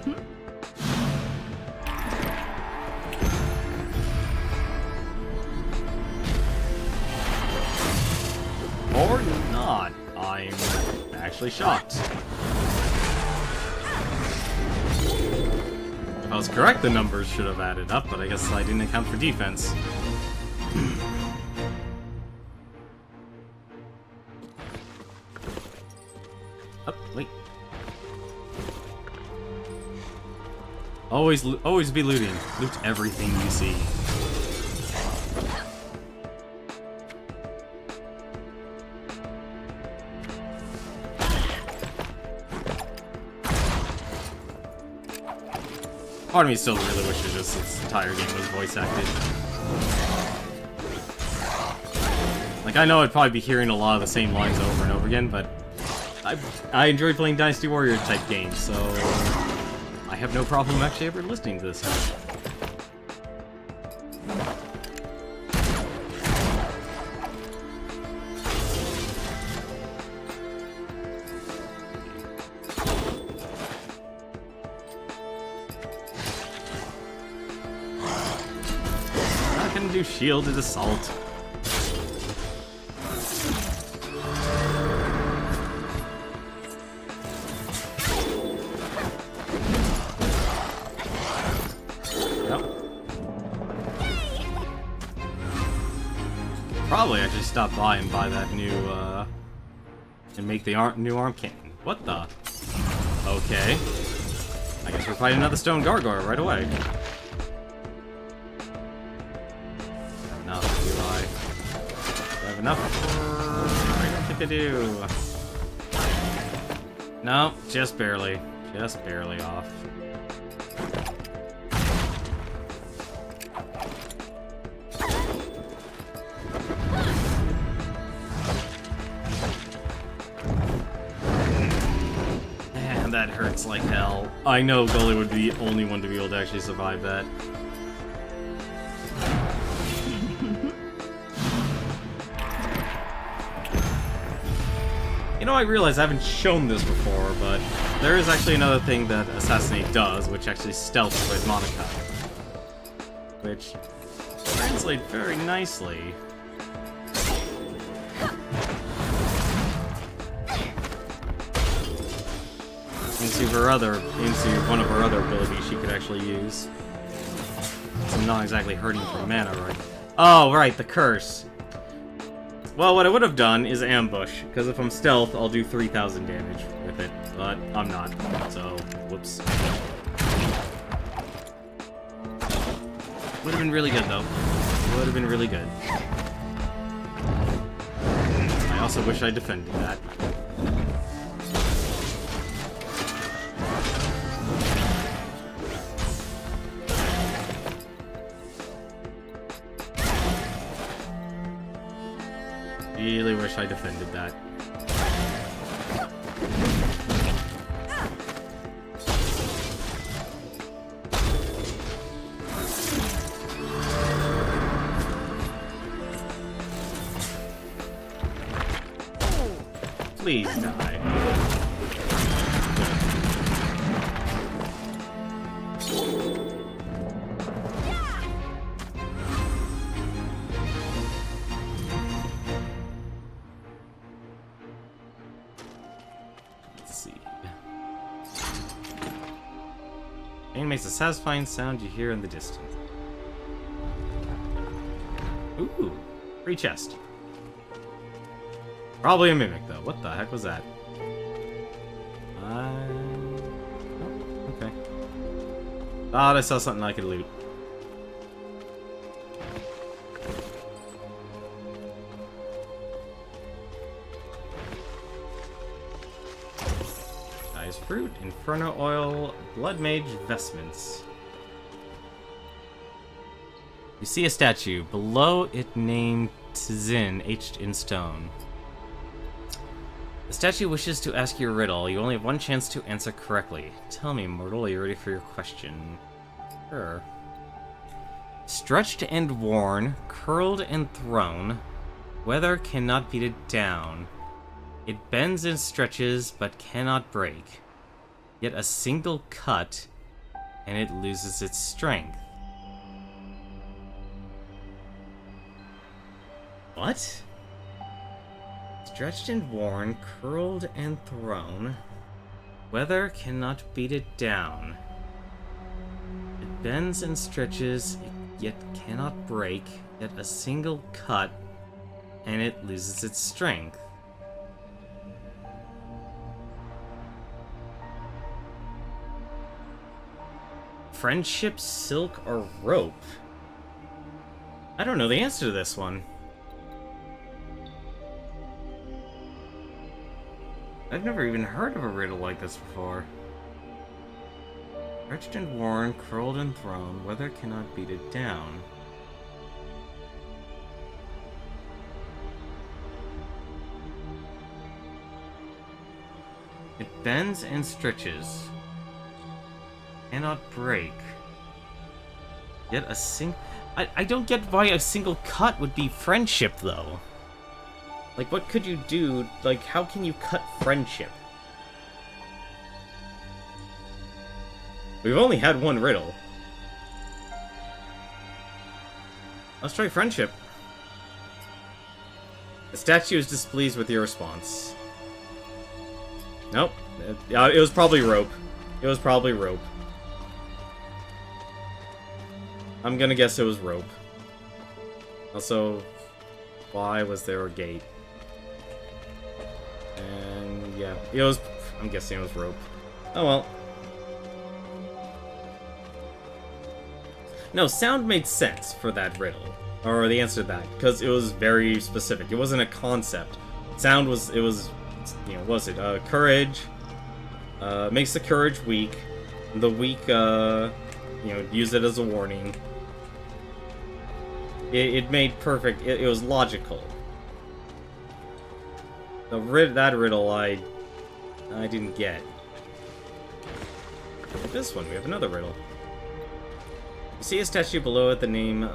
Or not. I'm actually shocked. If I was correct, the numbers should have added up, but I guess I didn't account for defense. Oh, wait. Always be looting. Loot everything you see. Part of me still really wishes this entire game was voice acted. Like, I know I'd probably be hearing a lot of the same lines over and over again, but I enjoy playing Dynasty Warrior type games, so I have no problem actually ever listening to this. Not gonna do shielded assault. Probably actually stop by and buy that new, and make the new arm cannon. What the? Okay. I guess we're fighting another stone gargoyle right away. Have enough, do I? Do I have enough? I don't think I do. No, just barely. Just barely off. That hurts like hell. I know Gully would be the only one to be able to actually survive that. You know, I realize I haven't shown this before, but there is actually another thing that Assassinate does, which actually stealths with Monica. Which translates very nicely. Into one of her other abilities she could actually use. So I'm not exactly hurting for mana, right? Oh, right, the curse. Well, what I would have done is ambush, because if I'm stealth, I'll do 3,000 damage with it, but I'm not, so whoops. Would have been really good, though. Would have been really good. I also wish I defended that. Really wish I defended that. Please die. Let's see. Pain makes a satisfying sound you hear in the distance. Ooh, free chest. Probably a mimic, though. What the heck was that? Oh, okay. Thought I saw something I could loot. Ice fruit, inferno oil, blood mage vestments. You see a statue. Below it named Tzin, etched in stone. The statue wishes to ask you a riddle. You only have one chance to answer correctly. Tell me, mortal, are you ready for your question? Sure. Stretched and worn, curled and thrown, weather cannot beat it down. It bends and stretches, but cannot break. Yet a single cut, and it loses its strength. What? Stretched and worn, curled and thrown. Weather cannot beat it down. It bends and stretches, yet cannot break. Yet a single cut, and it loses its strength. Friendship, silk, or rope? I don't know the answer to this one. I've never even heard of a riddle like this before. Stretched and worn, curled and thrown, weather cannot beat it down. It bends and stretches. Cannot break. Yet a I don't get why a single cut would be friendship, though. Like, what could you do? Like, how can you cut friendship? We've only had one riddle. Let's try friendship. The statue is displeased with your response. Nope. It was probably rope. It was probably rope. I'm gonna guess it was rope. Also, why was there a gate? And yeah, it was. I'm guessing it was rope. Oh well. No, sound made sense for that riddle, or the answer to that, because it was very specific. It wasn't a concept. Sound was. It was. You know, was it courage? Makes the courage weak. The weak, you know, use it as a warning. It made perfect. It was logical. That riddle I didn't get. This one, we have another riddle. You see a statue below it, the name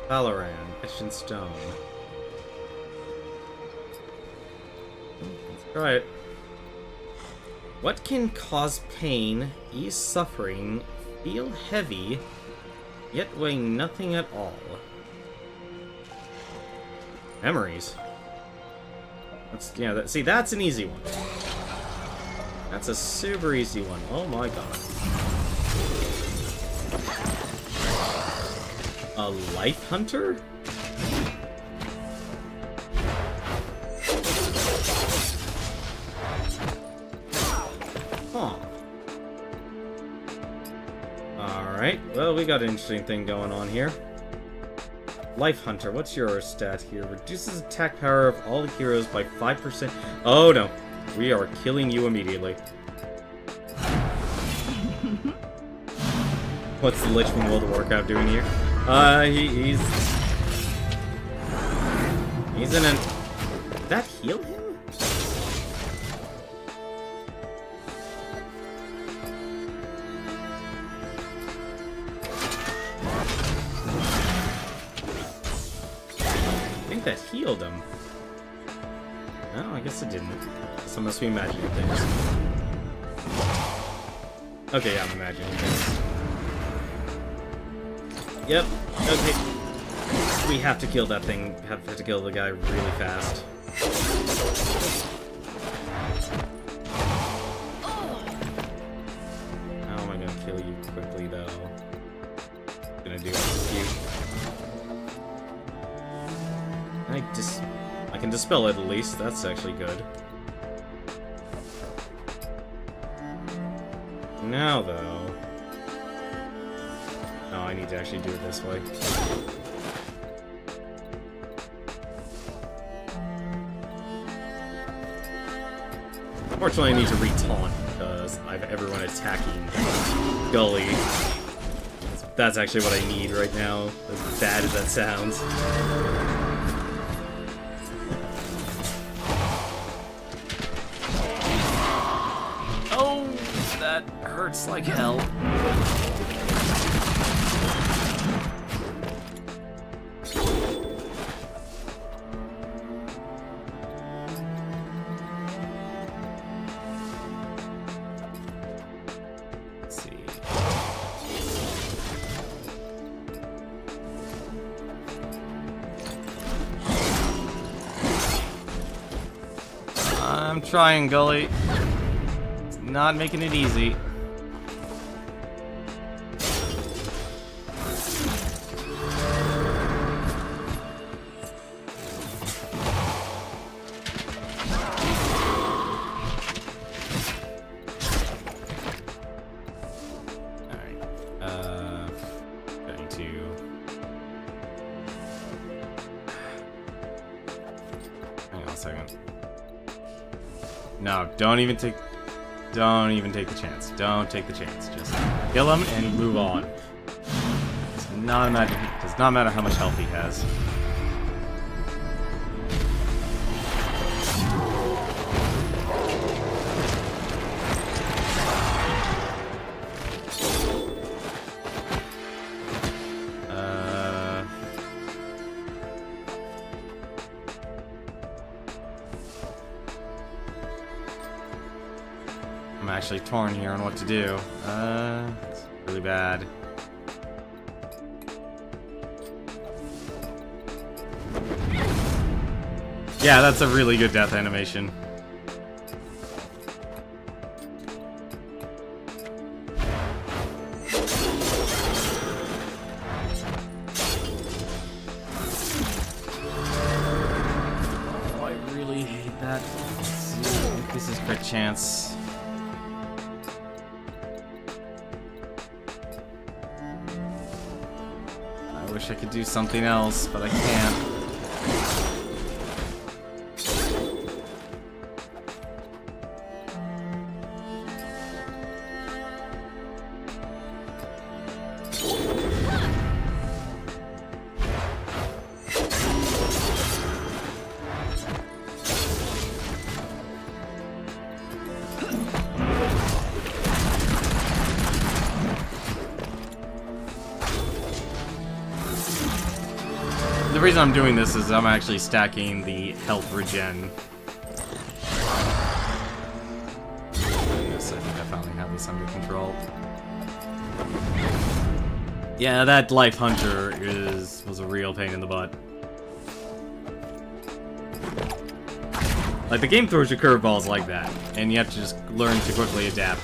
Falaran, etched in stone. Let's try it. What can cause pain, ease suffering, feel heavy, yet weigh nothing at all? Memories. See, that's an easy one. That's a super easy one. Oh my god. A life hunter? Huh. Alright, well, we got an interesting thing going on here. Life Hunter, what's your stat here? Reduces attack power of all heroes by 5%. Oh no, we are killing you immediately. What's the Lich from World of Warcraft doing here? He's in an... Did that heal him? I think that healed him. No, I guess it didn't. So I must be imagining things. Okay, yeah, I'm imagining things. Yep, okay. We have to kill that thing. Have to kill the guy really fast. How am I gonna kill you quickly, though? Gonna do it cute. I can dispel it at least. That's actually good. Now, though... Oh, I need to actually do it this way. Unfortunately, I need to re-taunt because I have everyone attacking Gully. That's actually what I need right now, as bad as that sounds. Oh, that hurts like hell. I'm trying, Gully. It's not making it easy. No, don't even take the chance. Don't take the chance. Just kill him and move on. Does not matter how much health he has. I'm actually torn here on what to do. It's really bad. Yeah, that's a really good death animation. Oh, I really hate that. This is crit chance. I wish I could do something else, but I can't. The reason I'm doing this is I'm actually stacking the health regen. Goodness, I think I finally have this under control. Yeah, that Life Hunter was a real pain in the butt. Like, the game throws you curveballs like that, and you have to just learn to quickly adapt.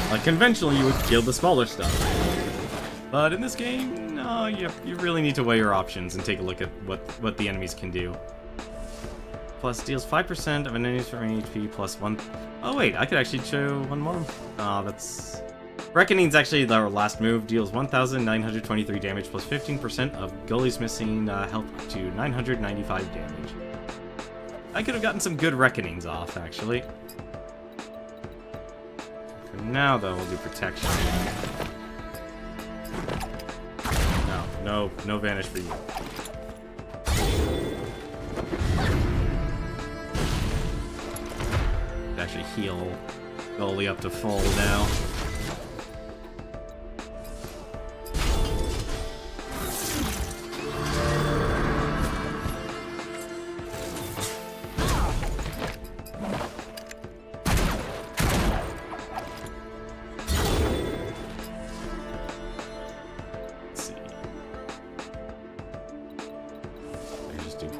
Like, conventionally, you would kill the smaller stuff. But in this game, no, you really need to weigh your options and take a look at what the enemies can do. Plus, deals 5% of an enemy's remaining HP plus 1... Oh wait, I could actually show one more. Oh, that's Reckoning's actually our last move. Deals 1,923 damage plus 15% of Gully's missing health up to 995 damage. I could have gotten some good Reckonings off, actually. For now, though, we'll do Protection. No Vanish for you. Actually heal Gully up to full now.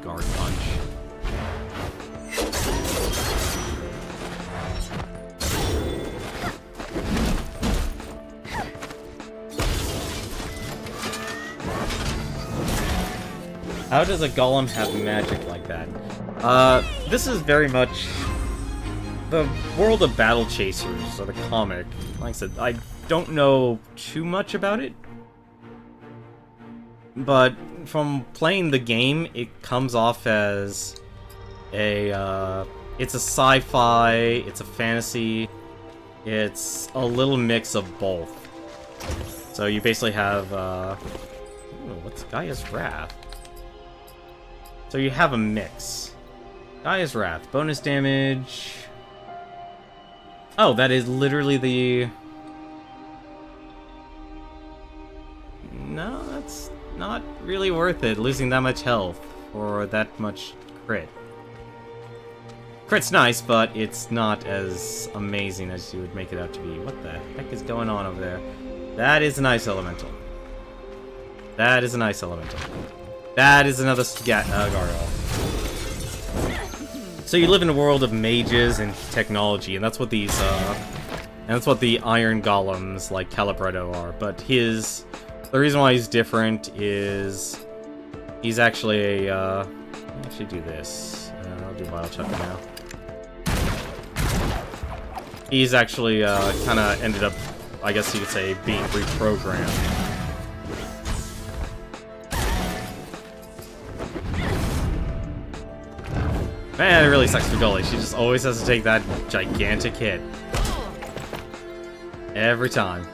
Guard punch. How does a golem have magic like that? This is very much the World of Battle Chasers, or the comic. Like I said, I don't know too much about it, but from playing the game, it comes off as a, it's a sci-fi, it's a fantasy, it's a little mix of both. So you basically have, what's Gaia's Wrath? So you have a mix. Gaia's Wrath, bonus damage... Oh, that is literally the... No, that's not really worth it, losing that much health for that much crit. Crit's nice, but it's not as amazing as you would make it out to be. What the heck is going on over there? That is an ice elemental. That is an ice elemental. That is another gargoyle. So you live in a world of mages and technology, and that's what these, and that's what the iron golems like Calibretto are. But the reason why he's different is he's actually a, let me actually do this. I'll do Wild Chuck now. He's actually, kind of ended up, I guess you could say, being reprogrammed. Man, it really sucks for Gully. She just always has to take that gigantic hit. Every time.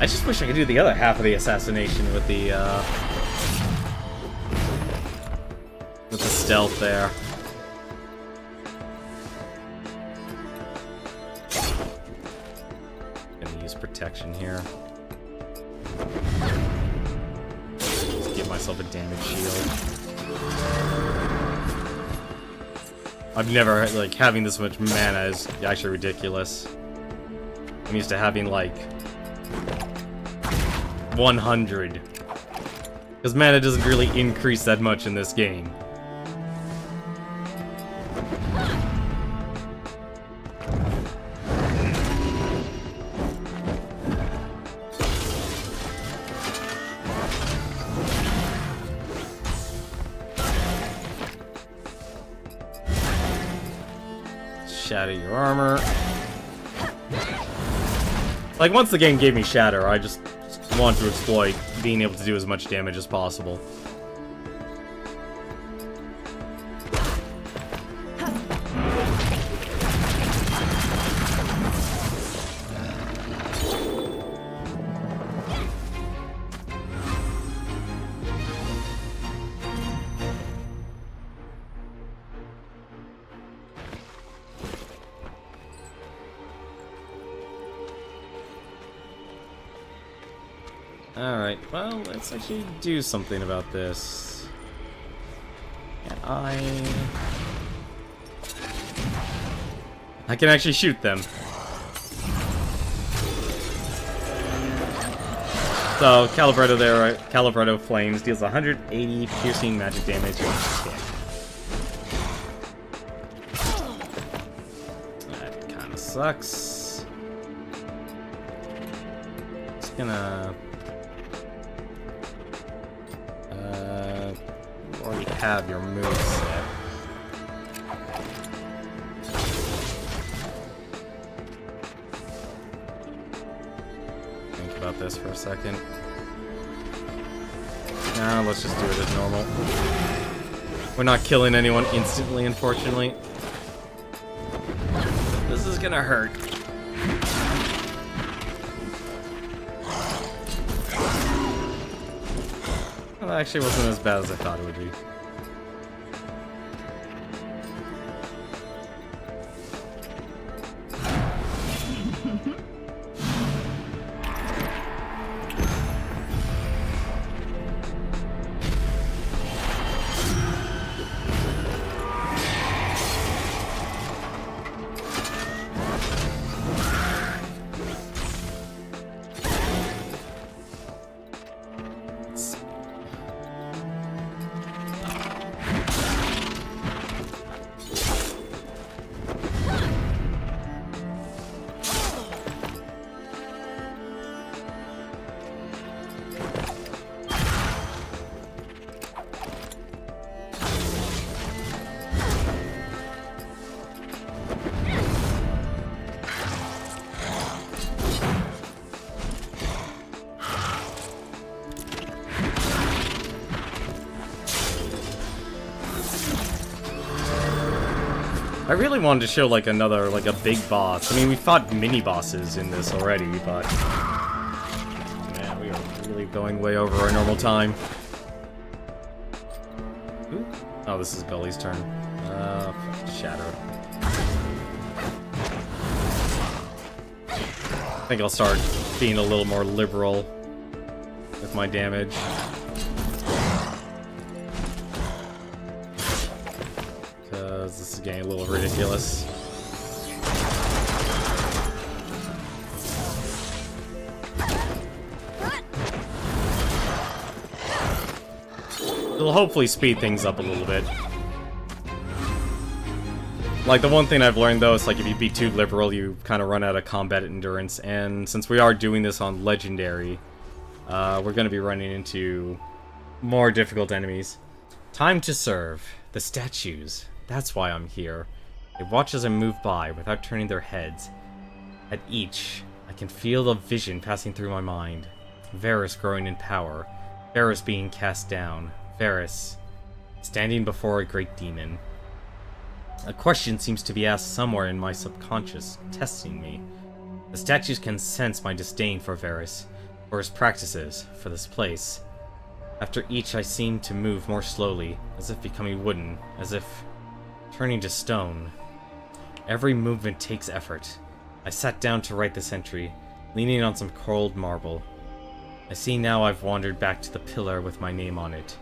I just wish I could do the other half of the assassination with the stealth there. Gonna use protection here. Just give myself a damage shield. I've never, like, having this much mana is actually ridiculous. I'm used to having, like, 100. Because mana doesn't really increase that much in this game. Shatter your armor. Like, once the game gave me Shatter, I just wanted to exploit being able to do as much damage as possible. Alright, well, let's actually do something about this. Can I can actually shoot them. So, Calibretto there, right? Calibretto Flames deals 180 piercing magic damage each hit. That kinda sucks. Just gonna... you already have your moveset. think about this for a second. Nah, let's just do it as normal. We're not killing anyone instantly, unfortunately. This is gonna hurt. Well, that actually wasn't as bad as I thought it would be. I really wanted to show, like, another, like, a big boss. I mean, we fought mini-bosses in this already, but... man, we are really going way over our normal time. Ooh. Oh, this is Gully's turn. Shadow. I think I'll start being a little more liberal with my damage. This is getting a little ridiculous. It'll hopefully speed things up a little bit. Like, the one thing I've learned, though, is, like, if you be too liberal, you kind of run out of combat endurance. And since we are doing this on Legendary, we're going to be running into more difficult enemies. Time to serve. The statues. That's why I'm here. They watch as I move by without turning their heads. At each, I can feel the vision passing through my mind. Varys growing in power. Varys being cast down. Varys standing before a great demon. A question seems to be asked somewhere in my subconscious, testing me. The statues can sense my disdain for Varys, for his practices, for this place. After each, I seem to move more slowly, as if becoming wooden, as if turning to stone. Every movement takes effort. I sat down to write this entry, leaning on some cold marble. I see now I've wandered back to the pillar with my name on it.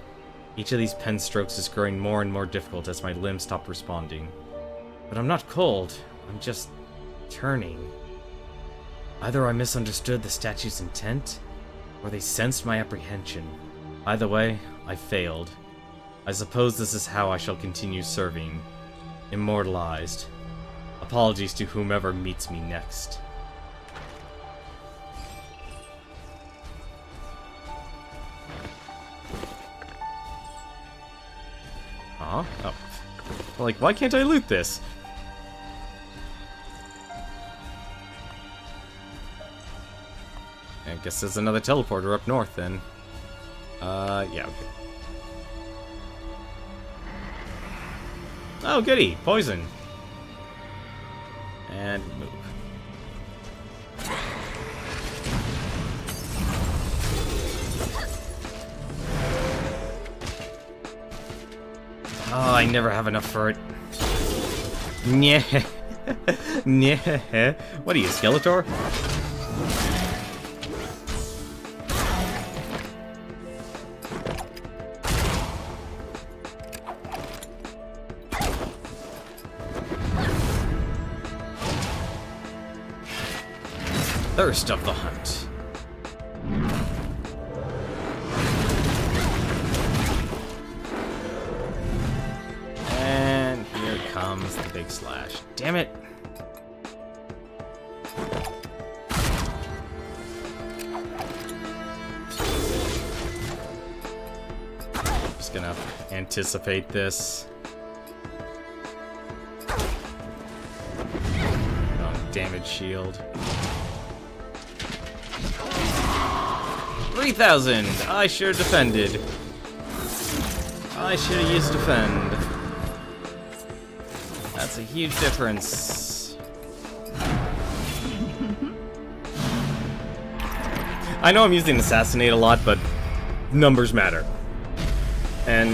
Each of these pen strokes is growing more and more difficult as my limbs stop responding. But I'm not cold, I'm just turning. Either I misunderstood the statue's intent, or they sensed my apprehension. Either way, I failed. I suppose this is how I shall continue serving. Immortalized. Apologies to whomever meets me next. Huh? Oh. Like, why can't I loot this? I guess there's another teleporter up north, then. Yeah, okay. Oh, goody! Poison! And move. Oh, I never have enough for it. Nyeh. Nyeh. What are you, Skeletor? Thirst of the hunt. And here comes the big slash. Damn it! Just gonna anticipate this. Oh, damage shield. 3,000! I should have defended. I should have used defend. That's a huge difference. I know I'm using assassinate a lot, but numbers matter. And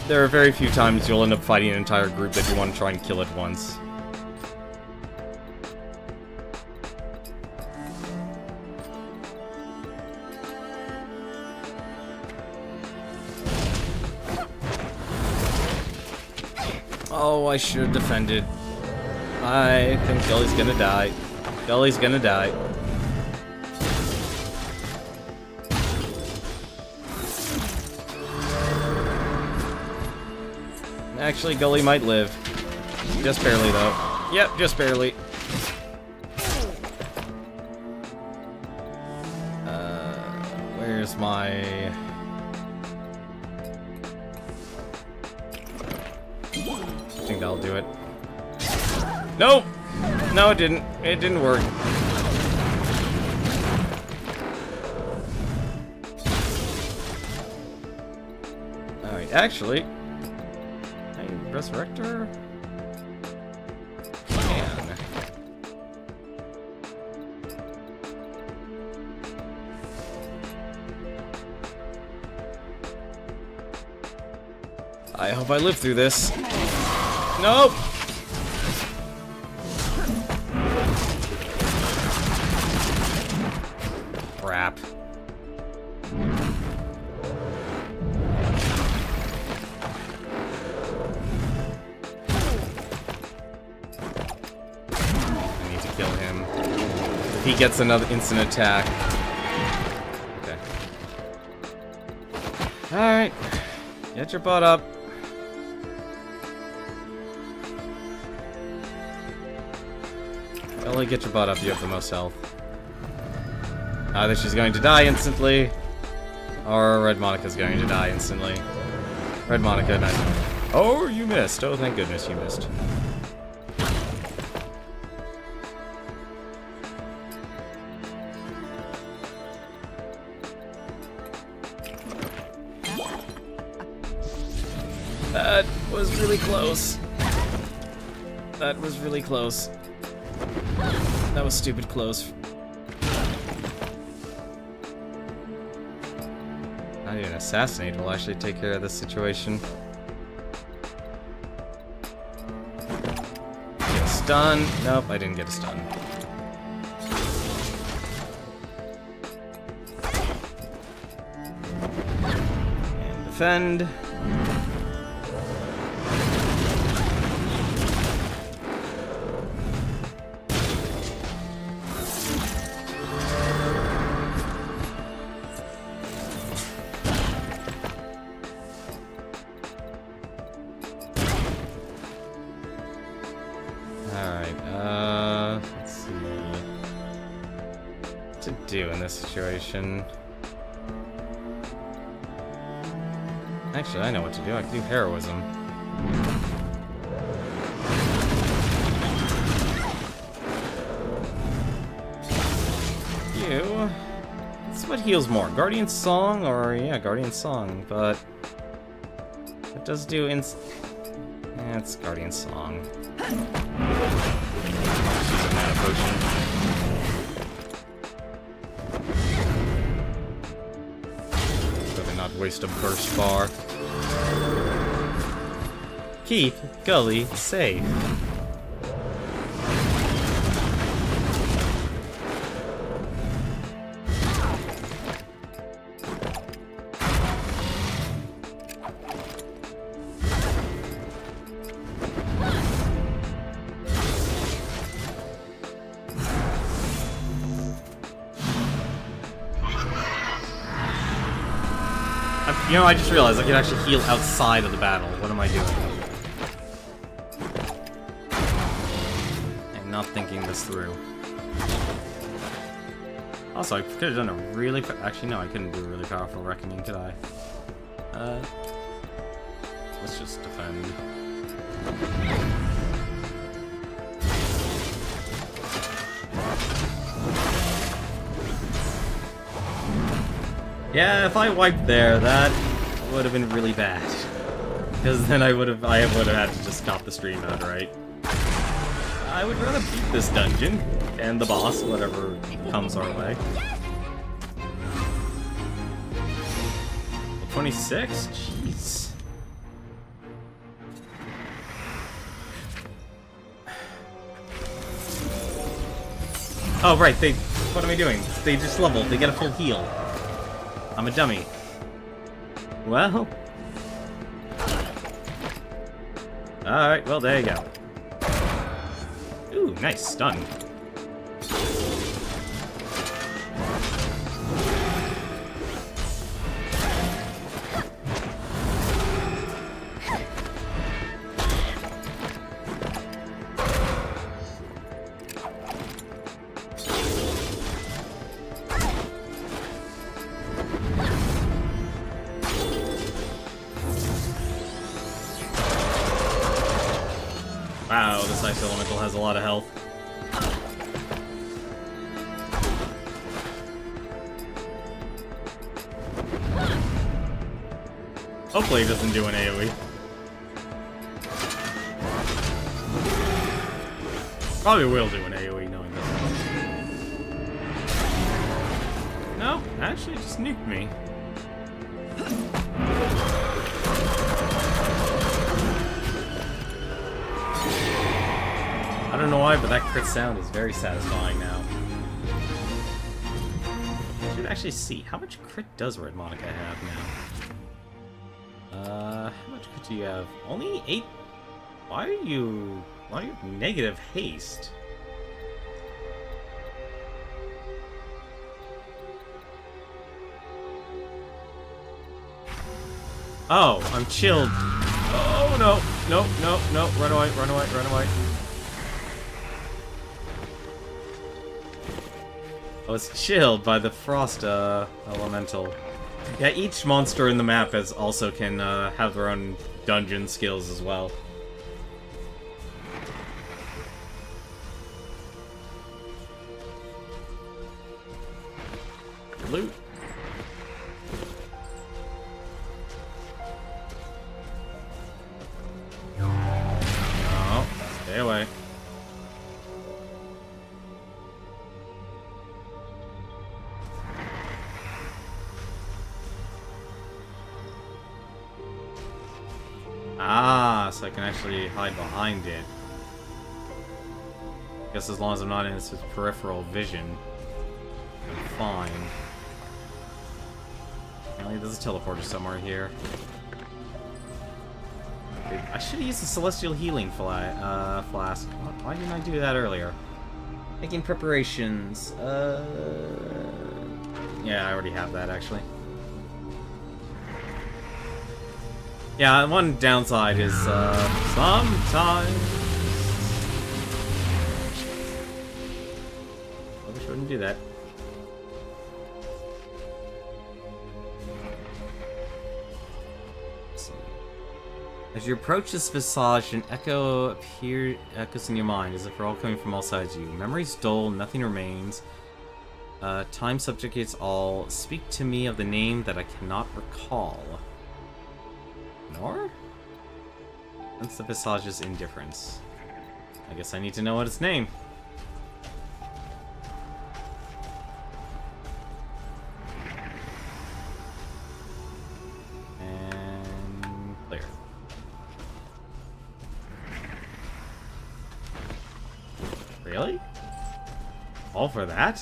there are very few times you'll end up fighting an entire group that you want to try and kill at once. Oh, I should have defended. I think Gully's gonna die. Gully's gonna die. Actually, Gully might live. Just barely, though. Yep, just barely. Where's my... I think that'll do it. Nope! No, it didn't. It didn't work. Alright, actually... Resurrector? Man. I hope I live through this. Nope! Crap. He gets another instant attack. Okay. Alright. Get your butt up. Ellie, get your butt up. You have the most health. Either she's going to die instantly, or Red Monica's going to die instantly. Red Monica, nice. Oh, you missed. Oh, thank goodness you missed. That was really close. That was really close. That was stupid close. Not even assassinate will actually take care of this situation. Get a stun. Nope, I didn't get a stun. And defend. Let's see. What to do in this situation? Actually, I know what to do. I can do heroism. You. That's what heals more. Guardian Song or, yeah, Guardian Song, but it does do yeah, it's Guardian Song. She's a mana potion. Better not waste a burst bar. Keep Gully safe. You know, I just realized I can actually heal outside of the battle. What am I doing? I'm not thinking this through. Also, I could have done a really... Actually, no, I couldn't do a really powerful Reckoning, could I? Let's just defend. Yeah, if I wiped there, that would have been really bad. Because then I would have had to just stop the stream outright. I would rather beat this dungeon and the boss, whatever comes our way. 26? Jeez. Oh, right, what am I doing? They just leveled, they get a full heal. I'm a dummy. Well. Alright, well, there you go. Ooh, nice stun. Wow, this ice elemental has a lot of health. Hopefully it doesn't do an AoE. Probably will do an AoE knowing this. No, actually it just nuked me. I don't know why, but that crit sound is very satisfying now. I should actually see, how much crit does Red Monica have now? How much crit do you have? Only 8? Why are you negative haste? Oh, I'm chilled. Oh, no, no, no, no, run away, run away, run away. I was chilled by the frost elemental. Yeah, each monster in the map also can have their own dungeon skills as well. Loot. No, stay away. Ah, so I can actually hide behind it. Guess as long as I'm not in its peripheral vision, I'm fine. Apparently there's a teleporter somewhere here. I should have used the Celestial Healing Flask. Why didn't I do that earlier? Making preparations. Yeah, I already have that, actually. Yeah, one downside is, sometimes... I wish I wouldn't do that. Let's see. As you approach this visage, an echoes in your mind, as if we're all coming from all sides of you. Memories dull, nothing remains. Time subjugates all. Speak to me of the name that I cannot recall. Nor? That's the visage's indifference. I guess I need to know what its name. And clear. Really? All for that?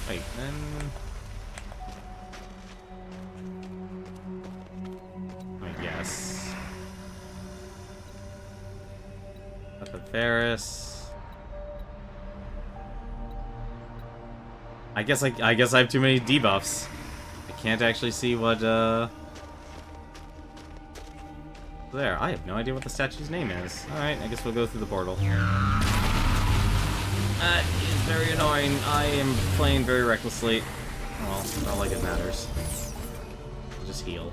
Wait, then... I guess... Epiferus... I guess I have too many debuffs. I can't actually see what, There, I have no idea what the statue's name is. Alright, I guess we'll go through the portal. That is very annoying. I am playing very recklessly. Well, not like it matters. I'll just heal.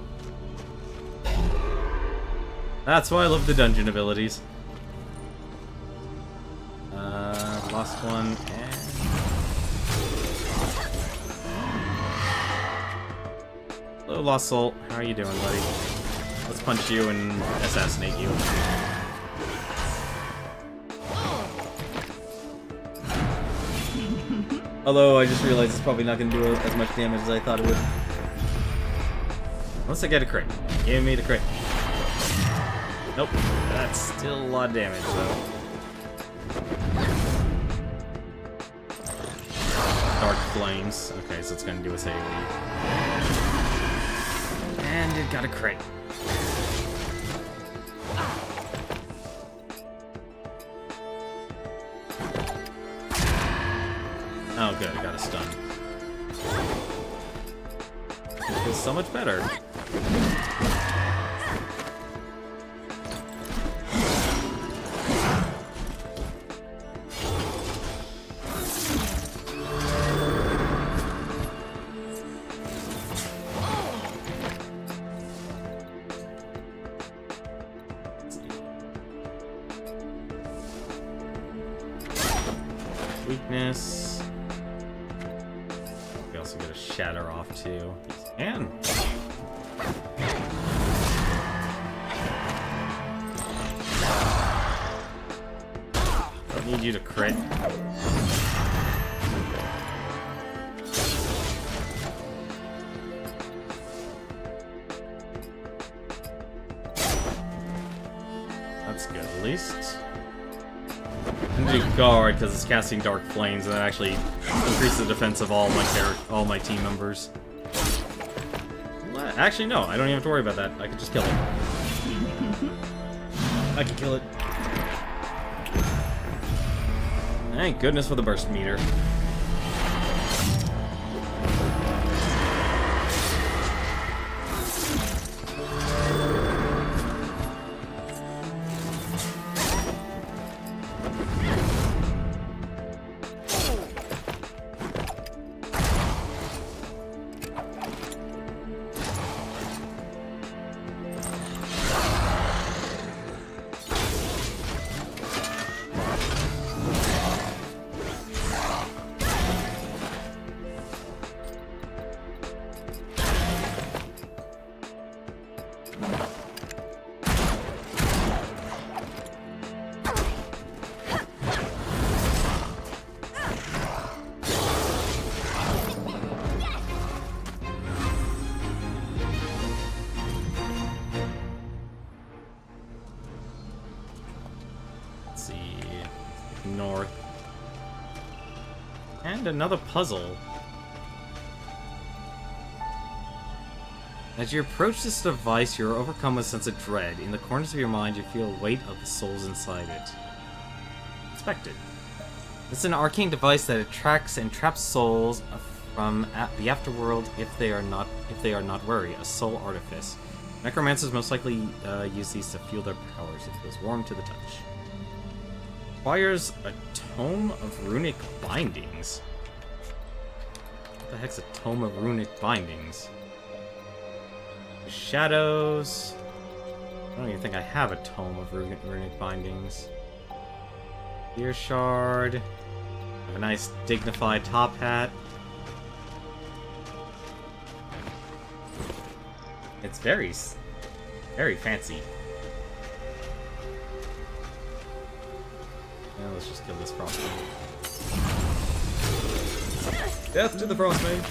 That's why I love the dungeon abilities. Lost one, and... Hello, Lost Soul. How are you doing, buddy? Let's punch you and assassinate you. Although, I just realized it's probably not going to do as much damage as I thought it would. Unless I get a crit. Give me the crit. Nope. That's still a lot of damage, though. Dark Flames. Okay, so it's going to do us AoE. And it got a crit. Oh, good. I got a stun. It feels so much better. Weakness. We also get a shatter off too. And don't need you to crit. That's good, at least. I'm gonna do guard because it's casting Dark Flames, and that actually increases the defense of all my team members. Actually, no, I don't even have to worry about that. I can just kill it. I can kill it. Thank goodness for the burst meter. North. And another puzzle. As you approach this device, you are overcome with a sense of dread. In the corners of your mind, you feel the weight of the souls inside it. Expected. This is an arcane device that attracts and traps souls from the afterworld if they are not wary. A soul artifice. Necromancers most likely use these to fuel their powers. It feels warm to the touch. Requires a tome of runic bindings. What the heck's a tome of runic bindings? Shadows. I don't even think I have a tome of runic bindings. Ear shard. Have a nice dignified top hat. It's very fancy. Yeah, let's just kill this frost mage. Death to the frost mage!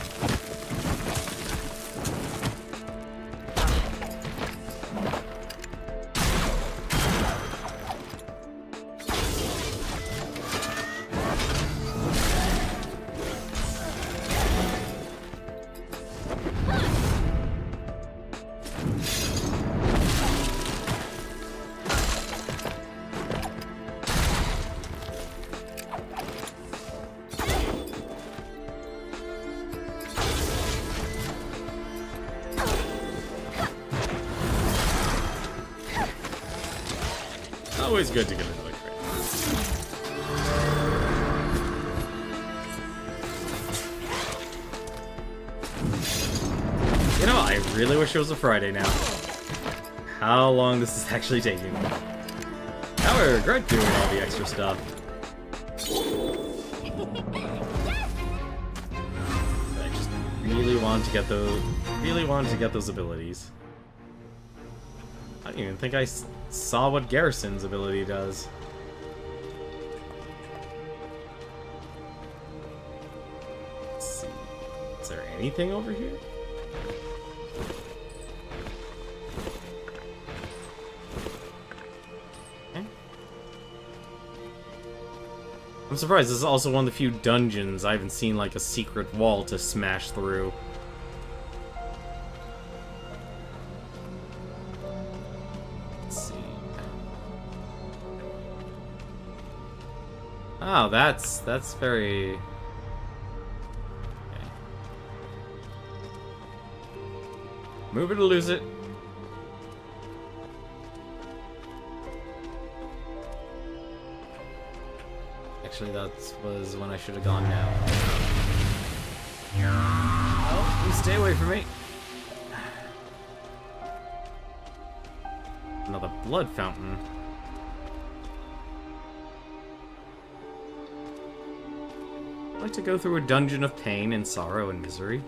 Always good to get another crit. You know, I really wish it was a Friday now. how long this is actually taking. Now I regret doing all the extra stuff. I just really wanted to get those abilities. I don't even think I saw what Garrison's ability does. Let's see. Is there anything over here? Okay. I'm surprised. This is also one of the few dungeons I haven't seen like a secret wall to smash through. Oh, that's very... Okay. Move it or lose it. Actually, that was when I should have gone now. Oh, you stay away from me. Another blood fountain. I'd like to go through a dungeon of pain and sorrow and misery.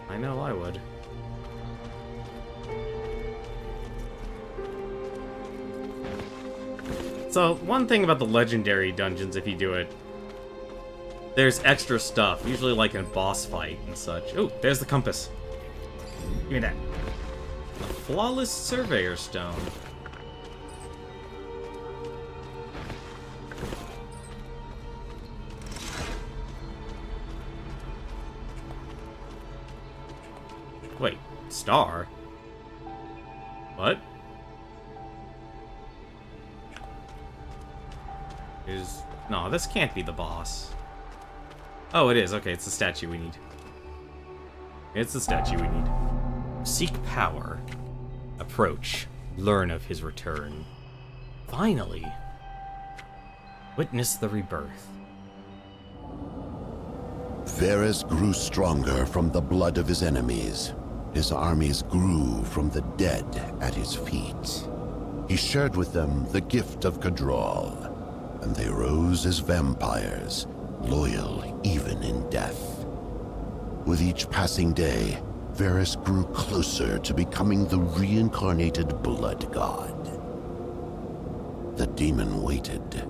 I know I would. So, one thing about the legendary dungeons, if you do it, there's extra stuff, usually like in a boss fight and such. Oh, there's the compass. Give me that. A flawless surveyor stone. Wait, star? What? No, this can't be the boss. Oh, it is. Okay, it's the statue we need. It's the statue we need. Seek power. Approach. Learn of his return. Finally. Witness the rebirth. Varus grew stronger from the blood of his enemies. His armies grew from the dead at his feet. He shared with them the gift of Kadral, and they rose as vampires, loyal even in death. With each passing day, Varus grew closer to becoming the reincarnated blood god. The demon waited.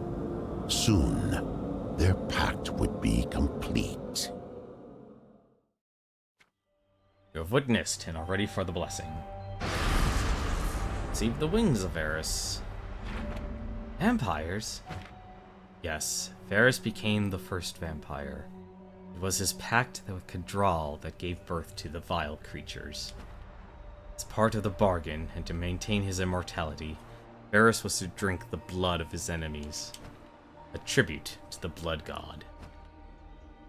Soon, their pact would be complete. You have witnessed and are ready for the blessing. Receive the wings of Varus. Vampires? Yes, Varus became the first vampire. It was his pact with Kadral that gave birth to the vile creatures. As part of the bargain, and to maintain his immortality, Varus was to drink the blood of his enemies. A tribute to the blood god.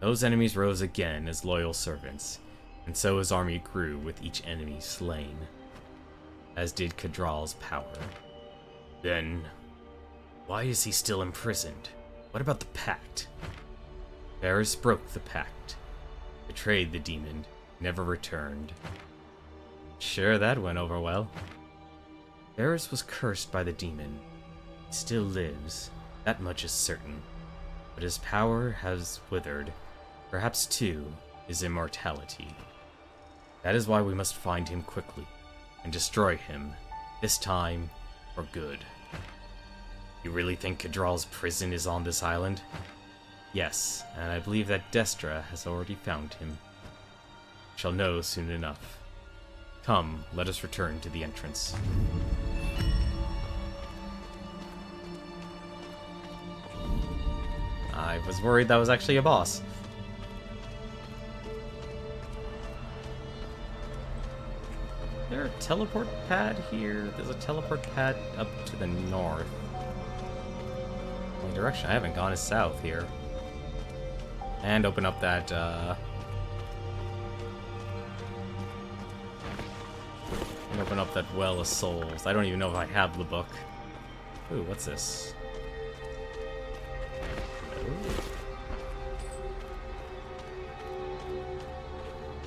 Those enemies rose again as loyal servants, and so his army grew with each enemy slain. As did Kadral's power. Then, why is he still imprisoned? What about the pact? Varus broke the pact, betrayed the demon, never returned. Sure, that went over well. Varus was cursed by the demon. He still lives, that much is certain. But his power has withered, perhaps too, his immortality. That is why we must find him quickly, and destroy him, this time, for good. You really think Kadral's prison is on this island? Yes, and I believe that Destra has already found him. Shall know soon enough. Come, let us return to the entrance. I was worried that was actually a boss. Is there a teleport pad here? There's a teleport pad up to the north. The direction I haven't gone is south here. And open up that, and open up that Well of Souls. I don't even know if I have the book. Ooh, what's this? Ooh.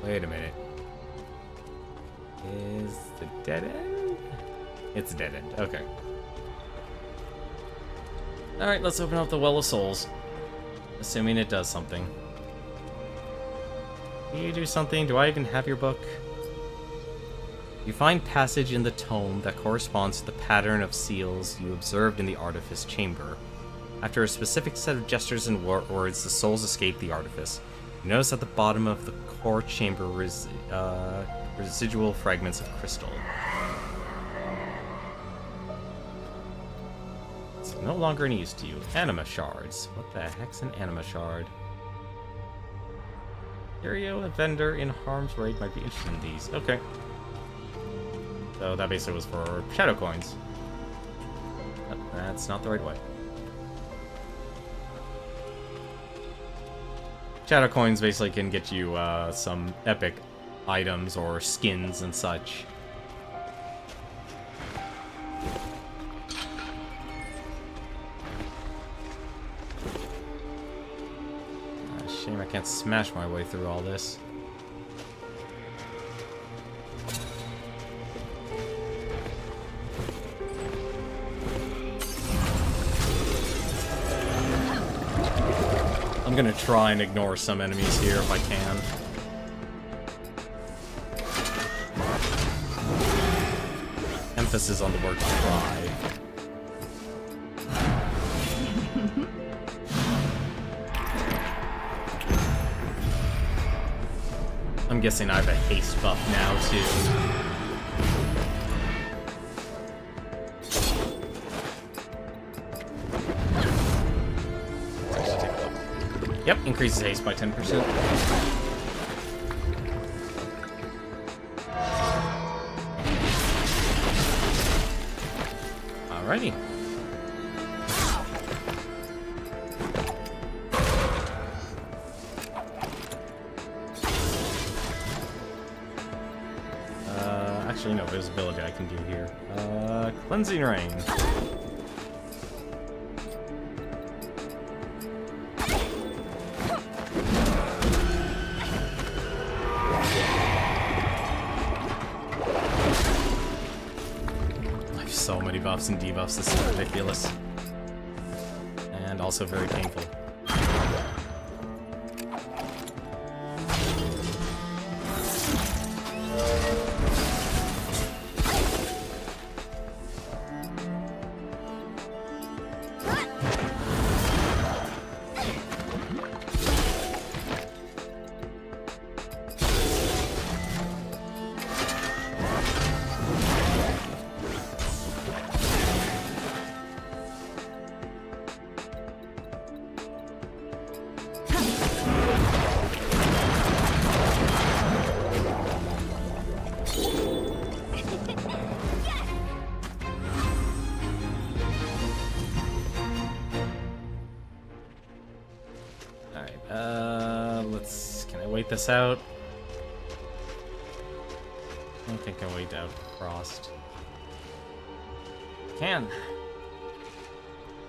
Wait a minute. Is the dead end? It's a dead end. Okay. Alright, let's open up the Well of Souls. Assuming it does something. Do you do something? Do I even have your book? You find passage in the tome that corresponds to the pattern of seals you observed in the Artifice Chamber. After a specific set of gestures and words, the souls escape the Artifice. You notice at the bottom of the core chamber residual fragments of crystal. It's no longer any use to you. Anima shards. What the heck's an anima shard? Curio, a vendor in harm's raid, might be interested in these. Okay. So that basically was for shadow coins. But that's not the right way. Shadow coins basically can get you some epic items or skins and such. Shame I can't smash my way through all this. I'm gonna try and ignore some enemies here if I can. Emphasis on the word try. I'm guessing I have a haste buff now, too. Yep, increases haste by 10%. Alrighty. Actually, no, visibility I can do here. Cleansing Rain. So many buffs and debuffs, this is ridiculous. And also very painful. Can I wait this out? I don't think I can wait out Frost. Can.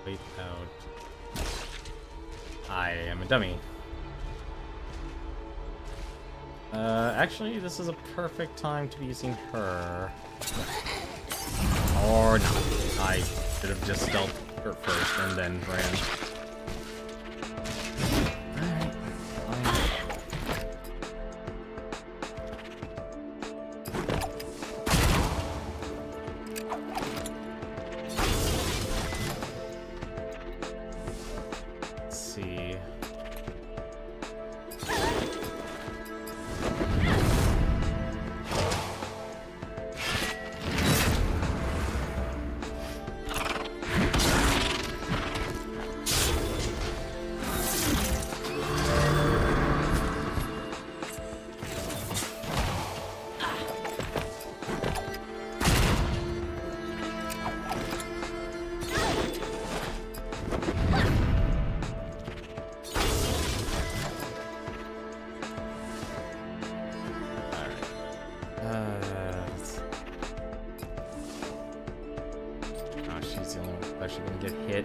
Wait out. I am a dummy. Actually, this is a perfect time to be using her. Or not. I should have just dealt her first and then ran. She's the only one who's actually gonna get hit.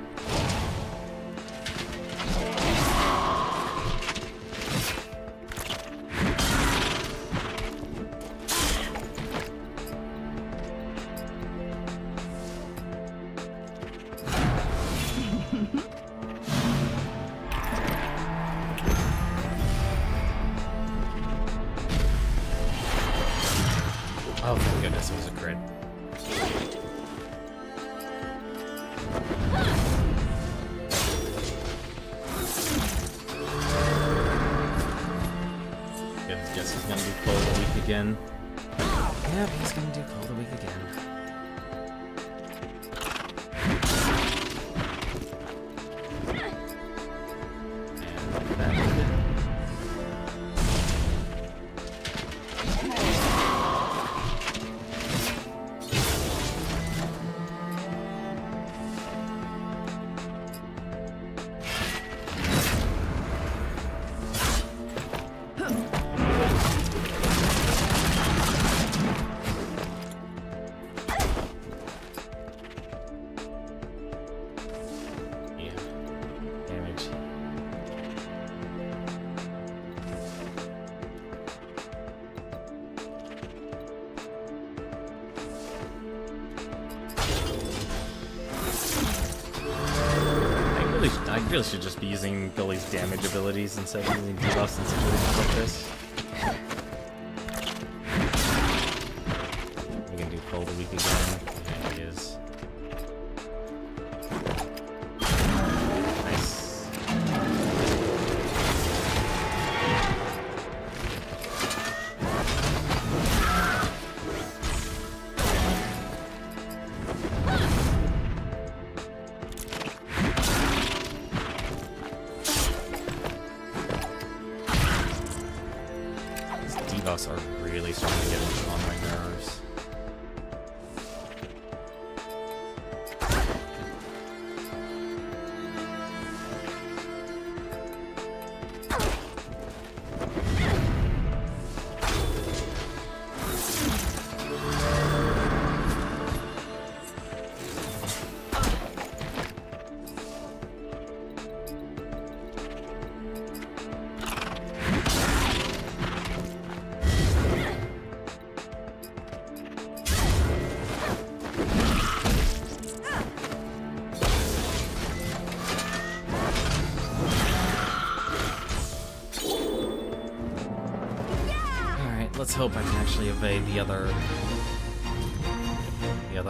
again. Yep, he's gonna do Call of the Week again. And that did it. I really should just be using Gully's damage abilities instead of using debuffs in situations like this. We can do Cold a Week again. Yeah, he is. Nice. Debuffs are really starting to get on my nerves. Let's hope I can actually evade the other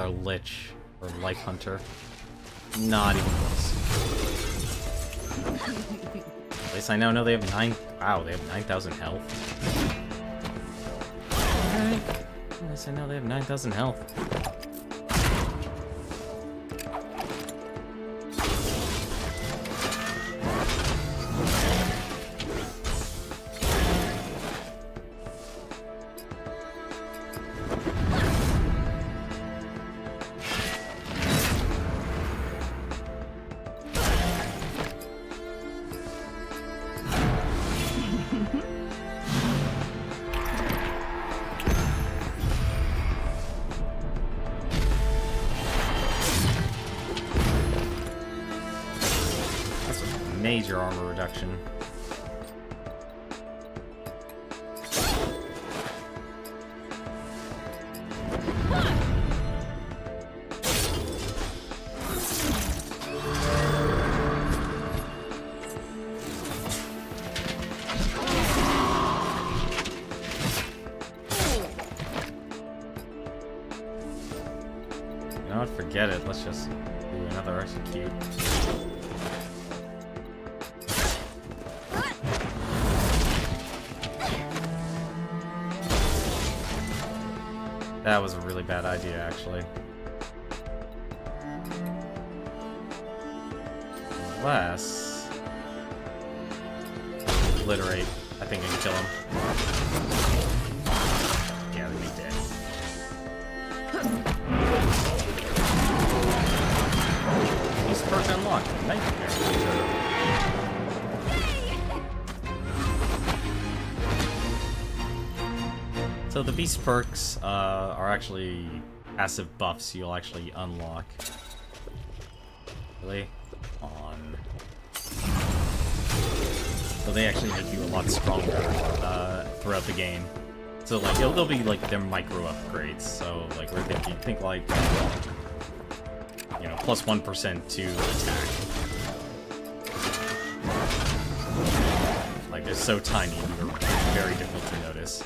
Lich or Life Hunter. Not even close. At least I now know they have 9,000 health. Alright. At least I know they have 9,000 health. Major armor reduction. You know what? Forget it. Let's just do another execute. That was a really bad idea, actually. Unless... Obliterate. I think I can kill him. Yeah, then he's dead. He's perk unlocked. Nightmare. So the beast perks are actually passive buffs you'll actually unlock. Really? On. So they actually make you a lot stronger throughout the game. So like they'll be like their micro upgrades. So like we're think like you know plus 1% to attack. Like they're so tiny, they're very difficult to notice.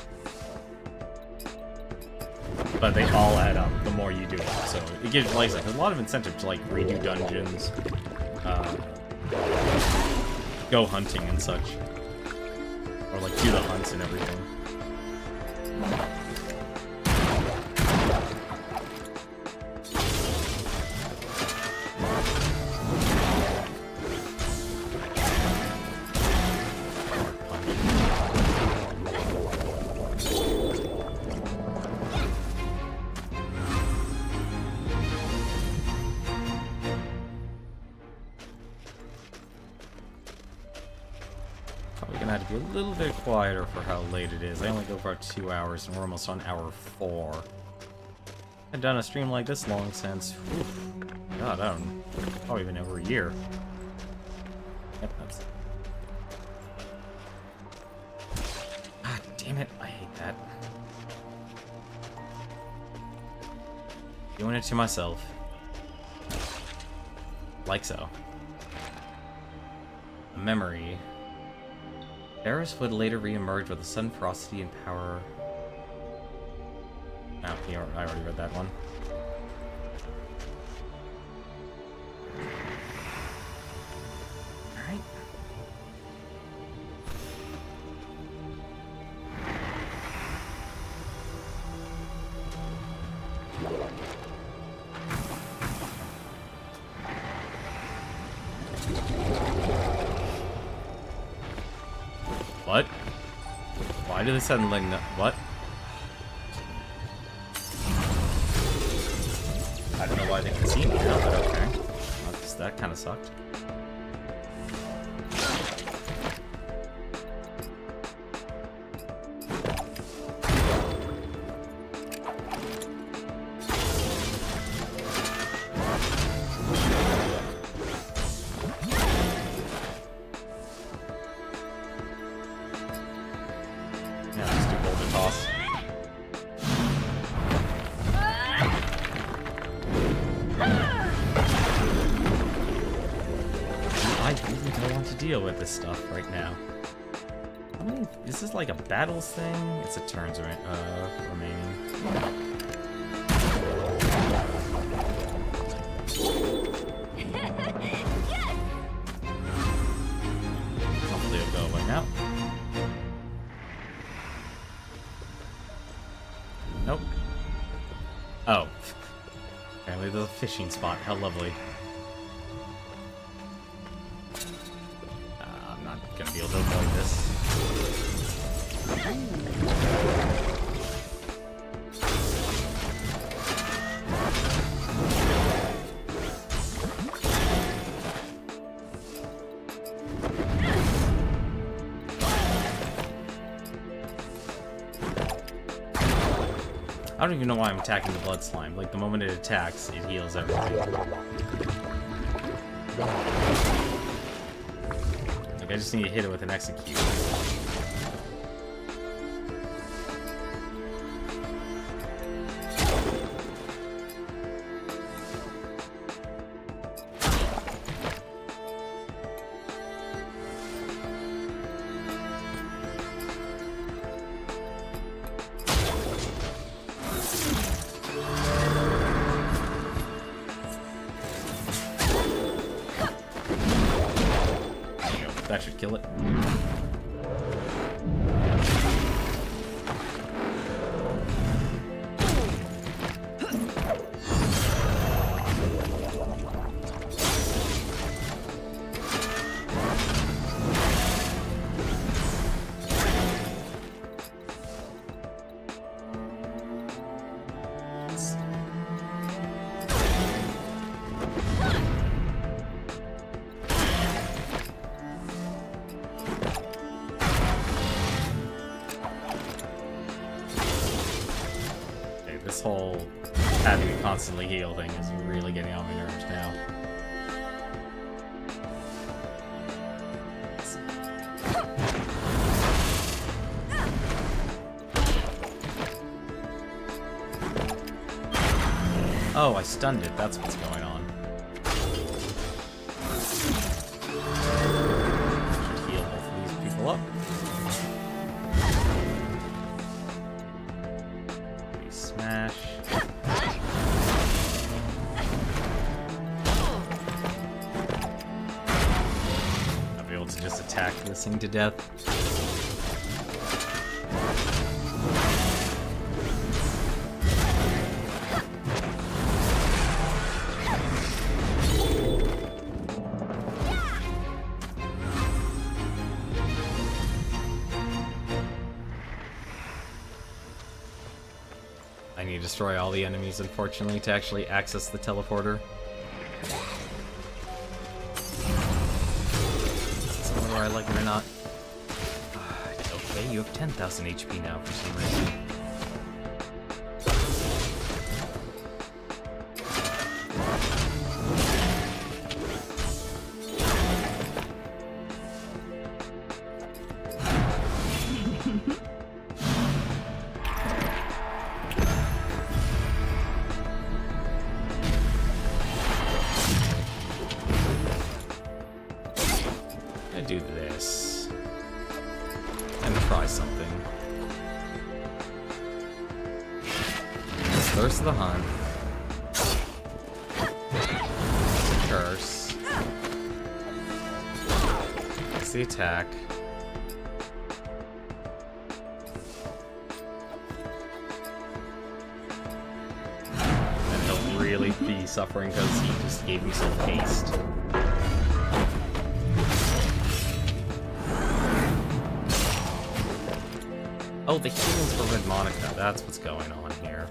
But they all add up the more you do it. So it gives like there's a lot of incentive to like redo dungeons, go hunting and such, or like do the hunts and everything. Probably gonna have to be a little bit quieter for how late it is. I only go for about 2 hours, and we're almost on hour 4. I've done a stream like this long since, God, I don't know, probably been over a year. Yep, that's... God damn it, I hate that. Doing it to myself. Like so. A memory. Eris would later re-emerge with a sudden ferocity and power. Oh, I already read that one. Alright. What? Why do they suddenly know? What? I don't know why they can see me now, but okay. That kind of sucked. Yeah, just do boulder toss. I really don't want to deal with this stuff right now. How many, is this like a battles thing? It's a turns remaining. Hopefully it'll go away now. Nope. Oh. Apparently the fishing spot. How lovely. I'm not gonna be able to avoid this. I don't even know why I'm attacking the blood slime. Like, the moment it attacks, it heals everything. Like, I just need to hit it with an execute. That should kill it. This whole having to constantly heal thing is really getting on my nerves now. Oh, I stunned it. That's what's going on. Should heal both of these people up. Smash. I'll be able to just attack this thing to death. need to destroy all the enemies, unfortunately, to actually access the teleporter. So whether I like it or not. Okay, you have 10,000 HP now for some reason. Do this and try something. Thirst of the Hunt. Curse. That's the attack. And he'll really be suffering because he just gave himself haste. Oh, the healing's for Red Monica. That's what's going on here.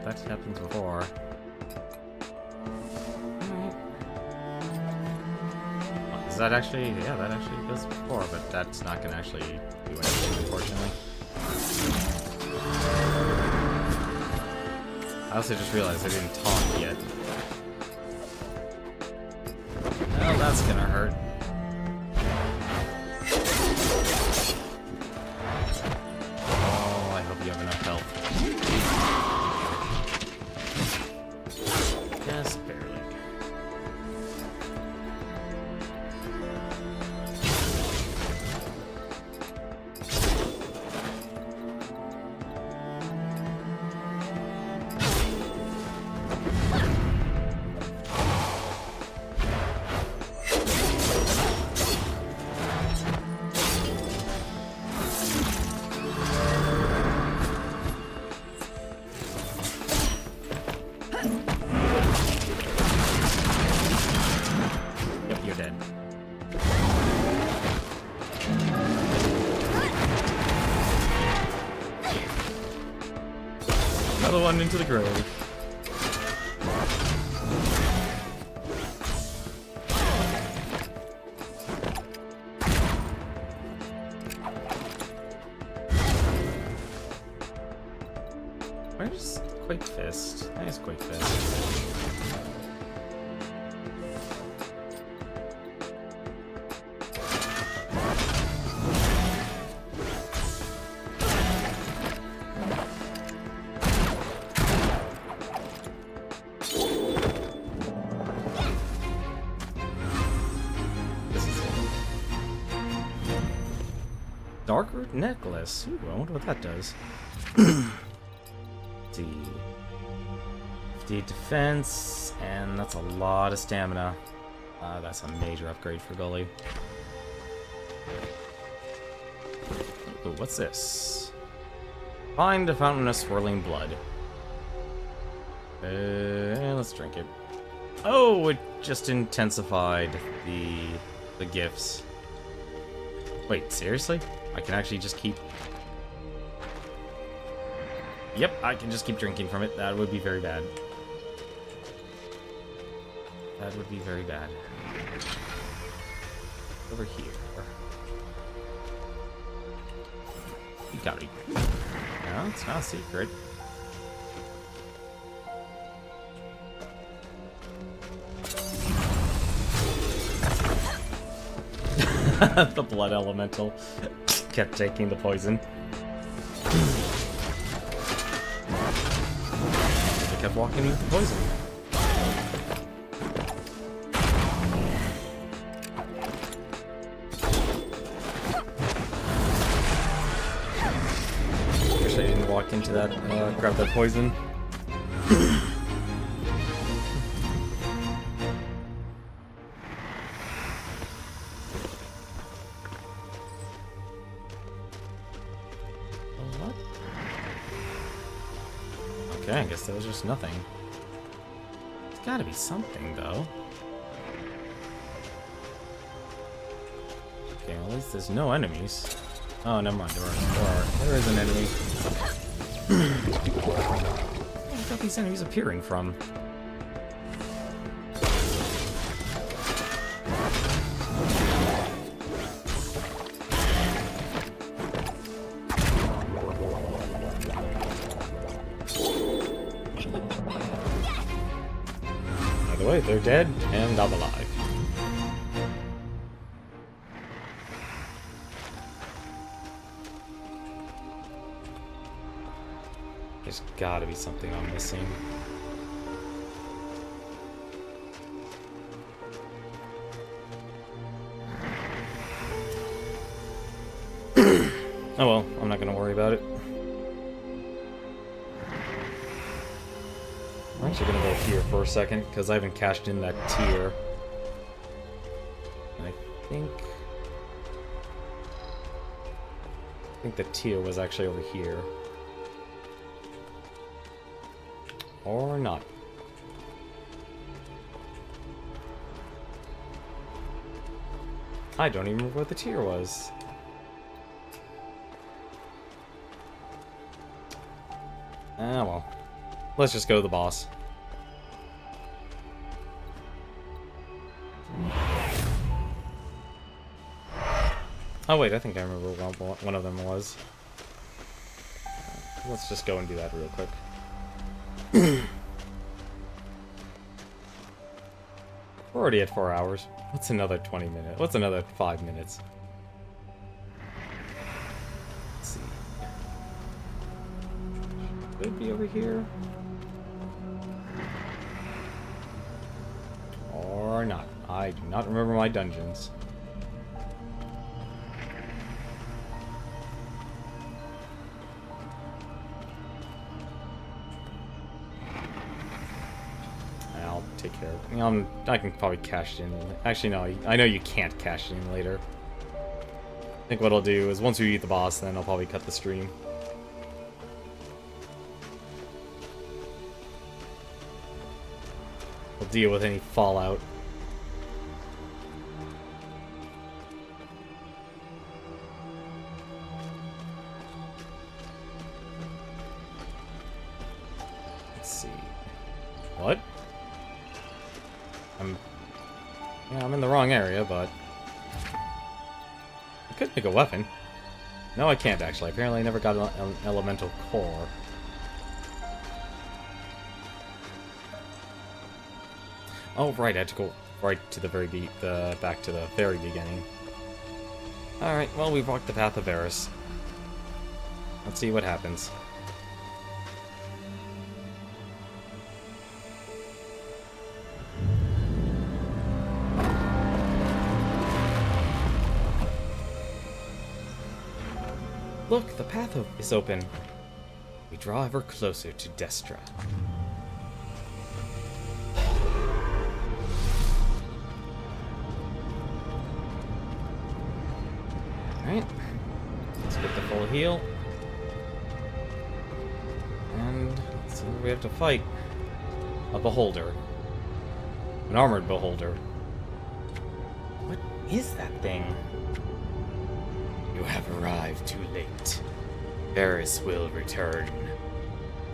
That happened before. Oh, is that actually... Yeah, that actually does before, but that's not going to actually do anything, unfortunately. I also just realized I didn't talk yet. Well, that's gonna hurt. Oh, I hope you have enough health. Just barely. Another one into the grave. Where's Quake Fist? Nice Quake Fist. Dark Root Necklace. Ooh, I wonder what that does. D. 58 defense, and that's a lot of stamina. That's a major upgrade for Gully. Ooh, what's this? Find a fountain of swirling blood. Let's drink it. Oh, it just intensified the gifts. Wait, seriously? I can actually just keep... Yep, I can just keep drinking from it. That would be very bad. That would be very bad. Over here. You gotta be... No, it's not a secret. The blood elemental kept taking the poison. They kept walking into the poison. Wish I didn't walk into that, grab that poison. Okay, I guess that was just nothing. It's gotta be something, though. Okay, at least there's no enemies. Oh, never mind. There is an enemy. Where are these enemies appearing from? By the way, they're dead and I'm alive. There's gotta be something I'm missing. Oh well, I'm not gonna worry about it. I'm actually gonna go here for a second, because I haven't cashed in that tier. I think the tier was actually over here. Or not. I don't even remember what the tier was. Ah, well. Let's just go to the boss. Oh wait, I think I remember what one of them was. Let's just go and do that real quick. We're already at 4 hours. What's another 20 minutes? What's another 5 minutes? Let's see. Could be over here. Or not. I do not remember my dungeons. I'll take care of it. I can probably cash in. Actually, no. I know you can't cash in later. I think what I'll do is once we beat the boss, then I'll probably cut the stream. We'll deal with any fallout. Let's see. What? I'm in the wrong area, but I could make a weapon. No, I can't actually. Apparently I never got an elemental core. Oh, right, I had to go right to the back to the very beginning. Alright, well, we've walked the path of Eris. Let's see what happens. Look, the path is open. We draw ever closer to Destra. Alright, let's get the full heal. And let's see what we have to fight. A beholder. An armored beholder. What is that thing? You have arrived too late. Eris will return.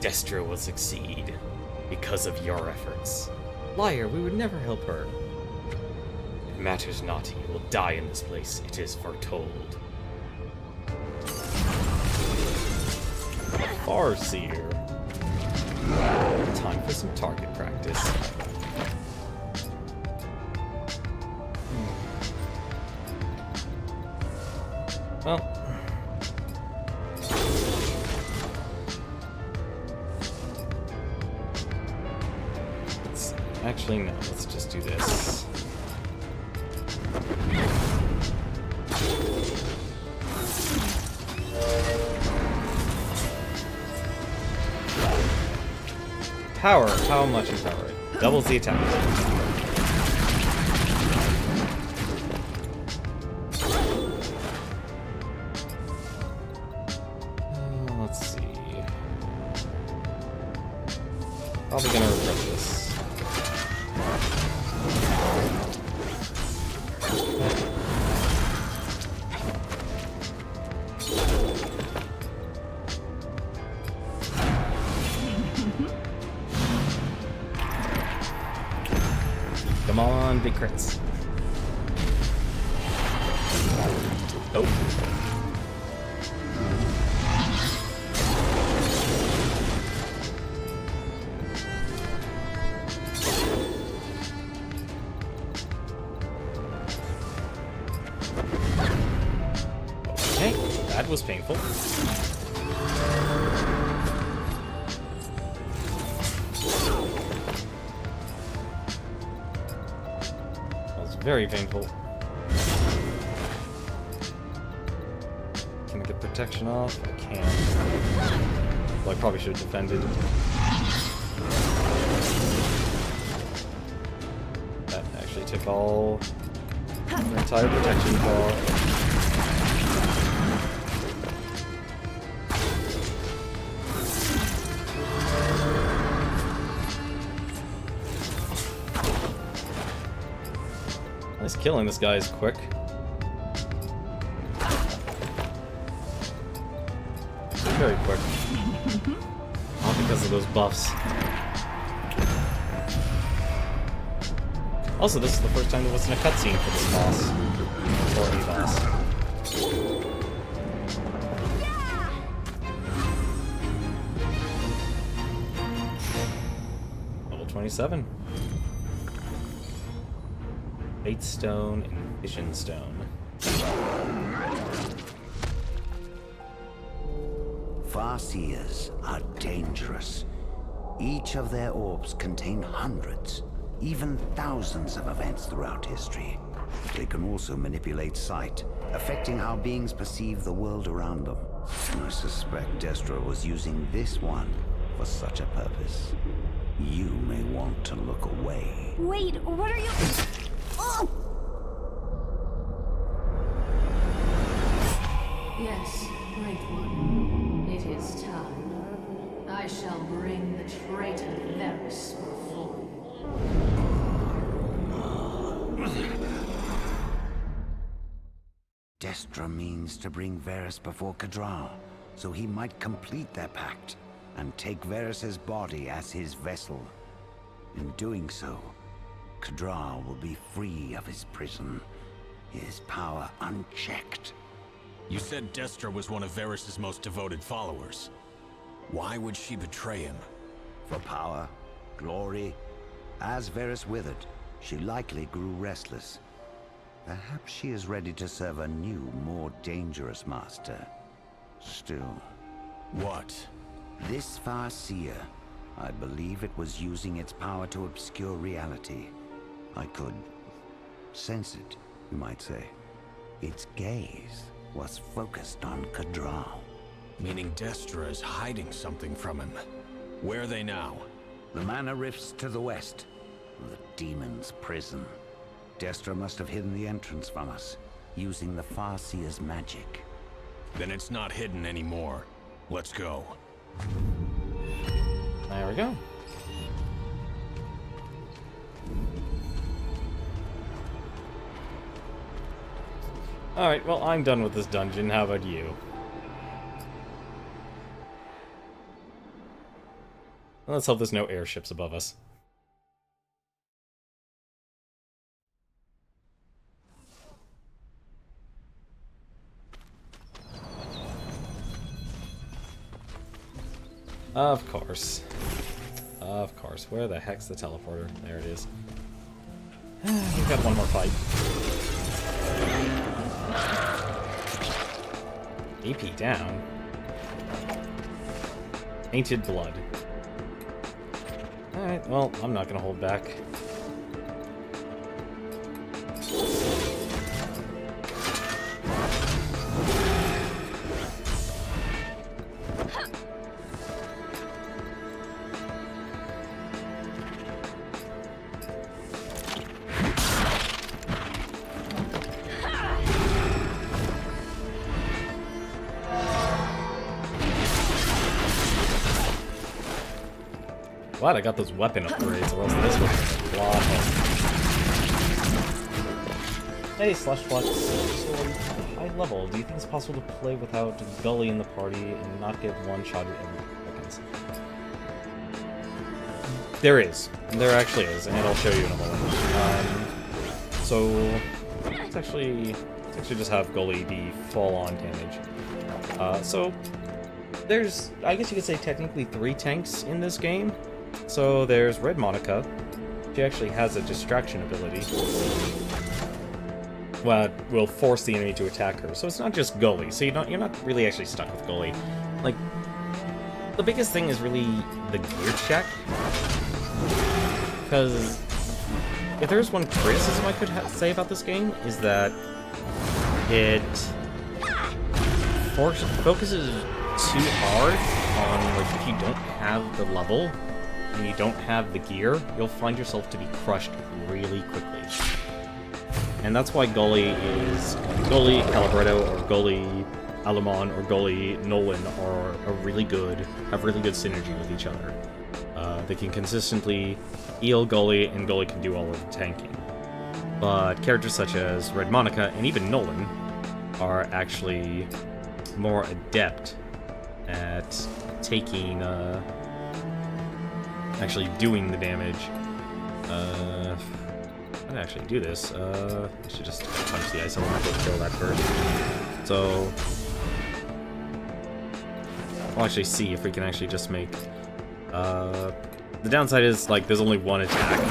Destra will succeed because of your efforts. Liar, we would never help her. It matters not, you will die in this place, it is foretold. Farseer. Time for some target practice. Well. Actually, no. Let's just do this. Power. How much is power? Doubles the attack. Let's see. Probably gonna regret this. on, big crits. Oh. Okay, that was painful. Very painful. Can I get protection off? I can. Well, I probably should have defended. That actually took all the entire protection bar. Nice killing this guy is quick. Very quick. All because of those buffs. Also, this is the first time there wasn't a cutscene for this boss. Or any boss. Level 27. Fate Stone and Vision Stone. Farseers are dangerous. Each of their orbs contain hundreds, even thousands of events throughout history. They can also manipulate sight, affecting how beings perceive the world around them. I suspect Destra was using this one for such a purpose. You may want to look away. Wait, what are you... Oh! Yes, Great One. It is time. I shall bring the traitor Varys before you. Destra means to bring Varys before Kadral, so he might complete their pact and take Varys' body as his vessel. In doing so, Kadral will be free of his prison, his power unchecked. You said Destra was one of Varys' most devoted followers. Why would she betray him? For power, glory. As Varys withered, she likely grew restless. Perhaps she is ready to serve a new, more dangerous master. Still... What? This Farseer, I believe it was using its power to obscure reality. I could sense it, you might say. Its gaze was focused on Kadral. Meaning Destra is hiding something from him. Where are they now? The Manor Rifts to the west. The Demon's Prison. Destra must have hidden the entrance from us, using the Farseer's magic. Then it's not hidden anymore. Let's go. There we go. Alright, well, I'm done with this dungeon. How about you? Let's hope there's no airships above us. Of course. Of course. Where the heck's the teleporter? There it is. We've got one more fight. AP down. Tainted blood. Alright, well, I'm not gonna hold back. Glad I got those weapon upgrades, or else this would have been a lot of... Hey, Slushflex. So, high level, do you think it's possible to play without Gully in the party and not get one-shot at every seconds? There is. There actually is, and I'll show you in a moment. So let's actually just have Gully be full-on damage. So there's, I guess you could say, technically 3 tanks in this game. So there's Red Monica. She actually has a distraction ability. Well, will force the enemy to attack her. So it's not just Gully. So you're not really actually stuck with Gully. Like, the biggest thing is really the gear check. Because if there's one criticism I could say about this game, is that it focuses too hard on, like, if you don't have the level and you don't have the gear, you'll find yourself to be crushed really quickly. And that's why Gully, Calibretto, or Gully, Alamon, or Gully, Nolan have really good synergy with each other. They can consistently heal Gully, and Gully can do all of the tanking. But characters such as Red Monica, and even Nolan, are actually more adept at taking, actually doing the damage. I'd actually do this. I should just punch the ice element to kill that first. So we'll actually see if we can actually just make... the downside is, like, there's only one attack.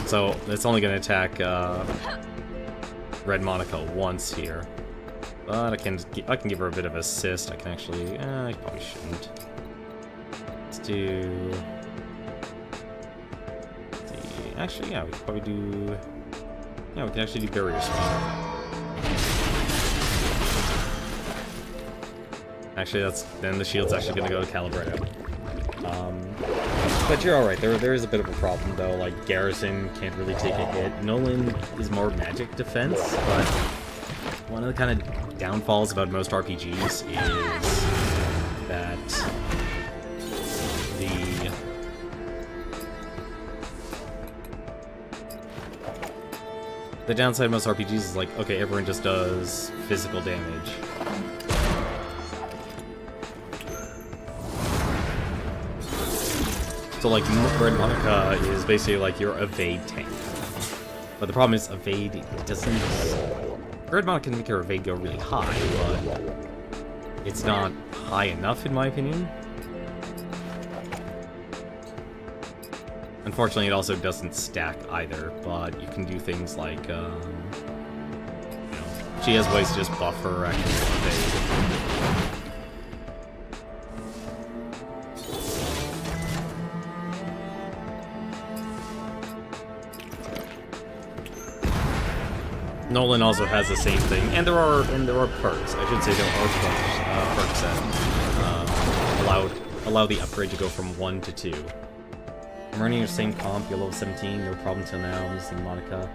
So it's only going to attack Red Monica once here. But I can give her a bit of assist. I can actually... I probably shouldn't. Let's do... Actually, yeah, we could probably do... Yeah, we can actually do Barrier Spell. Actually, then the shield's actually going to go to Calibretto. But you're alright, there is a bit of a problem, though. Like, Garrison can't really take a hit. Nolan is more magic defense, but one of the kind of downfalls about most RPGs is that the downside of most RPGs is, like, okay, everyone just does physical damage. So, like, Red Monica is basically like your evade tank. But the problem is, evade, it doesn't... Red Monica can make your evade go really high, but it's not high enough, in my opinion. Unfortunately, it also doesn't stack either, but you can do things like, you know, she has ways to just buff her actual evade. Nolan also has the same thing, and there are perks. I should say there are perks that allow the upgrade to go from 1 to 2. I'm running your same comp, you're level 17, no problem till now. I'm using Monica.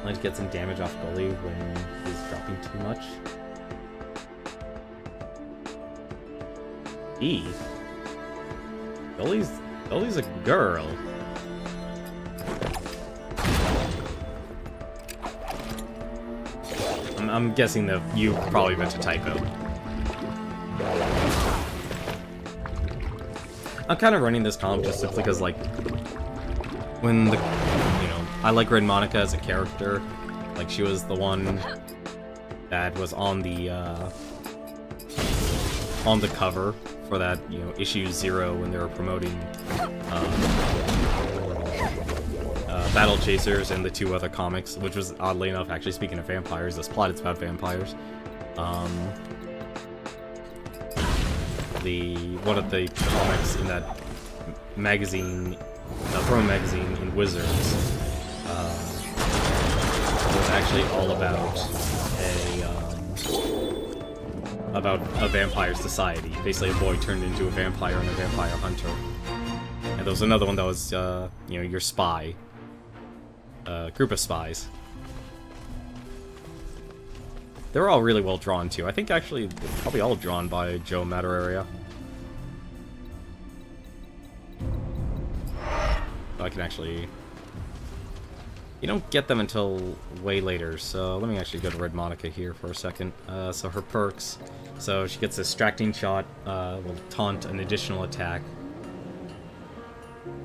I like to get some damage off Gully when he's dropping too much. E. Gully's a girl. I'm guessing that you probably meant to typo. I'm kind of running this comp just simply because, like, when the, you know, I like Red Monica as a character. Like, she was the one that was on the cover for that, you know, issue 0 when they were promoting Battle Chasers and the 2 other comics, which was, oddly enough, actually, speaking of vampires, this plot is about vampires. One of the comics in that magazine, the Throne magazine in Wizards, was actually all about a vampire society. Basically, a boy turned into a vampire and a vampire hunter. And there was another one that was, you know, your spy. Group of spies. They're all really well drawn too. I think actually they're probably all drawn by Joe Madureira. I can actually... You don't get them until way later, so let me actually go to Red Monica here for a second. So her perks. So she gets a distracting shot, will taunt an additional attack.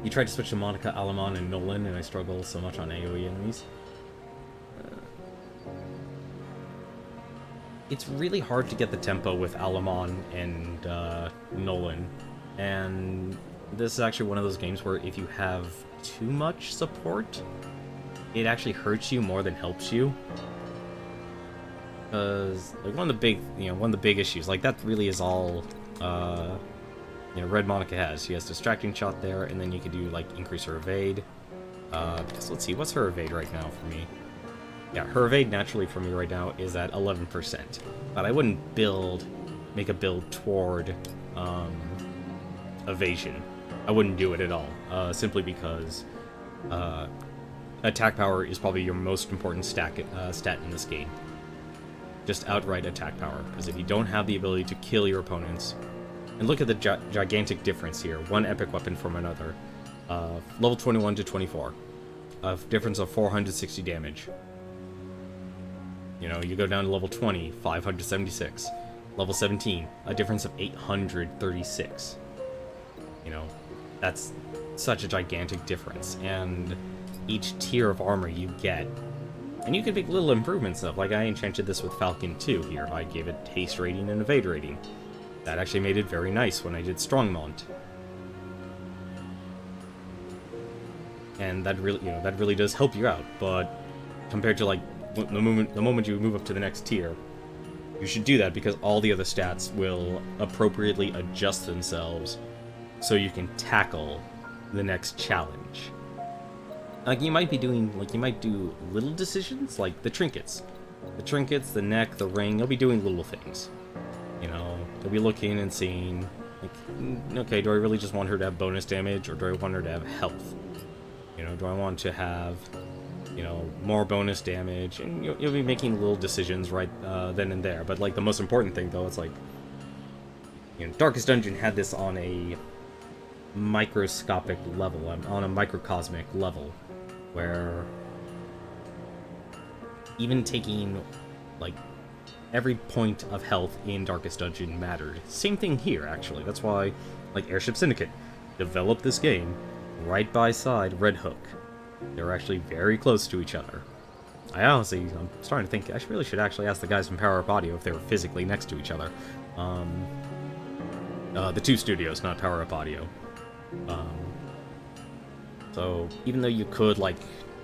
You tried to switch to Monica, Alamon, and Nolan, and I struggle so much on AoE enemies. it's really hard to get the tempo with Alamon and Nolan. And this is actually one of those games where if you have too much support, it actually hurts you more than helps you. Because like one of the big issues, like that really is all Red Monica has. She has distracting shot there, and then you can do like increase her evade. Because let's see, what's her evade right now for me? Yeah, her evade naturally for me right now is at 11%. But I wouldn't make a build toward evasion. I wouldn't do it at all, simply because attack power is probably your most important stat in this game. Just outright attack power, because if you don't have the ability to kill your opponents, and look at the gigantic difference here, one epic weapon from another, level 21 to 24, a difference of 460 damage. You know, you go down to level 20, 576. Level 17, a difference of 836. You know, that's such a gigantic difference. And each tier of armor you get, and you can make little improvements of, like I enchanted this with Falcon 2 here. I gave it haste rating and evade rating. That actually made it very nice when I did Strongmont. And that really does help you out, but compared to like the moment you move up to the next tier, you should do that because all the other stats will appropriately adjust themselves so you can tackle the next challenge. Like you might do little decisions like the trinkets, the neck, the ring. You'll be doing little things. You know, you'll be looking and seeing like, okay, do I really just want her to have bonus damage or do I want her to have health? You know, do I want to have, you know, more bonus damage? And you'll be making little decisions right then and there. But like the most important thing though, it's like, you know, Darkest Dungeon had this on a microscopic level, on a microcosmic level, where even taking like every point of health in Darkest Dungeon mattered. Same thing here, actually. That's why, like, Airship Syndicate developed this game right by side Red Hook. They were actually very close to each other. I'm starting to think I really should actually ask the guys from Power Up Audio if they were physically next to each other. The two studios, not Power Up Audio. So even though you could like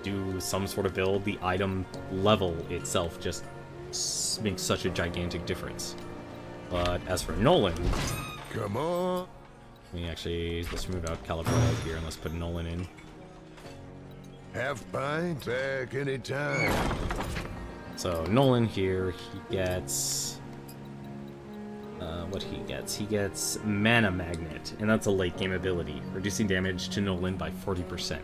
do some sort of build, the item level itself just makes such a gigantic difference. But as for Nolan, come on. Let's remove out Calibre here and let's put Nolan in. Have pint back anytime. So Nolan here, he gets what he gets. He gets Mana Magnet, and that's a late game ability, reducing damage to Nolan by 40%.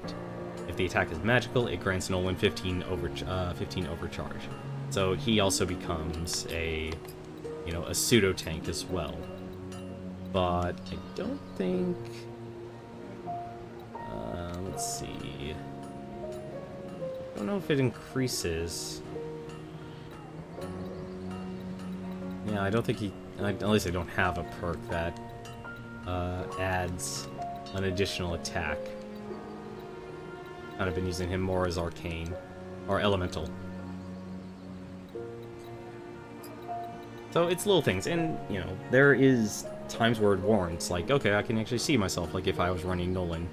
If the attack is magical, it grants Nolan 15 overcharge. So he also becomes a pseudo tank as well. But I don't think. Let's see. I don't know if it increases. Yeah, I don't think at least I don't have a perk that adds an additional attack. I've been using him more as arcane or elemental. So it's little things, and you know, there is times where it warrants, like, okay, I can actually see myself, like if I was running Nolan,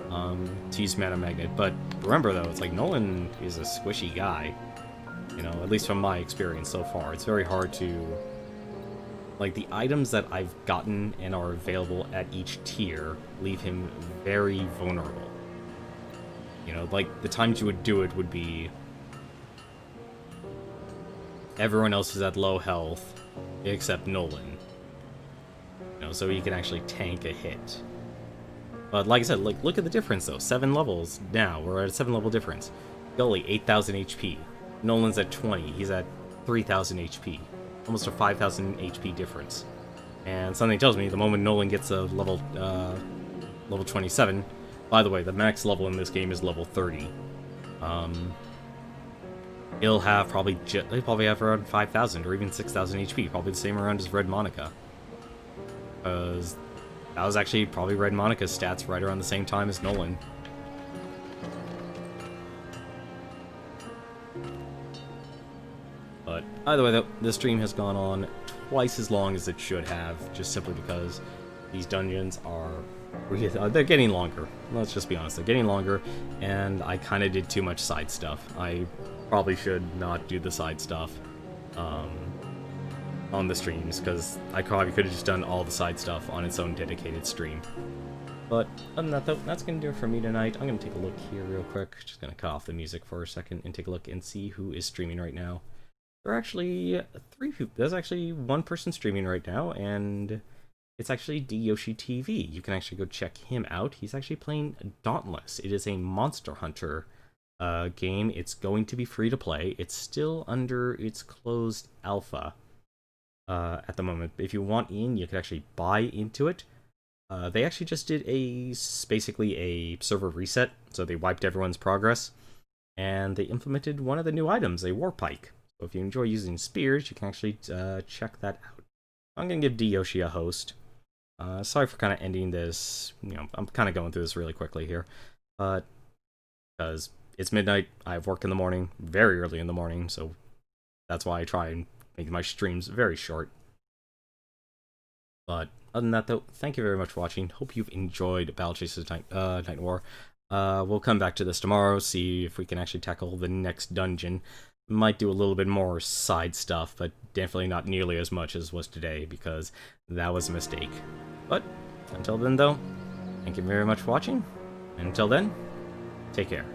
to use Mana Magnet. But remember though, it's like Nolan is a squishy guy, you know, at least from my experience so far. It's very hard to, like, the items that I've gotten and are available at each tier leave him very vulnerable. You know, like, the times you would do it would be everyone else is at low health except Nolan. You know, so he can actually tank a hit. But like I said, like, look at the difference though. 7 levels now. We're at a 7 level difference. Gully, 8,000 HP. Nolan's at 20. He's at 3,000 HP. Almost a 5,000 HP difference. And something tells me the moment Nolan gets a level 27. By the way, the max level in this game is level 30. He'll probably have around 5,000 or even 6,000 HP, probably the same around as Red Monica. Because that was actually probably Red Monica's stats right around the same time as Nolan. But But either way, though, this stream has gone on twice as long as it should have, just simply because these dungeons are... they're getting longer. Let's just be honest, they're getting longer, and I kind of did too much side stuff. I probably should not do the side stuff on the streams, because I probably could have just done all the side stuff on its own dedicated stream. But other than that, though, that's going to do it for me tonight. I'm going to take a look here real quick. Just going to cut off the music for a second and take a look and see who is streaming right now. There are actually 3 people. There's actually 1 person streaming right now, and it's actually DYoshi TV. You can actually go check him out. He's actually playing Dauntless. It is a Monster Hunter game. It's going to be free to play. It's still under its closed alpha at the moment. If you want in, you can actually buy into it. They actually just did basically a server reset, so they wiped everyone's progress, and they implemented one of the new items, a war pike. So if you enjoy using spears, you can actually check that out. I'm going to give DYoshi a host. Sorry for kind of ending this, I'm kind of going through this really quickly here, but because it's midnight, I have work in the morning, very early in the morning, so that's why I try and make my streams very short. But other than that, though, thank you very much for watching. Hope you've enjoyed Battle Chasers Nightwar. We'll come back to this tomorrow, see if we can actually tackle the next dungeon. Might do a little bit more side stuff, but definitely not nearly as much as was today, because that was a mistake. But until then, though, thank you very much for watching. And until then, take care.